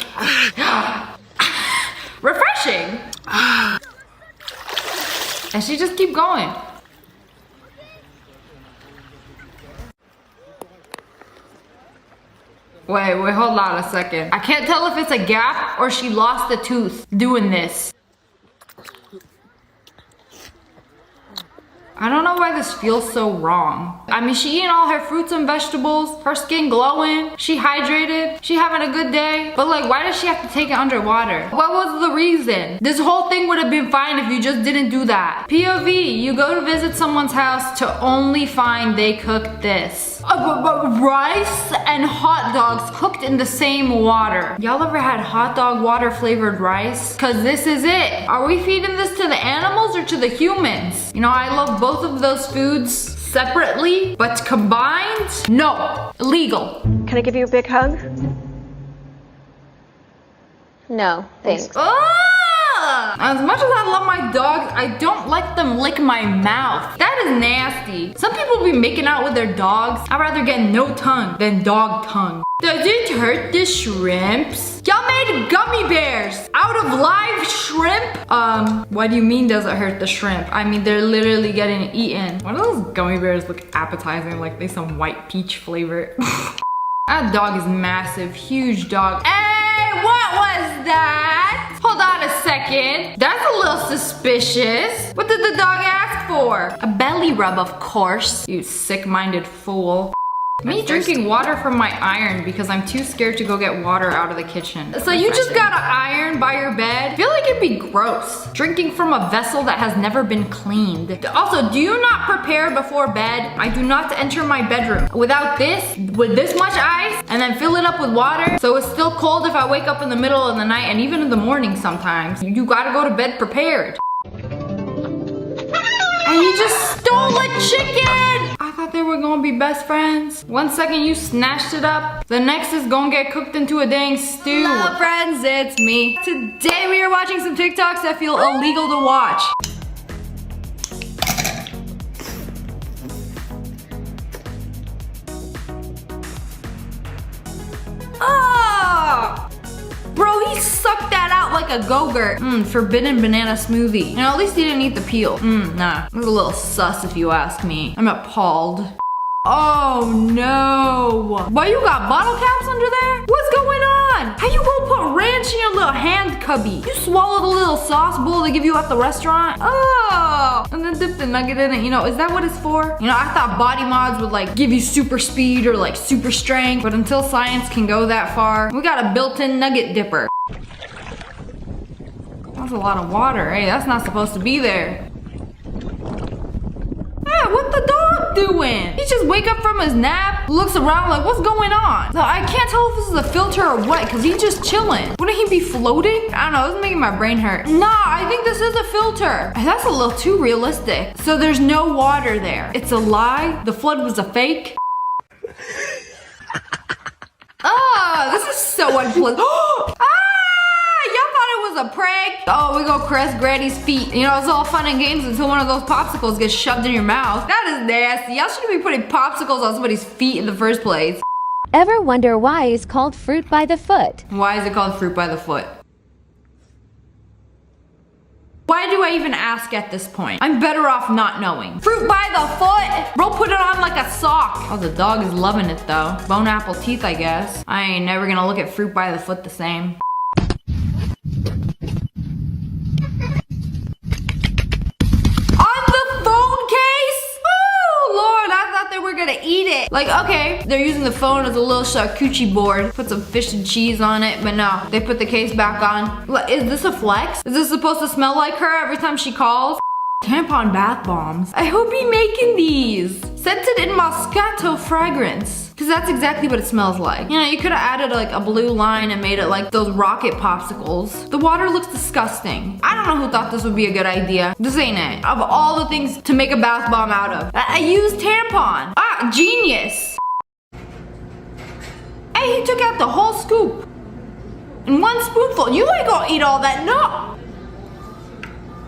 Refreshing. And she just keep going. Wait, hold on a second. I can't tell if it's a gap or she lost a tooth doing this. I don't know why this feels so wrong. I mean, she eating all her fruits and vegetables, her skin glowing, she hydrated, she having a good day. But like, why does she have to take it underwater? What was the reason? This whole thing would have been fine if you just didn't do that. POV, you go to visit someone's house to only find they cooked this. Rice and hot dogs cooked in the same water. Y'all ever had hot dog water flavored rice? Cause this is it. Are we feeding this to the animals or to the humans? You know, I love both of those foods separately, but combined, no, illegal. Can I give you a big hug? No, thanks. As much as I love my dogs, I don't let them lick my mouth. That is nasty. Some people be making out with their dogs. I'd rather get no tongue than dog tongue. Does it hurt the shrimps? Y'all made gummy bears out of live shrimp? What do you mean does it hurt the shrimp? I mean, they're literally getting eaten. Why do those gummy bears look appetizing like they some white peach flavor? That dog is massive, huge dog. Hey, what was that? Hold on a second. That's a little suspicious. What did the dog ask for? A belly rub, of course. You sick-minded fool. Me drinking water from my iron because I'm too scared to go get water out of the kitchen. So you just got an iron by your bed? I feel like like it'd be gross. Drinking from a vessel that has never been cleaned. Also, do you not prepare before bed? I do not enter my bedroom without this, with this much ice, and then fill it up with water. So it's still cold if I wake up in the middle of the night and even in the morning sometimes. You gotta go to bed prepared. And you just stole a chicken! I thought they were gonna be best friends. One second you snatched it up, the next is gonna get cooked into a dang stew. Hello friends, it's me. Today we are watching some TikToks that feel illegal to watch. Ah! Bro, he sucked that out like a go-gurt. Forbidden banana smoothie. You know, at least he didn't eat the peel. Nah, it was a little sus if you ask me. I'm appalled. Oh no. Why you got bottle caps under there? What's going on? How you gonna put ranch in your little hand cubby? You swallowed a little sauce bowl they give you at the restaurant? Oh, and then dip the nugget in it. You know, is that what it's for? You know, I thought body mods would like give you super speed or like super strength, but until science can go that far, we got a built-in nugget dipper. That's a lot of water. Hey, that's not supposed to be there. Hey, what the dog doing? He just wake up from his nap, looks around like, what's going on? So I can't tell if this is a filter or what, because he's just chilling. Wouldn't he be floating? I don't know, it's making my brain hurt. Nah, I think this is a filter. That's a little too realistic. So there's no water there. It's a lie? The flood was a fake? Ah, this is so unpleasant. A prank. Oh, we go caress Granny's feet. You know, it's all fun and games until one of those popsicles gets shoved in your mouth. That is nasty. Y'all shouldn't be putting popsicles on somebody's feet in the first place. Ever wonder why it's called fruit by the foot? Why is it called fruit by the foot? Why do I even ask at this point? I'm better off not knowing. Fruit by the foot? Bro, put it on like a sock. Oh, the dog is loving it though. Bone apple teeth, I guess. I ain't never gonna look at fruit by the foot the same. Gonna eat it. Like, okay, they're using the phone as a little charcuterie board. Put some fish and cheese on it, but no, they put the case back on. Is this a flex? Is this supposed to smell like her every time she calls? Tampon bath bombs. I hope you're making these. Scented in Moscato fragrance. Because that's exactly what it smells like. You know, you could have added like a blue line and made it like those rocket popsicles. The water looks disgusting. I don't know who thought this would be a good idea. This ain't it. Of all the things to make a bath bomb out of, I used tampon. Ah, genius. Hey, he took out the whole scoop. In one spoonful. You ain't gonna eat all that, no.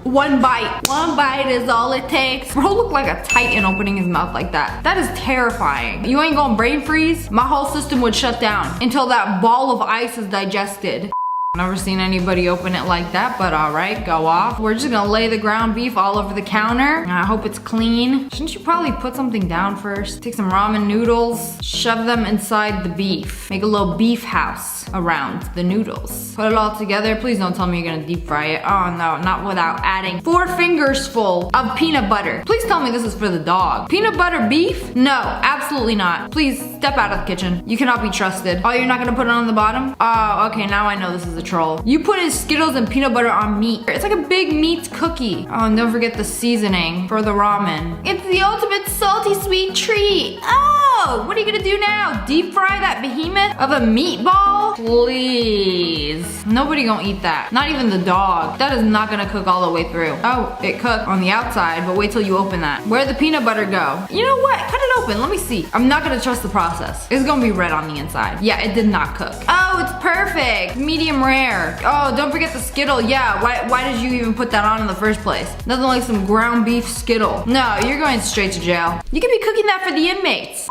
One bite. One bite is all it takes. Bro looked like a titan opening his mouth like that. That is terrifying. You ain't gonna brain freeze? My whole system would shut down until that ball of ice is digested. Never seen anybody open it like that, but all right, go off. We're just gonna lay the ground beef all over the counter. I hope it's clean. Shouldn't you probably put something down first? Take some ramen noodles, shove them inside the beef. Make a little beef house around the noodles. Put it all together. Please don't tell me you're gonna deep fry it. Oh no, not without adding 4 fingers full of peanut butter. Please tell me this is for the dog. Peanut butter beef? No, absolutely not. Please step out of the kitchen. You cannot be trusted. Oh, you're not gonna put it on the bottom? Oh, okay, now I know this is a troll. You put in Skittles and peanut butter on meat. It's like a big meat cookie. Oh, and don't forget the seasoning for the ramen. It's the ultimate salty sweet treat. Oh, what are you gonna do now? Deep fry that behemoth of a meatball? Please. Nobody gonna eat that. Not even the dog. That is not gonna cook all the way through. Oh, it cooked on the outside, but wait till you open that. Where'd the peanut butter go? You know what? Cut it open. Let me see. I'm not gonna trust the process. It's gonna be red on the inside. Yeah, it did not cook. Oh, it's perfect. Medium rare. Oh, don't forget the Skittle. Yeah, why did you even put that on in the first place? Nothing like some ground beef Skittle. No, you're going straight to jail. You could be cooking that for the inmates.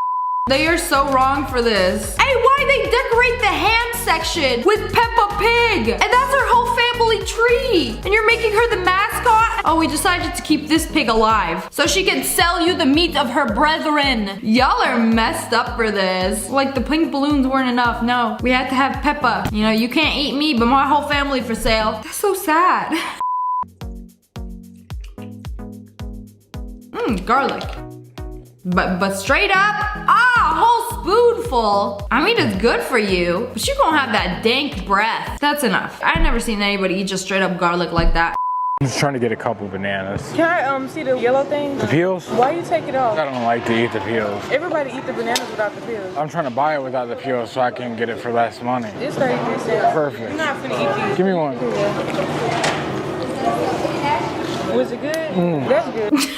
They are so wrong for this. Hey, why they decorate the hand section with Peppa Pig? And that's her whole family tree. And you're making her the mascot? Oh, we decided to keep this pig alive so she can sell you the meat of her brethren. Y'all are messed up for this. Like the pink balloons weren't enough. No, we had to have Peppa. You know, you can't eat me, but my whole family for sale. That's so sad. Garlic. But straight up, a whole spoonful. I mean, it's good for you, but you gonna have that dank breath. That's enough. I've never seen anybody eat just straight up garlic like that. I'm just trying to get a couple bananas. Can I see the yellow thing? The peels? Why you take it off? I don't like to eat the peels. Everybody eat the bananas without the peels. I'm trying to buy it without the peels so I can get it for less money. It's 33 cents. Perfect. I'm not finna eat these. Give me one. Was it good? That's good.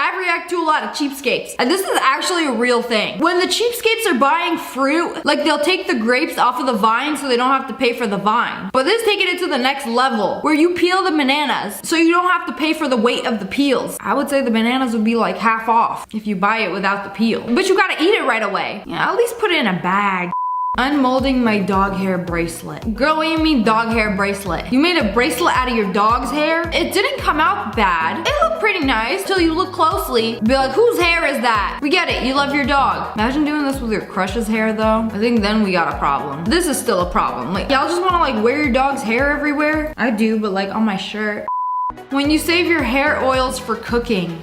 I react to a lot of cheapskates. And this is actually a real thing. When the cheapskates are buying fruit, like they'll take the grapes off of the vine so they don't have to pay for the vine. But this is taking it to the next level where you peel the bananas so you don't have to pay for the weight of the peels. I would say the bananas would be like half off if you buy it without the peel. But you gotta eat it right away. Yeah, at least put it in a bag. Unmolding my dog hair bracelet. Girl, what do you mean dog hair bracelet? You made a bracelet out of your dog's hair? It didn't come out bad. It looked pretty nice till you look closely. Be like, whose hair is that? We get it, you love your dog. Imagine doing this with your crush's hair though. I think then we got a problem. This is still a problem. Like, y'all just wanna like wear your dog's hair everywhere? I do, but like on my shirt. When you save your hair oils for cooking.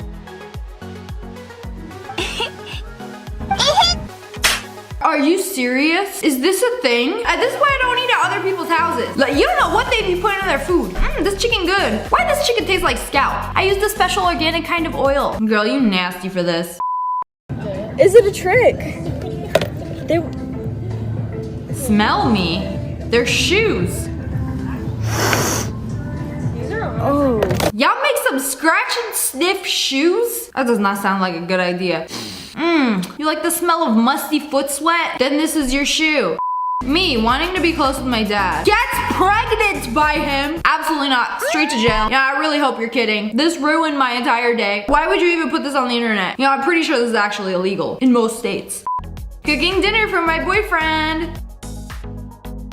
Are you serious? Is this a thing? This is why I don't eat at other people's houses. Like, you don't know what they be putting in their food. This chicken good. Why does chicken taste like scalp? I used a special organic kind of oil. Girl, you nasty for this. Is it a trick? Smell me. They're shoes. Oh. Y'all make some scratch and sniff shoes? That does not sound like a good idea. You like the smell of musty foot sweat? Then this is your shoe. Me, wanting to be close with my dad. Gets pregnant by him? Absolutely not. Straight to jail. Yeah, I really hope you're kidding. This ruined my entire day. Why would you even put this on the internet? You know, I'm pretty sure this is actually illegal in most states. Cooking dinner for my boyfriend.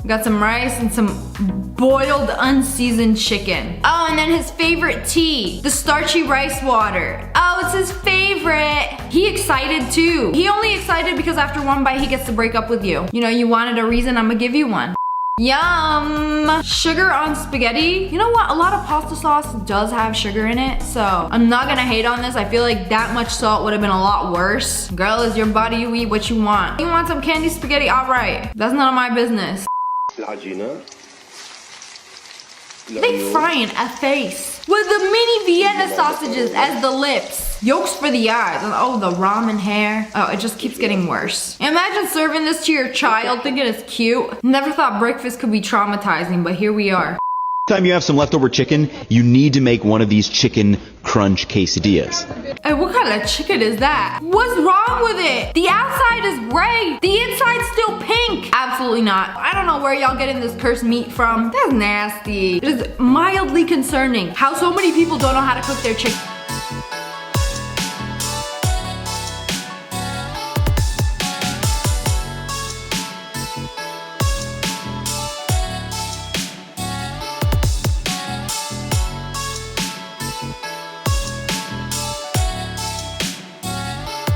Got some rice and some boiled unseasoned chicken. Oh, and then his favorite tea, the starchy rice water. Oh, it's his favorite. He excited too. He only excited because after one bite he gets to break up with you. You know, you wanted a reason, I'ma give you one. Yum! Sugar on spaghetti. You know what? A lot of pasta sauce does have sugar in it, so I'm not gonna hate on this. I feel like that much salt would have been a lot worse. Girl, it's your body, you eat what you want. You want some candy spaghetti? All right. That's none of my business. They frying a face with the mini Vienna sausages as the lips. Yolks for the eyes. Oh, the ramen hair. Oh, it just keeps getting worse. Imagine serving this to your child thinking it's cute. Never thought breakfast could be traumatizing, but here we are. Time you have some leftover chicken, you need to make one of these chicken crunch quesadillas. Hey, what kind of chicken is that? What's wrong with it? The outside is gray. The inside's still pink. Absolutely not. I don't know where y'all getting this cursed meat from. That's nasty. It is mildly concerning how so many people don't know how to cook their chicken.